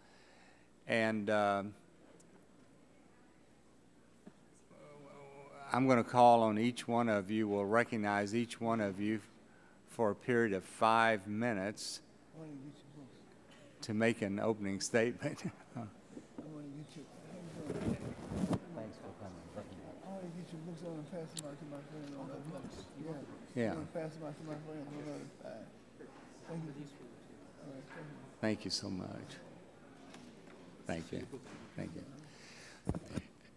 Speaker 1: And I'm going to call on each one of you. We'll recognize each one of you for a period of 5 minutes to make an opening statement. Thanks for coming.
Speaker 2: I want to get your books on and pass them out to my friend on the other side.
Speaker 1: Yeah.
Speaker 2: Pass them out to my friend on the other side. Thank you. All right, thank you.
Speaker 1: Thank you so much. Thank you. Thank you.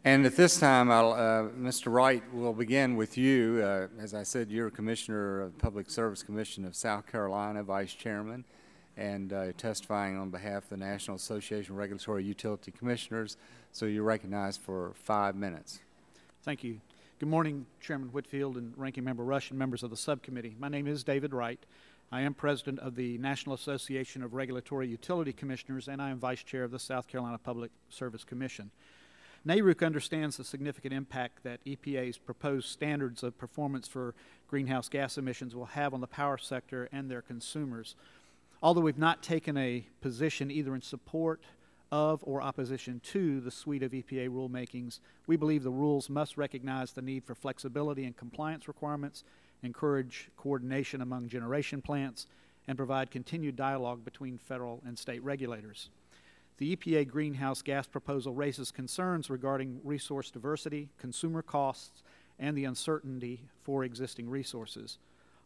Speaker 1: And at this time, Mr. Wright, we'll begin with you. As I said, you're Commissioner of the Public Service Commission of South Carolina, Vice Chairman. and testifying on behalf of the National Association of Regulatory Utility Commissioners. So you're recognized for 5 minutes.
Speaker 21: Thank you. Good morning, Chairman Whitfield and Ranking Member Rush and members of the subcommittee. My name is David Wright. I am president of the National Association of Regulatory Utility Commissioners, and I am vice chair of the South Carolina Public Service Commission. NARUC understands the significant impact that EPA's proposed standards of performance for greenhouse gas emissions will have on the power sector and their consumers. Although we've not taken a position either in support of or opposition to the suite of EPA rulemakings, we believe the rules must recognize the need for flexibility and compliance requirements, encourage coordination among generation plants, and provide continued dialogue between federal and state regulators. The EPA greenhouse gas proposal raises concerns regarding resource diversity, consumer costs, and the uncertainty for existing resources.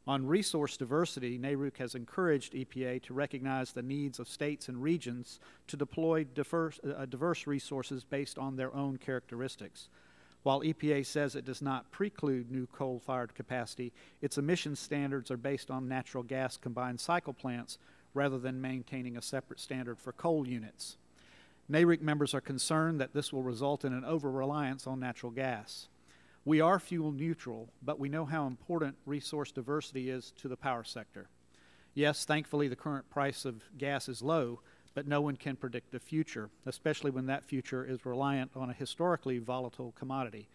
Speaker 21: On resource diversity, NARUC has encouraged EPA to recognize the needs of states and regions to deploy diverse resources based on their own characteristics. While EPA says it does not preclude new coal-fired capacity, its emission standards are based on natural gas combined cycle plants rather than maintaining a separate standard for coal units. NARUC members are concerned that this will result in an over-reliance on natural gas. We are fuel neutral, but we know how important resource diversity is to the power sector. Yes, thankfully the current price of gas is low, but no one can predict the future, especially when that future is reliant on a historically volatile commodity.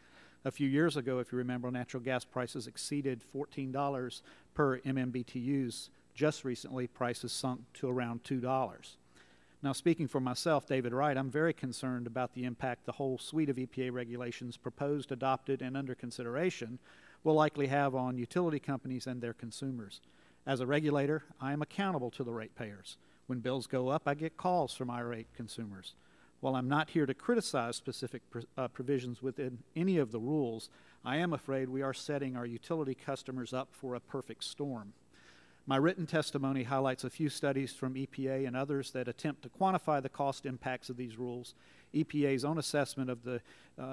Speaker 21: A few years ago, if you remember, natural gas prices exceeded $14 per MMBTUs. Just recently, prices sunk to around $2. Now, speaking for myself, David Wright, I'm very concerned about the impact the whole suite of EPA regulations proposed, adopted, and under consideration will likely have on utility companies and their consumers. As a regulator, I am accountable to the ratepayers. When bills go up, I get calls from irate consumers. While I'm not here to criticize specific provisions within any of the rules, I am afraid we are setting our utility customers up for a perfect storm. My written testimony highlights a few studies from EPA and others that attempt to quantify the cost impacts of these rules. EPA's own assessment of the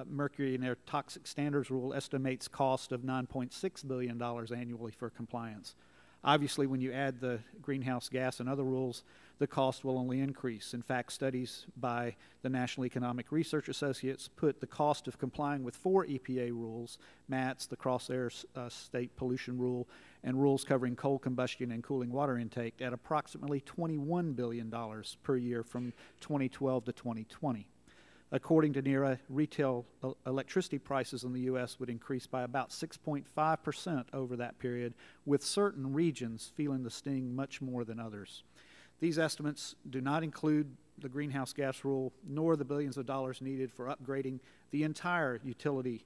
Speaker 21: Mercury and Air Toxic Standards Rule estimates cost of $9.6 billion annually for compliance. Obviously, when you add the greenhouse gas and other rules, the cost will only increase. In fact, studies by the National Economic Research Associates put the cost of complying with 4 EPA rules, MATS, the Crossair State Pollution Rule, and rules covering coal combustion and cooling water intake at approximately $21 billion per year from 2012 to 2020. According to NERA, retail electricity prices in the U.S. would increase by about 6.5% over that period, with certain regions feeling the sting much more than others. These estimates do not include the greenhouse gas rule, nor the billions of dollars needed for upgrading the entire utility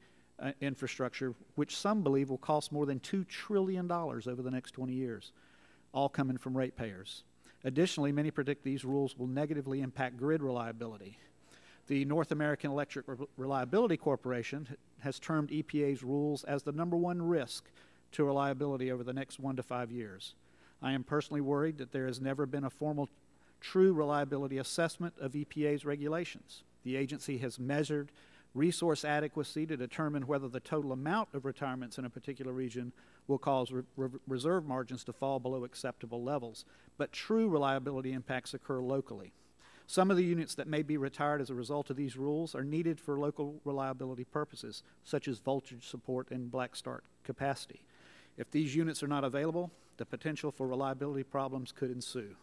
Speaker 21: infrastructure, which some believe will cost more than $2 trillion over the next 20 years, all coming from ratepayers. Additionally, many predict these rules will negatively impact grid reliability. The North American Electric Reliability Corporation has termed EPA's rules as the #1 risk to reliability over the next 1 to 5 years. I am personally worried that there has never been a formal true reliability assessment of EPA's regulations. The agency has measured resource adequacy to determine whether the total amount of retirements in a particular region will cause reserve margins to fall below acceptable levels, but true reliability impacts occur locally. Some of the units that may be retired as a result of these rules are needed for local reliability purposes, such as voltage support and black start capacity. If these units are not available, the potential for reliability problems could ensue.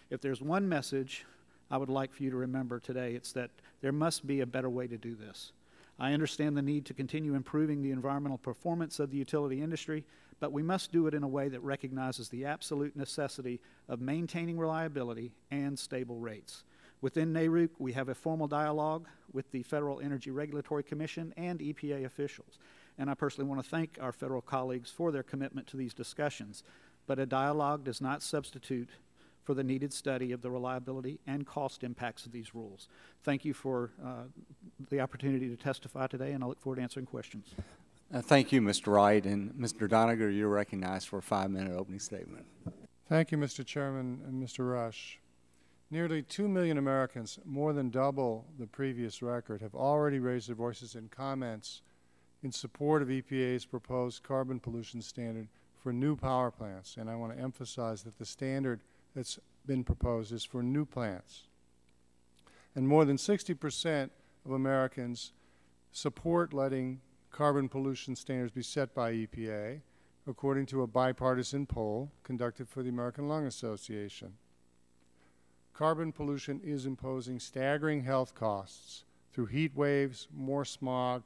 Speaker 21: If there's one message I would like for you to remember today, it's that there must be a better way to do this. I understand the need to continue improving the environmental performance of the utility industry, but we must do it in a way that recognizes the absolute necessity of maintaining reliability and stable rates. Within NARUC, we have a formal dialogue with the Federal Energy Regulatory Commission and EPA officials. And I personally want to thank our federal colleagues for their commitment to these discussions. But a dialogue does not substitute for the needed study of the reliability and cost impacts of these rules. Thank you for the opportunity to testify today, and I look forward to answering questions.
Speaker 1: Thank you, Mr. Wright. And Mr. Doniger, you're recognized for a 5-minute opening statement.
Speaker 22: Thank you, Mr. Chairman and Mr. Rush. Nearly 2 million Americans, more than double the previous record, have already raised their voices in comments in support of EPA's proposed carbon pollution standard for new power plants. And I want to emphasize that the standard that's been proposed is for new plants. And more than 60% of Americans support letting carbon pollution standards be set by EPA, according to a bipartisan poll conducted for the American Lung Association. Carbon pollution is imposing staggering health costs through heat waves, more smog,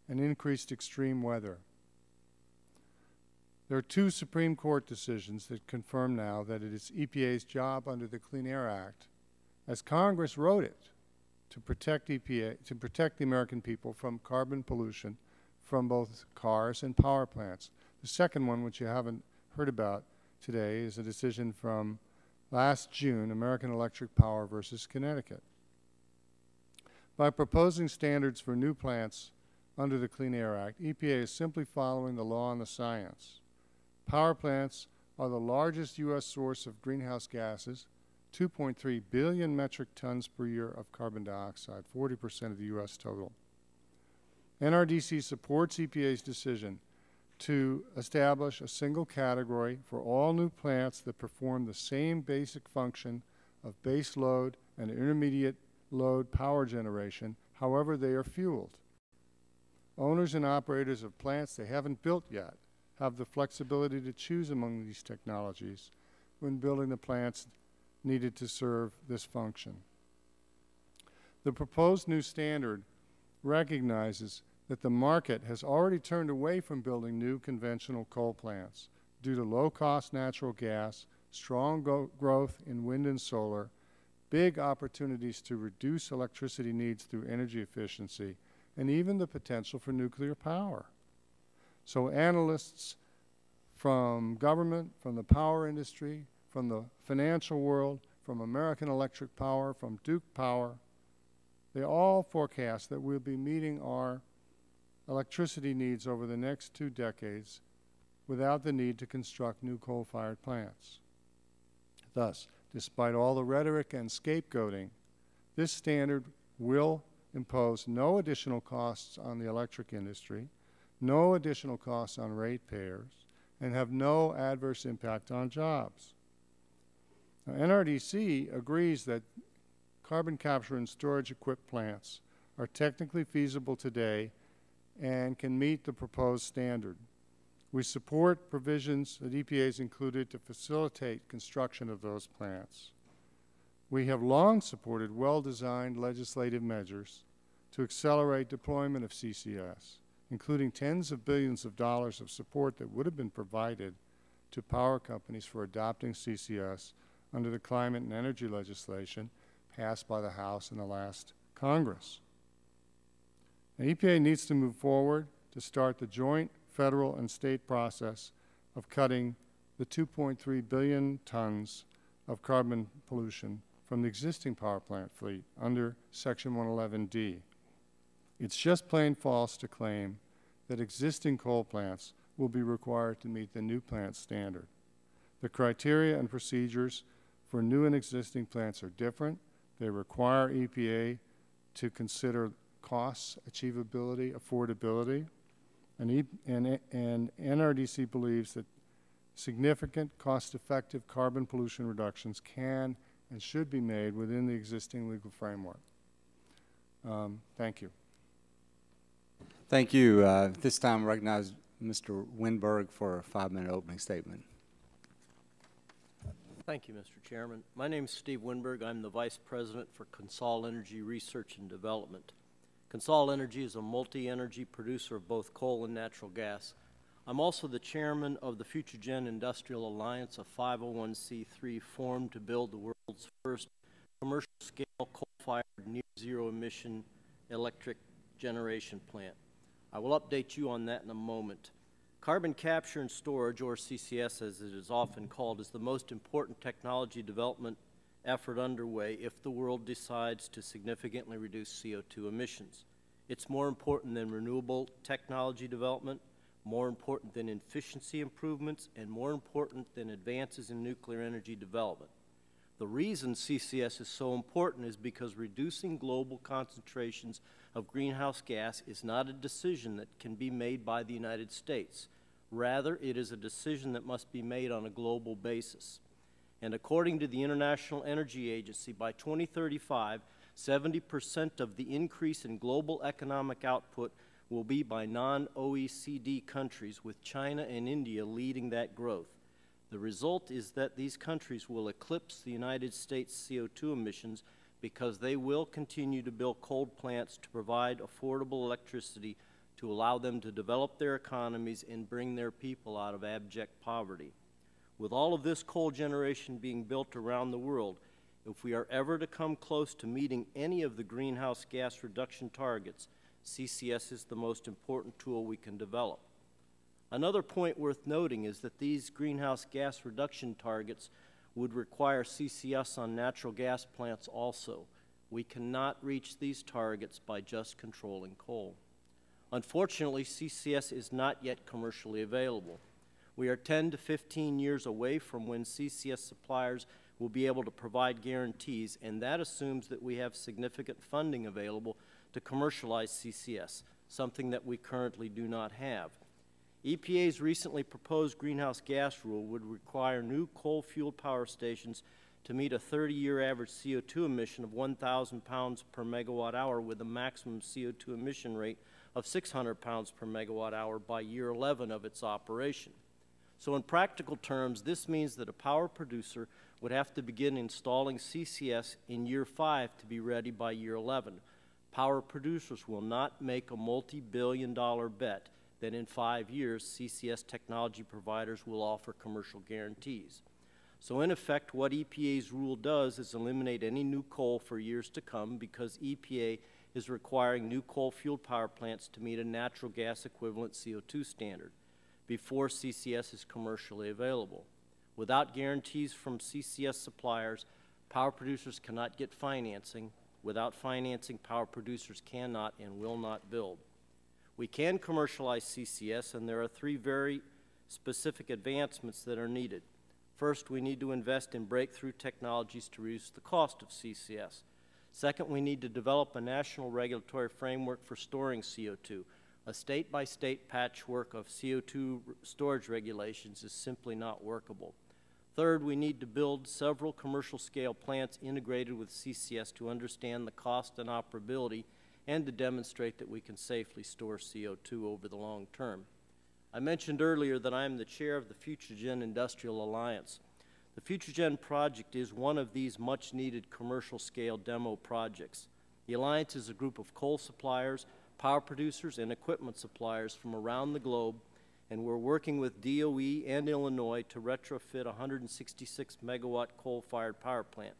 Speaker 22: and increased extreme weather. There are two Supreme Court decisions that confirm now that it is EPA's job under the Clean Air Act, as Congress wrote it, to protect to protect the American people from carbon pollution from both cars and power plants. The second one, which you haven't heard about today, is a decision from last June, American Electric Power versus Connecticut. By proposing standards for new plants under the Clean Air Act, EPA is simply following the law and the science. Power plants are the largest U.S. source of greenhouse gases, 2.3 billion metric tons per year of carbon dioxide, 40% of the U.S. total. NRDC supports EPA's decision to establish a single category for all new plants that perform the same basic function of base load and intermediate load power generation, however they are fueled. Owners and operators of plants they haven't built yet have the flexibility to choose among these technologies when building the plants needed to serve this function. The proposed new standard recognizes that the market has already turned away from building new conventional coal plants due to low-cost natural gas, strong growth in wind and solar, big opportunities to reduce electricity needs through energy efficiency, and even the potential for nuclear power. So analysts from government, from the power industry, from the financial world, from American Electric Power, from Duke Power, they all forecast that we'll be meeting our electricity needs over the next 2 decades without the need to construct new coal-fired plants. Thus, despite all the rhetoric and scapegoating, this standard will impose no additional costs on the electric industry, no additional costs on ratepayers, and have no adverse impact on jobs. Now, NRDC agrees that carbon capture and storage equipped plants are technically feasible today and can meet the proposed standard. We support provisions that EPA has included to facilitate construction of those plants. We have long supported well-designed legislative measures to accelerate deployment of CCS, including tens of billions of dollars of support that would have been provided to power companies for adopting CCS under the climate and energy legislation passed by the House in the last Congress. Now, EPA needs to move forward to start the joint federal and state process of cutting the 2.3 billion tons of carbon pollution from the existing power plant fleet under Section 111D. It's just plain false to claim that existing coal plants will be required to meet the new plant standard. The criteria and procedures for new and existing plants are different. They require EPA to consider costs, achievability, affordability, and NRDC believes that significant cost-effective carbon pollution reductions can and should be made within the existing legal framework. Thank you.
Speaker 1: Thank you. This time I recognize Mr. Winberg for a 5-minute opening statement.
Speaker 3: Thank you, Mr. Chairman. My name is Steve Winberg. I'm the Vice President for Consol Energy Research and Development. Consol Energy is a multi-energy producer of both coal and natural gas. I'm also the Chairman of the FutureGen Industrial Alliance, a 501c3 formed to build the world's first commercial-scale coal-fired near-zero emission electric generation plant. I will update you on that in a moment. Carbon capture and storage, or CCS as it is often called, is the most important technology development effort underway if the world decides to significantly reduce CO2 emissions. It's more important than renewable technology development, more important than efficiency improvements, and more important than advances in nuclear energy development. The reason CCS is so important is because reducing global concentrations of greenhouse gas is not a decision that can be made by the United States. Rather, it is a decision that must be made on a global basis. And according to the International Energy Agency, by 2035, 70% of the increase in global economic output will be by non-OECD countries, with China and India leading that growth. The result is that these countries will eclipse the United States' CO2 emissions because they will continue to build coal plants to provide affordable electricity to allow them to develop their economies and bring their people out of abject poverty. With all of this coal generation being built around the world, if we are ever to come close to meeting any of the greenhouse gas reduction targets, CCS is the most important tool we can develop. Another point worth noting is that these greenhouse gas reduction targets would require CCS on natural gas plants also. We cannot reach these targets by just controlling coal. Unfortunately, CCS is not yet commercially available. We are 10 to 15 years away from when CCS suppliers will be able to provide guarantees, and that assumes that we have significant funding available to commercialize CCS, something that we currently do not have. EPA's recently proposed greenhouse gas rule would require new coal-fueled power stations to meet a 30-year average CO2 emission of 1,000 pounds per megawatt hour with a maximum CO2 emission rate of 600 pounds per megawatt hour by year 11 of its operation. So in practical terms, this means that a power producer would have to begin installing CCS in year 5 to be ready by year 11. Power producers will not make a multi-billion-dollar bet that in 5 years, CCS technology providers will offer commercial guarantees. So in effect, what EPA's rule does is eliminate any new coal for years to come because EPA is requiring new coal-fueled power plants to meet a natural gas equivalent CO2 standard before CCS is commercially available. Without guarantees from CCS suppliers, power producers cannot get financing. Without financing, power producers cannot and will not build. We can commercialize CCS, and there are 3 very specific advancements that are needed. First, we need to invest in breakthrough technologies to reduce the cost of CCS. Second, we need to develop a national regulatory framework for storing CO2. A state-by-state patchwork of CO2 storage regulations is simply not workable. Third, we need to build several commercial-scale plants integrated with CCS to understand the cost and operability and to demonstrate that we can safely store CO2 over the long term. I mentioned earlier that I am the chair of the FutureGen Industrial Alliance. The FutureGen project is one of these much-needed commercial-scale demo projects. The Alliance is a group of coal suppliers, power producers, and equipment suppliers from around the globe, and we're working with DOE and Illinois to retrofit a 166-megawatt coal-fired power plant.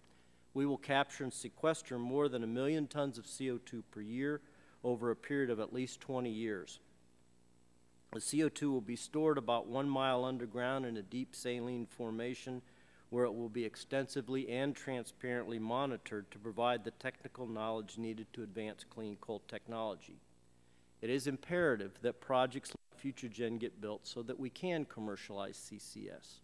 Speaker 3: We will capture and sequester more than 1 million tons of CO2 per year over a period of at least 20 years. The CO2 will be stored about 1 mile underground in a deep saline formation where it will be extensively and transparently monitored to provide the technical knowledge needed to advance clean coal technology. It is imperative that projects like FutureGen get built so that we can commercialize CCS.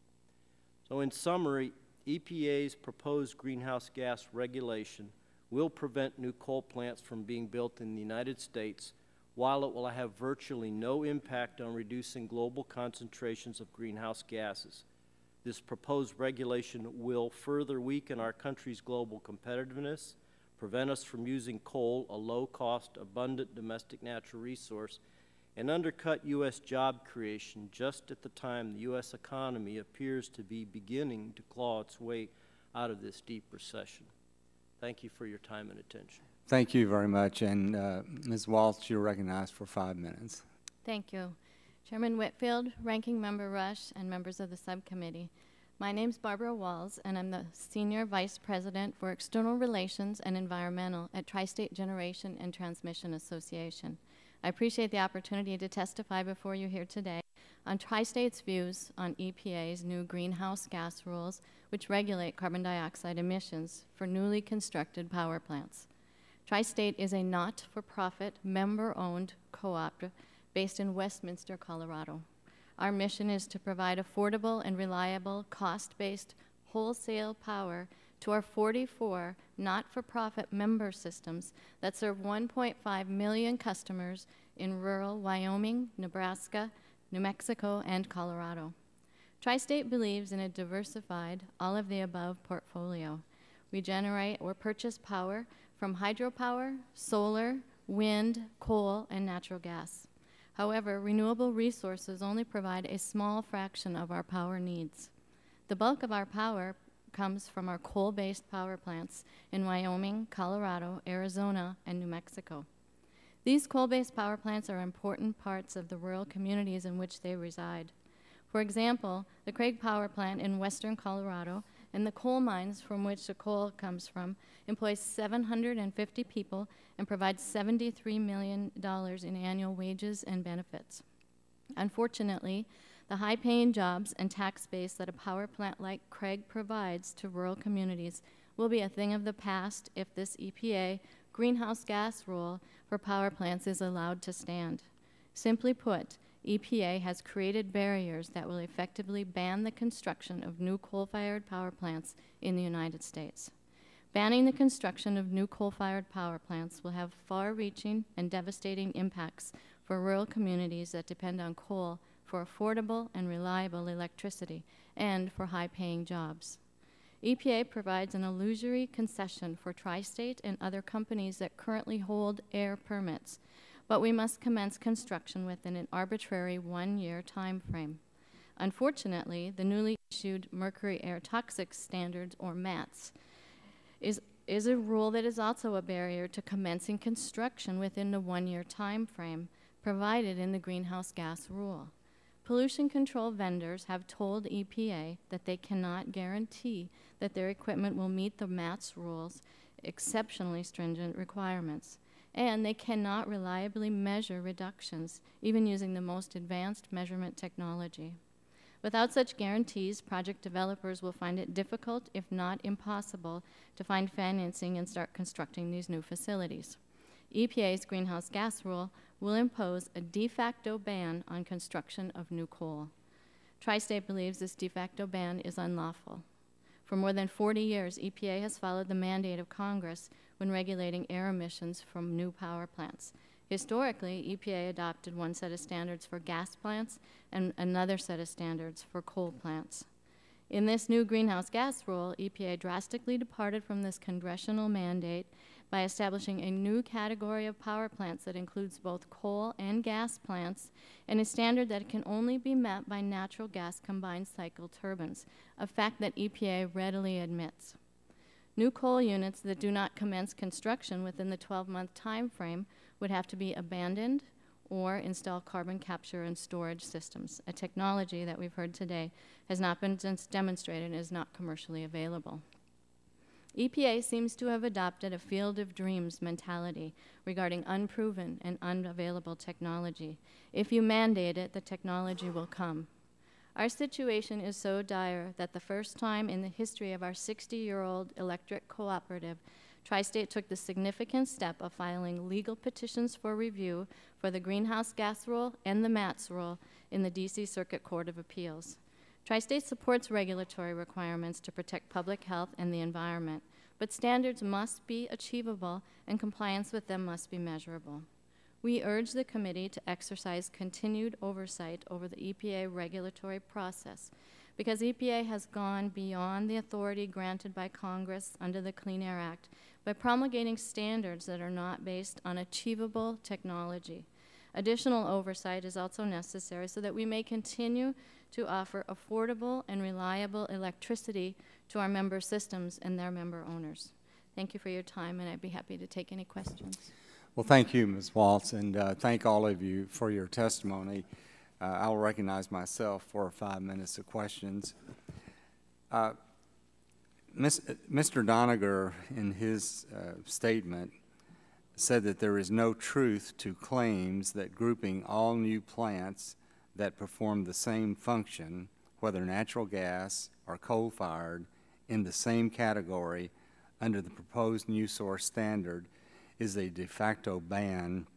Speaker 3: So in summary, EPA's proposed greenhouse gas regulation will prevent new coal plants from being built in the United States, while it will have virtually no impact on reducing global concentrations of greenhouse gases. This proposed regulation will further weaken our country's global competitiveness, prevent us from using coal, a low-cost, abundant domestic natural resource, and undercut U.S. job creation just at the time the U.S. economy appears to be beginning to claw its way out of this deep recession. Thank you for your time and attention.
Speaker 1: Thank you very much. And Ms. Walsh, you're recognized for 5 minutes.
Speaker 4: Thank you. Chairman Whitfield, Ranking Member Rush, and members of the subcommittee. My name's Barbara Walls, and I'm the Senior Vice President for External Relations and Environmental at Tri-State Generation and Transmission Association. I appreciate the opportunity to testify before you here today on Tri-State's views on EPA's new greenhouse gas rules, which regulate carbon dioxide emissions for newly constructed power plants. Tri-State is a not-for-profit, member-owned co-op based in Westminster, Colorado. Our mission is to provide affordable and reliable, cost-based wholesale power to our 44 not-for-profit member systems that serve 1.5 million customers in rural Wyoming, Nebraska, New Mexico, and Colorado. Tri-State believes in a diversified, all-of-the-above portfolio. We generate or purchase power from hydropower, solar, wind, coal, and natural gas. However, renewable resources only provide a small fraction of our power needs. The bulk of our power comes from our coal-based power plants in Wyoming, Colorado, Arizona, and New Mexico. These coal-based power plants are important parts of the rural communities in which they reside. For example, the Craig Power Plant in western Colorado and the coal mines from which the coal comes from employs 750 people and provides $73 million in annual wages and benefits. Unfortunately, the high-paying jobs and tax base that a power plant like Craig provides to rural communities will be a thing of the past if this EPA greenhouse gas rule for power plants is allowed to stand. Simply put, EPA has created barriers that will effectively ban the construction of new coal-fired power plants in the United States. Banning the construction of new coal-fired power plants will have far-reaching and devastating impacts for rural communities that depend on coal for affordable and reliable electricity and for high-paying jobs. EPA provides an illusory concession for Tri-State and other companies that currently hold air permits, but we must commence construction within an arbitrary one-year time frame. Unfortunately, the newly issued Mercury Air Toxics Standards, or MATS, is a rule that is also a barrier to commencing construction within the one-year time frame provided in the greenhouse gas rule. Pollution control vendors have told EPA that they cannot guarantee that their equipment will meet the MATS rule's exceptionally stringent requirements, and they cannot reliably measure reductions, even using the most advanced measurement technology. Without such guarantees, project developers will find it difficult, if not impossible, to find financing and start constructing these new facilities. EPA's greenhouse gas rule will impose a de facto ban on construction of new coal. Tri-State believes this de facto ban is unlawful. For more than 40 years, EPA has followed the mandate of Congress when regulating air emissions from new power plants. Historically, EPA adopted one set of standards for gas plants and another set of standards for coal plants. In this new greenhouse gas rule, EPA drastically departed from this congressional mandate by establishing a new category of power plants that includes both coal and gas plants, and a standard that can only be met by natural gas combined cycle turbines, a fact that EPA readily admits. New coal units that do not commence construction within the 12-month time frame would have to be abandoned or install carbon capture and storage systems, a technology that we've heard today has not been demonstrated and is not commercially available. EPA seems to have adopted a field of dreams mentality regarding unproven and unavailable technology. If you mandate it, the technology will come. Our situation is so dire that the first time in the history of our 60-year-old electric cooperative, Tri-State took the significant step of filing legal petitions for review for the greenhouse gas rule and the MATS rule in the D.C. Circuit Court of Appeals. Tri-State supports regulatory requirements to protect public health and the environment, but standards must be achievable and compliance with them must be measurable. We urge the committee to exercise continued oversight over the EPA regulatory process because EPA has gone beyond the authority granted by Congress under the Clean Air Act by promulgating standards that are not based on achievable technology. Additional oversight is also necessary so that we may continue to offer affordable and reliable electricity to our member systems and their member owners. Thank you for your time, and I'd be happy to take any questions.
Speaker 1: Well, thank you, Ms. Waltz, and thank all of you for your testimony. I'll recognize myself 4 or 5 minutes of questions. Mr. Doniger, in his statement, said that there is no truth to claims that grouping all new plants that perform the same function, whether natural gas or coal-fired, in the same category under the proposed new source standard is a de facto ban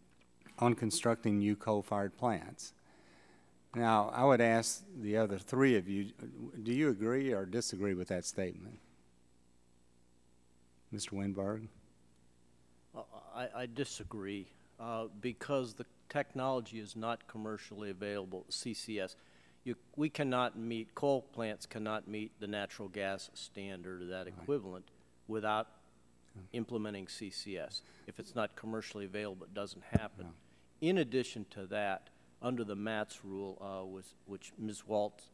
Speaker 1: on constructing new coal-fired plants. Now, I would ask the other 3 of you, do you agree or disagree with that statement? Mr. Winberg?
Speaker 3: I disagree because the technology is not commercially available, CCS. we cannot meet, coal plants cannot meet the natural gas standard or that equivalent without implementing CCS. If it's not commercially available, it doesn't happen. In addition to that, under the MATS rule, which Ms. Waltz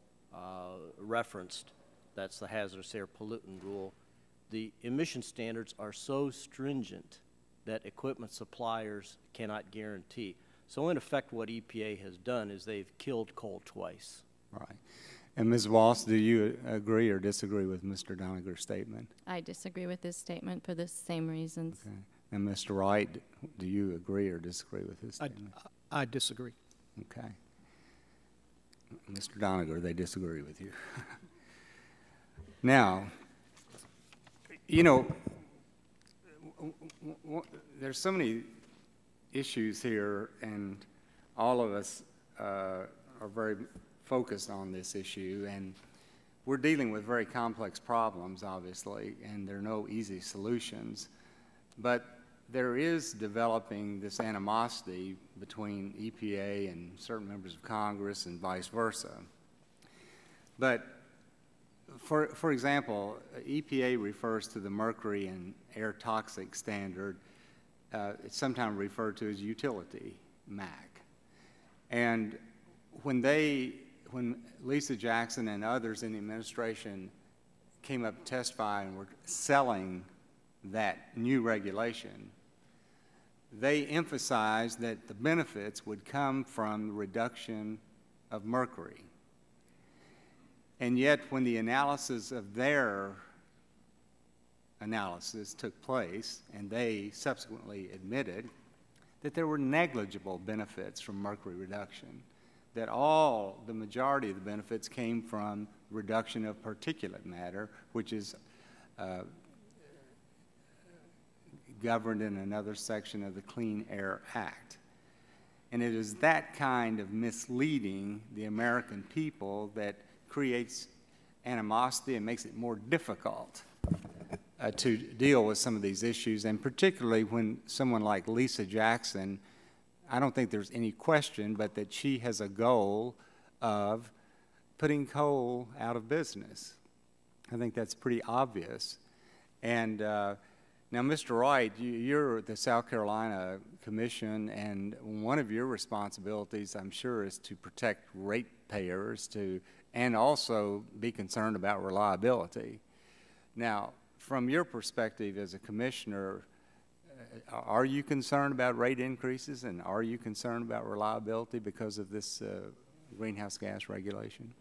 Speaker 3: referenced, that's the hazardous air pollutant rule, the emission standards are so stringent that equipment suppliers cannot guarantee. So in effect, what EPA has done is they've killed coal twice.
Speaker 1: Right. And Ms. Walsh, do you agree or disagree with Mr. Doniger's statement?
Speaker 4: I disagree with this statement for the same reasons.
Speaker 1: Okay. And Mr. Wright, do you agree or disagree with his statement?
Speaker 21: I disagree.
Speaker 1: Okay. Mr. Doniger, they disagree with you. Now, you know, there's so many issues here, and all of us are very focused on this issue, and we're dealing with very complex problems, obviously, and there are no easy solutions. But there is developing this animosity between EPA and certain members of Congress and vice versa. But for example, EPA refers to the mercury and air toxic standard. It's sometimes referred to as utility, MAC. And when Lisa Jackson and others in the administration came up to testify and were selling that new regulation, they emphasized that the benefits would come from the reduction of mercury. And yet, when the analysis of their analysis took place, and they subsequently admitted that there were negligible benefits from mercury reduction, that the majority of the benefits came from reduction of particulate matter, which is governed in another section of the Clean Air Act. And it is that kind of misleading the American people that creates animosity and makes it more difficult to deal with some of these issues, and particularly when someone like Lisa Jackson, I don't think there's any question but that she has a goal of putting coal out of business. I think that's pretty obvious. And now, Mr. Wright, you're the South Carolina Commission, and one of your responsibilities, I'm sure, is to protect ratepayers and also be concerned about reliability. Now, from your perspective as a commissioner, are you concerned about rate increases, and are you concerned about reliability because of this greenhouse gas regulation?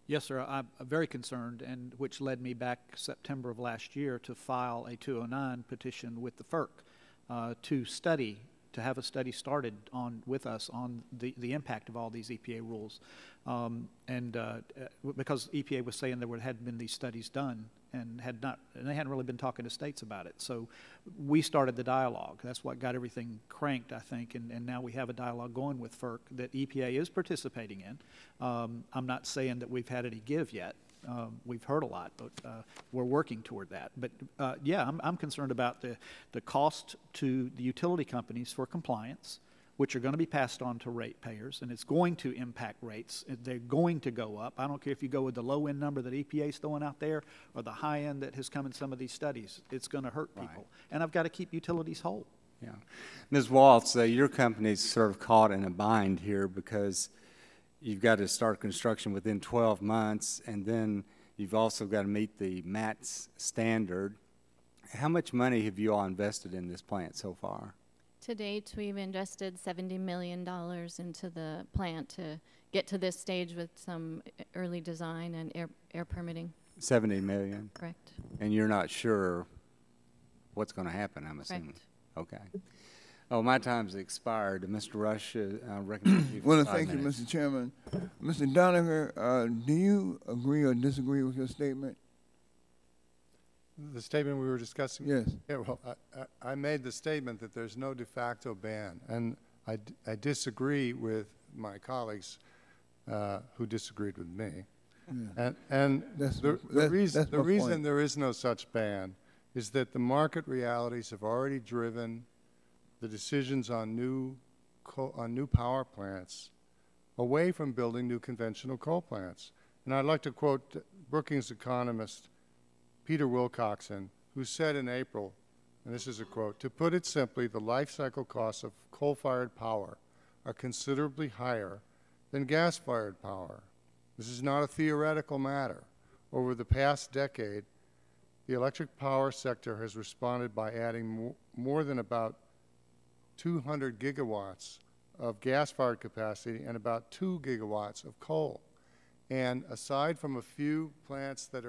Speaker 21: Yes, sir. I'm very concerned, and which led me back September of last year to file a 209 petition with the FERC to have a study started with us on the impact of all these EPA rules. Because EPA was saying there hadn't been these studies done and they hadn't really been talking to states about it. So we started the dialogue. That's what got everything cranked, I think, and now we have a dialogue going with FERC that EPA is participating in. I'm not saying that we've had any give yet. We've heard a lot, but we're working toward that. But yeah, I'm concerned about the cost to the utility companies for compliance, which are going to be passed on to ratepayers, and it's going to impact rates. They're going to go up. I don't care if you go with the low-end number that EPA is throwing out there or the high end that has come in some of these studies. It's going to hurt people. And I've got to keep utilities whole.
Speaker 1: Yeah. Ms. Waltz, your company's sort of caught in a bind here because you've got to start construction within 12 months, and then you've also got to meet the MATS standard. How much money have you all invested in this plant so far?
Speaker 4: To date, we've invested $70 million into the plant to get to this stage with some early design and air permitting.
Speaker 1: $70 million?
Speaker 4: Correct.
Speaker 1: And you're not sure what's going to happen, I'm assuming?
Speaker 4: Correct.
Speaker 1: Okay. Oh, my time's expired. Mr. Rush, I recommend you for
Speaker 2: Well,
Speaker 1: 5
Speaker 2: thank
Speaker 1: minutes.
Speaker 2: you, Mr. Chairman. Mr. Doniger, do you agree or disagree with your statement?
Speaker 22: The statement we were discussing?
Speaker 2: Yes.
Speaker 22: Yeah, well, I made the statement that there's no de facto ban, and I disagree with my colleagues who disagreed with me.
Speaker 2: Yeah.
Speaker 22: And the reason
Speaker 2: point.
Speaker 22: there is no such ban is that the market realities have already driven the decisions on new power plants away from building new conventional coal plants. And I'd like to quote Brookings economist Peter Wilcoxon, who said in April, and this is a quote, "To put it simply, the life cycle costs of coal-fired power are considerably higher than gas-fired power. This is not a theoretical matter. Over the past decade, the electric power sector has responded by adding more than about 200 gigawatts of gas-fired capacity and about 2 gigawatts of coal. And aside from a few plants that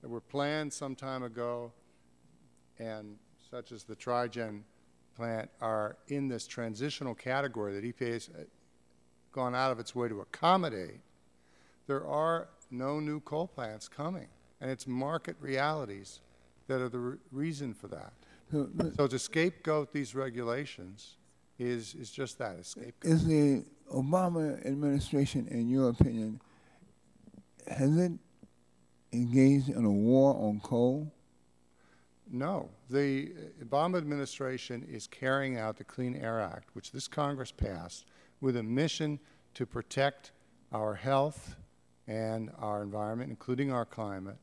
Speaker 22: were planned some time ago, and such as the Trigen plant, are in this transitional category that EPA has gone out of its way to accommodate, there are no new coal plants coming. And it's market realities that are the reason for that. So to scapegoat these regulations is just that, a scapegoat.
Speaker 2: Is the Obama administration, in your opinion, has it engaged in a war on coal?
Speaker 22: No. The Obama administration is carrying out the Clean Air Act, which this Congress passed, with a mission to protect our health and our environment, including our climate,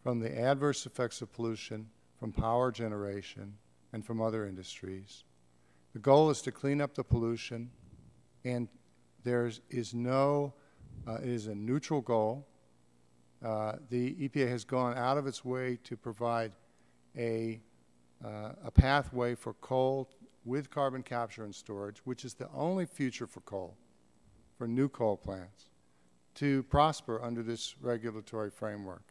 Speaker 22: from the adverse effects of pollution, from power generation, and from other industries. The goal is to clean up the pollution, and it is a neutral goal. The EPA has gone out of its way to provide a pathway for coal with carbon capture and storage, which is the only future for coal, for new coal plants, to prosper under this regulatory framework.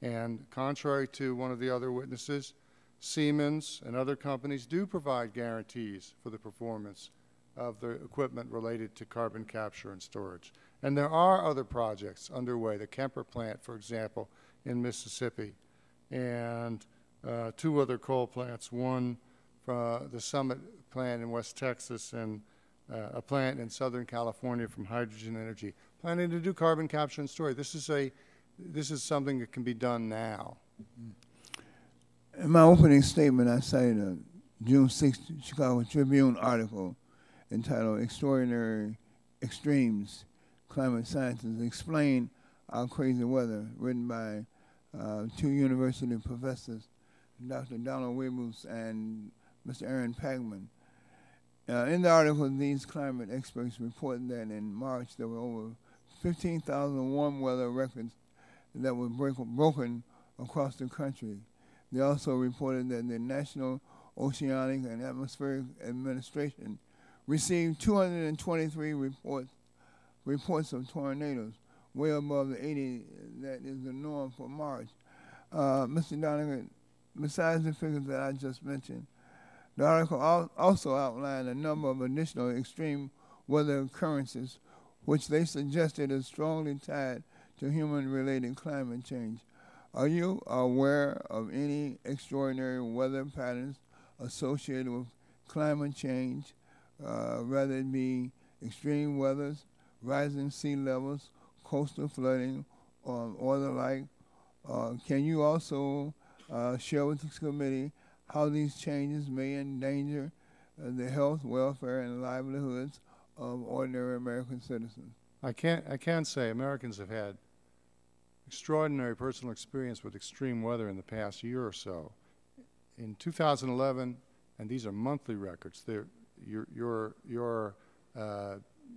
Speaker 22: And contrary to one of the other witnesses, Siemens and other companies do provide guarantees for the performance of the equipment related to carbon capture and storage. And there are other projects underway, the Kemper plant, for example, in Mississippi, and two other coal plants, one from the Summit plant in West Texas and a plant in Southern California from Hydrogen Energy, planning to do carbon capture and storage. This is something that can be done now.
Speaker 2: In my opening statement, I cited a June 6th Chicago Tribune article entitled "Extraordinary Extremes: Climate Scientists Explain Our Crazy Weather," written by two university professors, Dr. Donald Webus and Mr. Aaron Pagman. In the article, these climate experts reported that in March there were over 15,000 warm weather records that were broken across the country. They also reported that the National Oceanic and Atmospheric Administration received 223 reports of tornadoes, way above the 80 that is the norm for March. Mr. Donegan, besides the figures that I just mentioned, the article also outlined a number of additional extreme weather occurrences, which they suggested is strongly tied to human-related climate change. Are you aware of any extraordinary weather patterns associated with climate change, whether it be extreme weathers, rising sea levels, coastal flooding, or the like? Can you also share with this committee how these changes may endanger the health, welfare, and livelihoods of ordinary American citizens?
Speaker 22: I can say Americans have had extraordinary personal experience with extreme weather in the past year or so. In 2011, and these are monthly records, your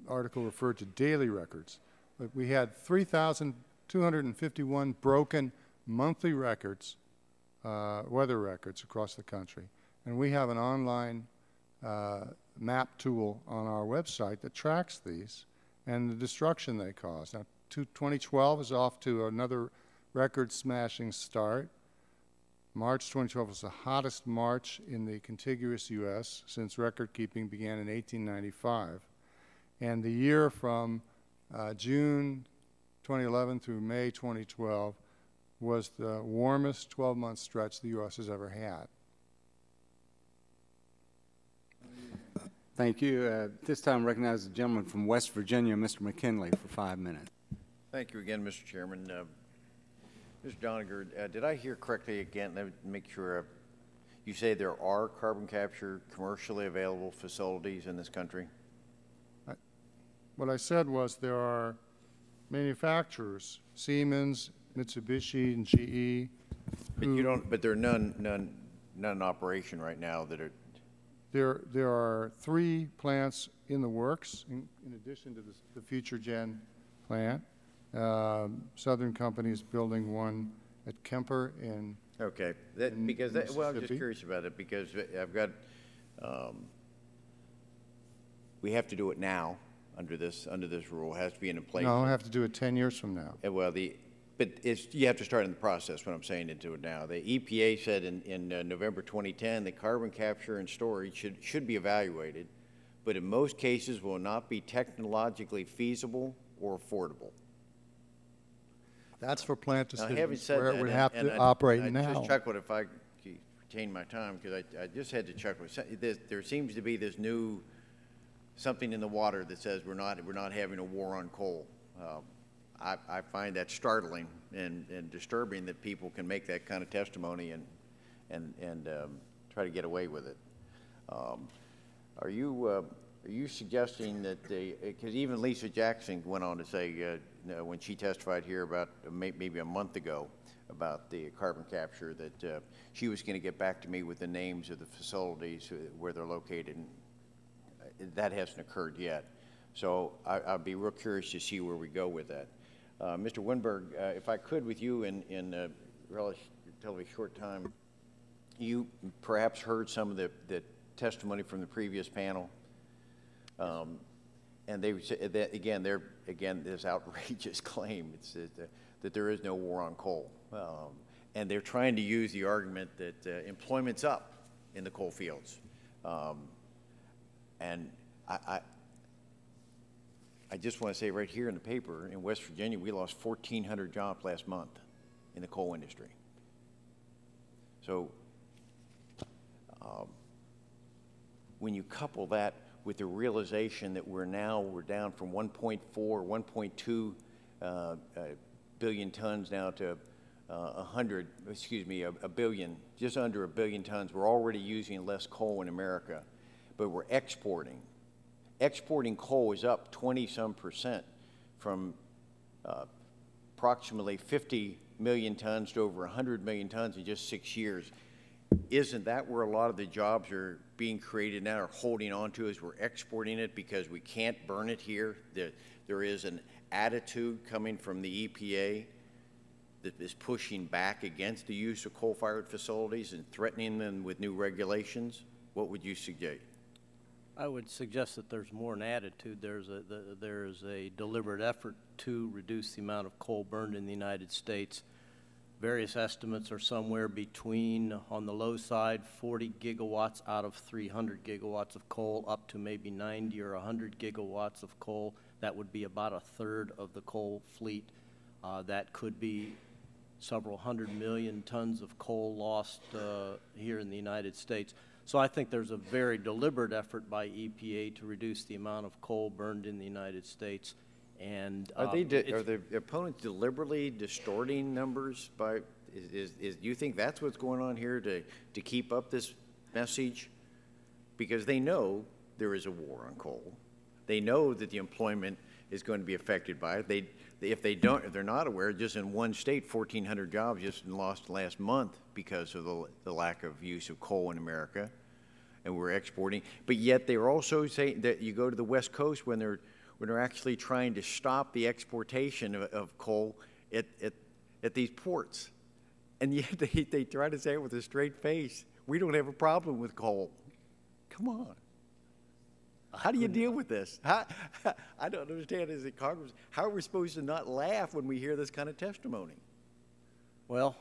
Speaker 22: article referred to daily records, but we had 3,251 broken monthly records, weather records across the country. And we have an online map tool on our website that tracks these and the destruction they cause. Now, 2012 is off to another record-smashing start. March 2012 was the hottest March in the contiguous U.S. since record-keeping began in 1895. And the year from June 2011 through May 2012 was the warmest 12-month stretch the U.S. has ever had.
Speaker 1: Thank you. This time I recognize the gentleman from West Virginia, Mr. McKinley, for 5 minutes.
Speaker 15: Thank you again, Mr. Chairman. Mr. Doniger, did I hear correctly again? Let me make sure. You say there are carbon capture commercially available facilities in this country?
Speaker 22: what I said was there are manufacturers, Siemens, Mitsubishi, and GE.
Speaker 15: But you don't. But there are none in operation right now that are.
Speaker 22: There are 3 plants in the works, in addition to the Future Gen plant. Southern Company is building one at Kemper in.
Speaker 15: Okay, well, I'm just curious about it because I've got. We have to do it now under this rule. It has to be in place.
Speaker 22: No, I have to do it 10 years from now.
Speaker 15: Well, but you have to start in the process. What I'm saying to do it now. The EPA said in November 2010 that carbon capture and storage should be evaluated, but in most cases will not be technologically feasible or affordable.
Speaker 22: That's for plant decisions
Speaker 15: having said
Speaker 22: where
Speaker 15: that,
Speaker 22: it would have
Speaker 15: and
Speaker 22: to operate
Speaker 15: I
Speaker 22: now.
Speaker 15: just chuckled if I could retain my time because I just had to chuckle. There seems to be this new something in the water that says we're not having a war on coal. I find that startling and disturbing that people can make that kind of testimony and try to get away with it. Are you suggesting that because even Lisa Jackson went on to say when she testified here about maybe a month ago about the carbon capture that she was going to get back to me with the names of the facilities where they're located. And that hasn't occurred yet. So I'd be real curious to see where we go with that. Mr. Winberg, if I could with you in a relatively short time, you perhaps heard some of the testimony from the previous panel. And they said that again, this outrageous claim that there is no war on coal. And they're trying to use the argument that employment's up in the coal fields. And I just want to say right here in the paper, in West Virginia, we lost 1,400 jobs last month in the coal industry. So when you couple that with the realization that we're down from 1.4, 1.2 billion tons now to a billion, just under a billion tons. We're already using less coal in America, but we're exporting. Exporting coal is up 20-some% from approximately 50 million tons to over 100 million tons in just 6 years. Isn't that where a lot of the jobs are being created now, or holding on to, as we're exporting it because we can't burn it here? There is an attitude coming from the EPA that is pushing back against the use of coal-fired facilities and threatening them with new regulations. What would you suggest?
Speaker 3: I would suggest that there's more an attitude. There's a deliberate effort to reduce the amount of coal burned in the United States. Various estimates are somewhere between, on the low side, 40 gigawatts out of 300 gigawatts of coal, up to maybe 90 or 100 gigawatts of coal. That would be about a third of the coal fleet. That could be several 100 million tons of coal lost here in the United States. So I think there's a very deliberate effort by EPA to reduce the amount of coal burned in the United States. And
Speaker 15: are the opponents deliberately distorting numbers? Do you think that's what's going on here to keep up this message? Because they know there is a war on coal. They know that the employment is going to be affected by it. If they're not aware, just in one state, 1,400 jobs just lost last month because of the lack of use of coal in America, and we're exporting. But yet they're also saying that you go to the West Coast when they're actually trying to stop the exportation of coal at these ports. And yet they try to say it with a straight face. We don't have a problem with coal. Come on. How do you deal with this? I don't understand as a Congress, how are we supposed to not laugh when we hear this kind of testimony?
Speaker 3: Well,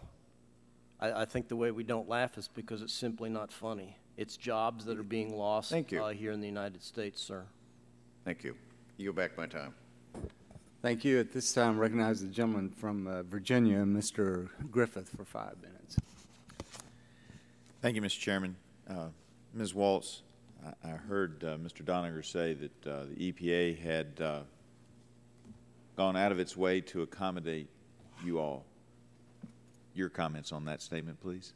Speaker 3: I think the way we don't laugh is because it's simply not funny. It's jobs that are being lost here in the United States, sir.
Speaker 15: Thank you. You go back my time.
Speaker 1: Thank you. At this time, recognize the gentleman from Virginia, Mr. Griffith, for 5 minutes.
Speaker 16: Thank you, Mr. Chairman. Ms. Waltz, I heard Mr. Doniger say that the EPA had gone out of its way to accommodate you all. Your comments on that statement, please.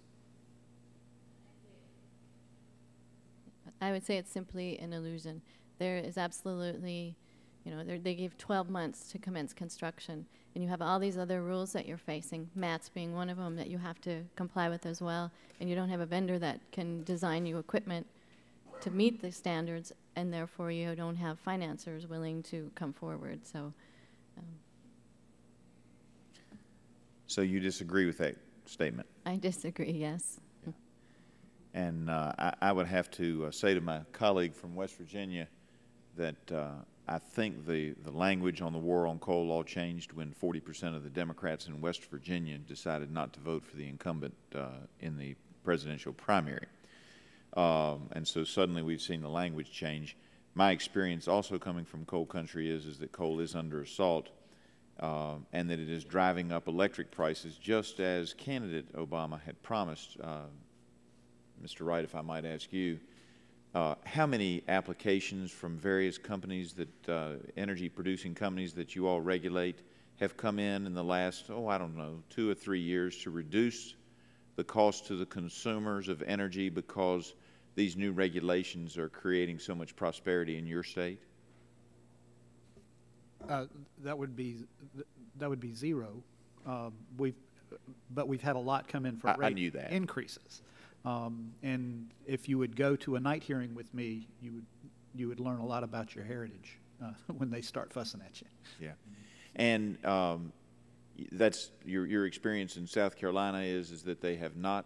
Speaker 4: I would say it's simply an illusion. There is absolutely You know, they give 12 months to commence construction, and you have all these other rules that you're facing, mats being one of them that you have to comply with as well, and you don't have a vendor that can design you equipment to meet the standards, and therefore you don't have financiers willing to come forward.
Speaker 16: So you disagree with that statement?
Speaker 4: I disagree, yes.
Speaker 16: Yeah. And I would have to say to my colleague from West Virginia that I think the language on the war on coal law changed when 40% of the Democrats in West Virginia decided not to vote for the incumbent in the presidential primary. And so suddenly we've seen the language change. My experience also coming from coal country is that coal is under assault and that it is driving up electric prices just as candidate Obama had promised. Mr. Wright, if I might ask you, how many applications from various companies that, energy producing companies that you all regulate have come in the last, I don't know, 2 or 3 years to reduce the cost to the consumers of energy because these new regulations are creating so much prosperity in your state?
Speaker 21: That would be zero. But we've had a lot come in for rate increases. And if you would go to a night hearing with me, you would learn a lot about your heritage when they start fussing at you.
Speaker 16: Yeah, and that's your experience in South Carolina is that they have not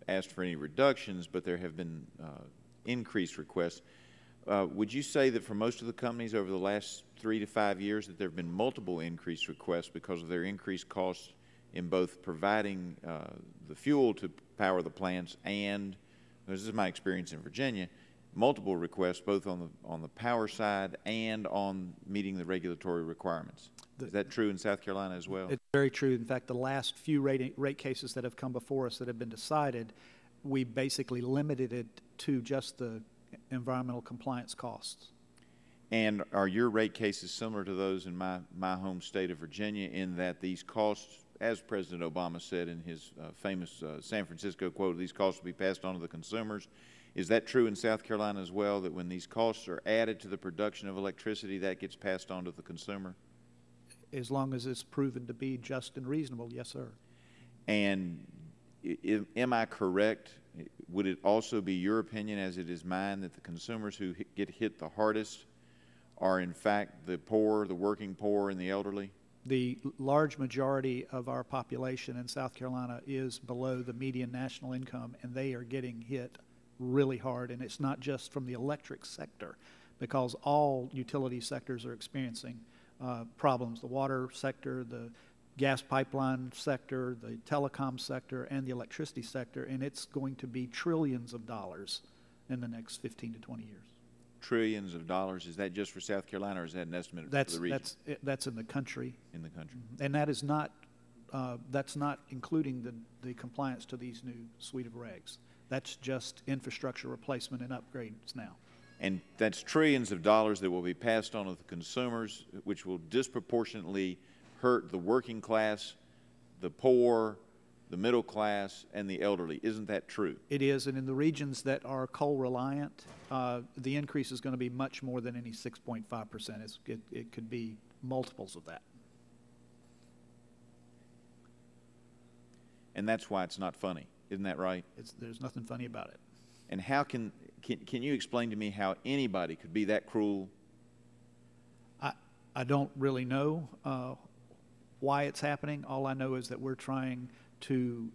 Speaker 16: asked for any reductions, but there have been increased requests. Would you say that for most of the companies over the last 3 to 5 years that there have been multiple increased requests because of their increased costs in both providing the fuel to power the plants and, this is my experience in Virginia, multiple requests both on the power side and on meeting the regulatory requirements? Is that true in South Carolina as well?
Speaker 21: It's very true. In fact, the last few rate cases that have come before us that have been decided, we basically limited it to just the environmental compliance costs.
Speaker 16: And are your rate cases similar to those in my home state of Virginia in that these costs, as President Obama said in his famous San Francisco quote, these costs will be passed on to the consumers? Is that true in South Carolina as well, that when these costs are added to the production of electricity, that gets passed on to the consumer?
Speaker 21: As long as it's proven to be just and reasonable, yes, sir.
Speaker 16: And am I correct? Would it also be your opinion, as it is mine, that the consumers who get hit the hardest are in fact the poor, the working poor, and the elderly?
Speaker 21: The large majority of our population in South Carolina is below the median national income, and they are getting hit really hard. And it's not just from the electric sector, because all utility sectors are experiencing problems. The water sector, the gas pipeline sector, the telecom sector, and the electricity sector, and it's going to be trillions of dollars in the next 15 to 20 years.
Speaker 16: Trillions of dollars. Is that just for South Carolina, or is that an estimate for the region?
Speaker 21: That's in the country.
Speaker 16: In the country.
Speaker 21: Mm-hmm. And that is not, that's not including the compliance to these new suite of regs. That's just infrastructure replacement and upgrades now.
Speaker 16: And that's trillions of dollars that will be passed on to the consumers, which will disproportionately hurt the working class, the poor, the middle class, and the elderly. Isn't that true?
Speaker 21: It is, and in the regions that are coal reliant, the increase is going to be much more than any 6.5%. It could be multiples of that.
Speaker 16: And that's why it's not funny. Isn't that right?
Speaker 21: There's nothing funny about it.
Speaker 16: And how can you explain to me how anybody could be that cruel?
Speaker 21: I don't really know why it's happening. All I know is that we're trying to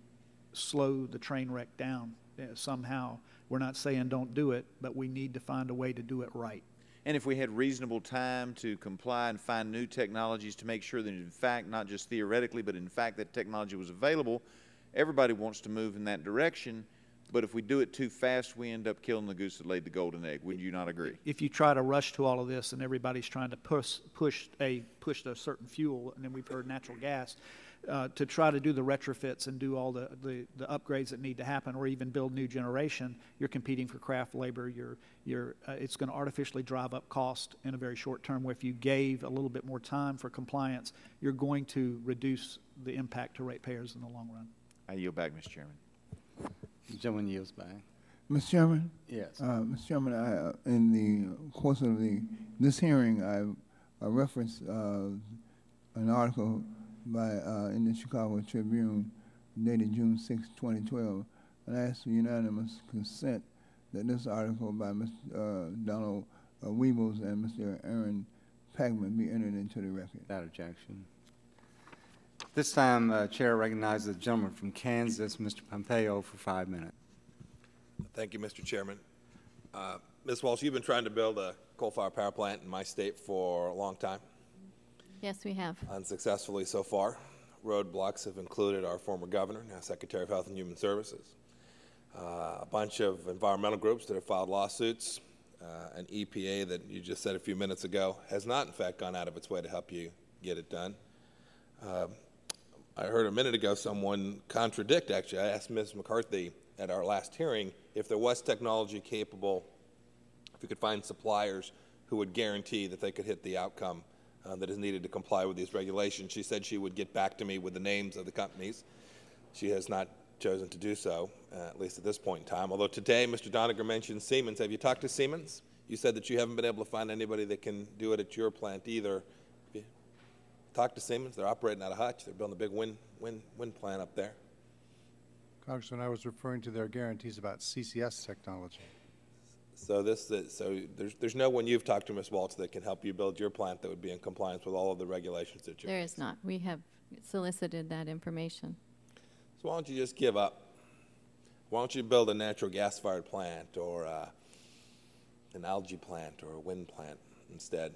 Speaker 21: slow the train wreck down somehow. We're not saying don't do it, but we need to find a way to do it right.
Speaker 16: And if we had reasonable time to comply and find new technologies to make sure that in fact, not just theoretically, but in fact that technology was available, everybody wants to move in that direction. But if we do it too fast, we end up killing the goose that laid the golden egg. Would you not agree?
Speaker 21: If you try to rush to all of this and everybody's trying to push a certain fuel, and then we've heard natural gas, to try to do the retrofits and do all the upgrades that need to happen, or even build new generation, you're competing for craft labor. It's going to artificially drive up cost in a very short term. Where if you gave a little bit more time for compliance, you're going to reduce the impact to ratepayers in the long run.
Speaker 16: I yield back, Mr. Chairman.
Speaker 1: Gentleman yields back.
Speaker 2: Mr. Chairman?
Speaker 1: Yes.
Speaker 2: Mr. Chairman, in the course of this hearing, I referenced an article by in the Chicago Tribune dated June 6, 2012, and I asked for unanimous consent that this article by Mr. Donald Weebles and Mr. Aaron Pagman be entered into the record.
Speaker 1: Without objection. This time, Chair recognizes the gentleman from Kansas, Mr. Pompeo, for 5 minutes.
Speaker 17: Thank you, Mr. Chairman. Ms. Walsh, you've been trying to build a coal-fired power plant in my state for a long time.
Speaker 4: Yes, we have.
Speaker 17: Unsuccessfully so far. Roadblocks have included our former governor, now Secretary of Health and Human Services, a bunch of environmental groups that have filed lawsuits, an EPA that you just said a few minutes ago has not, in fact, gone out of its way to help you get it done. I heard a minute ago someone contradict, actually. I asked Ms. McCarthy at our last hearing if there was technology capable, if we could find suppliers who would guarantee that they could hit the outcome that is needed to comply with these regulations. She said she would get back to me with the names of the companies. She has not chosen to do so, at least at this point in time. Although today, Mr. Doniger mentioned Siemens. Have you talked to Siemens? You said that you haven't been able to find anybody that can do it at your plant either. Talk to Siemens. They're operating out of Hutch. They're building a big wind plant up there.
Speaker 22: Congressman, I was referring to their guarantees about CCS technology.
Speaker 17: So there's no one you've talked to, Ms. Waltz, that can help you build your plant that would be in compliance with all of the regulations that you're.
Speaker 4: There is not. We have solicited that information.
Speaker 17: So why don't you just give up? Why don't you build a natural gas-fired plant or an algae plant or a wind plant instead?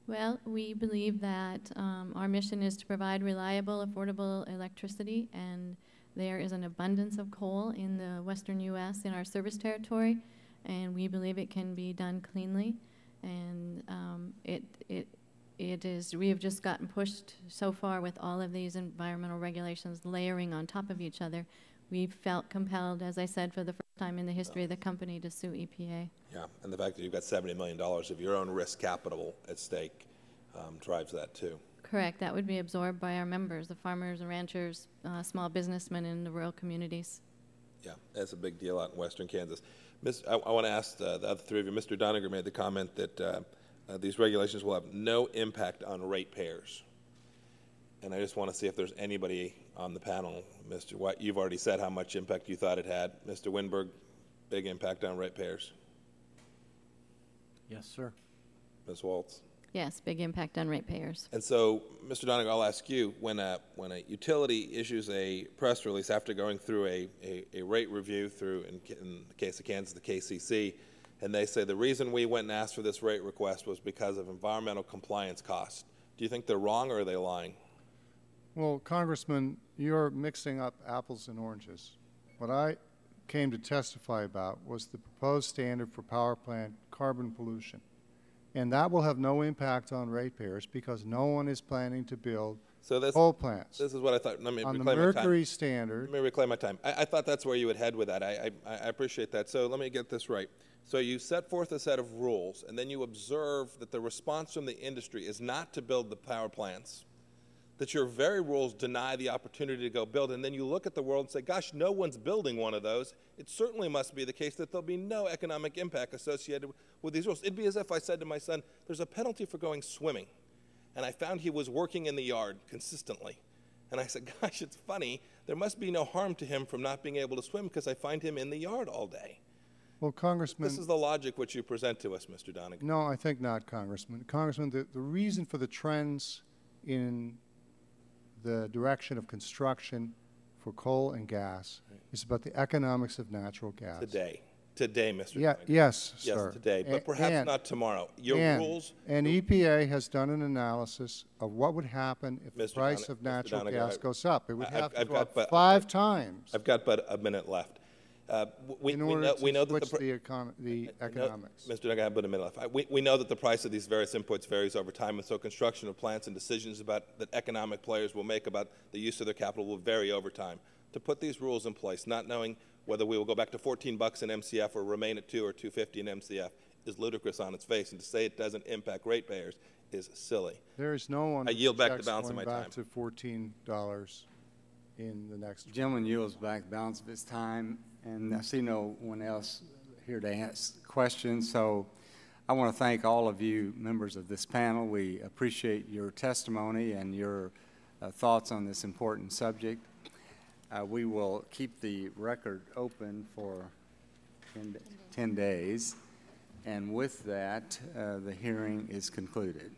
Speaker 4: Well, we believe that our mission is to provide reliable, affordable electricity, and there is an abundance of coal in the western U.S. in our service territory, and we believe it can be done cleanly. And we have just gotten pushed so far with all of these environmental regulations layering on top of each other. We felt compelled, as I said, for the first time in the history of the company to sue EPA.
Speaker 17: Yeah, and the fact that you've got $70 million of your own risk capital at stake drives that too.
Speaker 4: Correct. That would be absorbed by our members, the farmers and ranchers, small businessmen in the rural communities.
Speaker 17: Yeah, that's a big deal out in western Kansas. I want to ask the other three of you. Mr. Doniger made the comment that these regulations will have no impact on ratepayers. And I just want to see if there's anybody on the panel. Mr. White, you've already said how much impact you thought it had. Mr. Winberg, big impact on ratepayers.
Speaker 9: Yes, sir.
Speaker 17: Ms. Waltz.
Speaker 4: Yes, big impact on ratepayers.
Speaker 17: And so, Mr. Doniger, I'll ask you, when a utility issues a press release after going through a rate review through, in the case of Kansas, the KCC, and they say the reason we went and asked for this rate request was because of environmental compliance costs, do you think they're wrong or are they lying?
Speaker 22: Well, Congressman, you're mixing up apples and oranges. What I came to testify about was the proposed standard for power plant carbon pollution. And that will have no impact on ratepayers because no one is planning to build coal plants.
Speaker 17: This is what I thought. Let me
Speaker 22: on the
Speaker 17: reclaim my time.
Speaker 22: Mercury standard.
Speaker 17: Let me reclaim my time. I thought that's where you would head with that. I appreciate that. So let me get this right. So you set forth a set of rules, and then you observe that the response from the industry is not to build the power plants, that your very rules deny the opportunity to go build, and then you look at the world and say, gosh, no one's building one of those. It certainly must be the case that there'll be no economic impact associated with these rules. It'd be as if I said to my son, there's a penalty for going swimming, and I found he was working in the yard consistently. And I said, gosh, it's funny. There must be no harm to him from not being able to swim because I find him in the yard all day.
Speaker 22: Well, Congressman.
Speaker 17: This is the logic which you present to us, Mr. Doniger.
Speaker 22: No, I think not, Congressman. Congressman, the reason for the trends in the direction of construction for coal and gas is about the economics of natural gas.
Speaker 17: Today, Mr.
Speaker 22: Yeah,
Speaker 17: Doniger.
Speaker 22: yes, sir.
Speaker 17: Yes, today, but perhaps not tomorrow. Your rules.
Speaker 22: And EPA has done an analysis of what would happen if the price of natural gas goes up. It would have to go up 5 times.
Speaker 17: I've got but a minute left. We know that
Speaker 22: the economics.
Speaker 17: Mr. Doniger, I have but a minute left. We know that the price of these various inputs varies over time, and so construction of plants and decisions that economic players will make about the use of their capital will vary over time. To put these rules in place, not knowing whether we will go back to $14 in MCF or remain at $2 or $2.50 in MCF, is ludicrous on its face, and to say it doesn't impact ratepayers is silly.
Speaker 22: There is no one.
Speaker 17: I yield back the balance of my
Speaker 22: back
Speaker 17: time.
Speaker 22: to $14 in the next.
Speaker 1: The gentleman yields back the balance of his time. And I see no one else here to ask questions, so I want to thank all of you members of this panel. We appreciate your testimony and your thoughts on this important subject. We will keep the record open for 10 days, and with that, the hearing is concluded.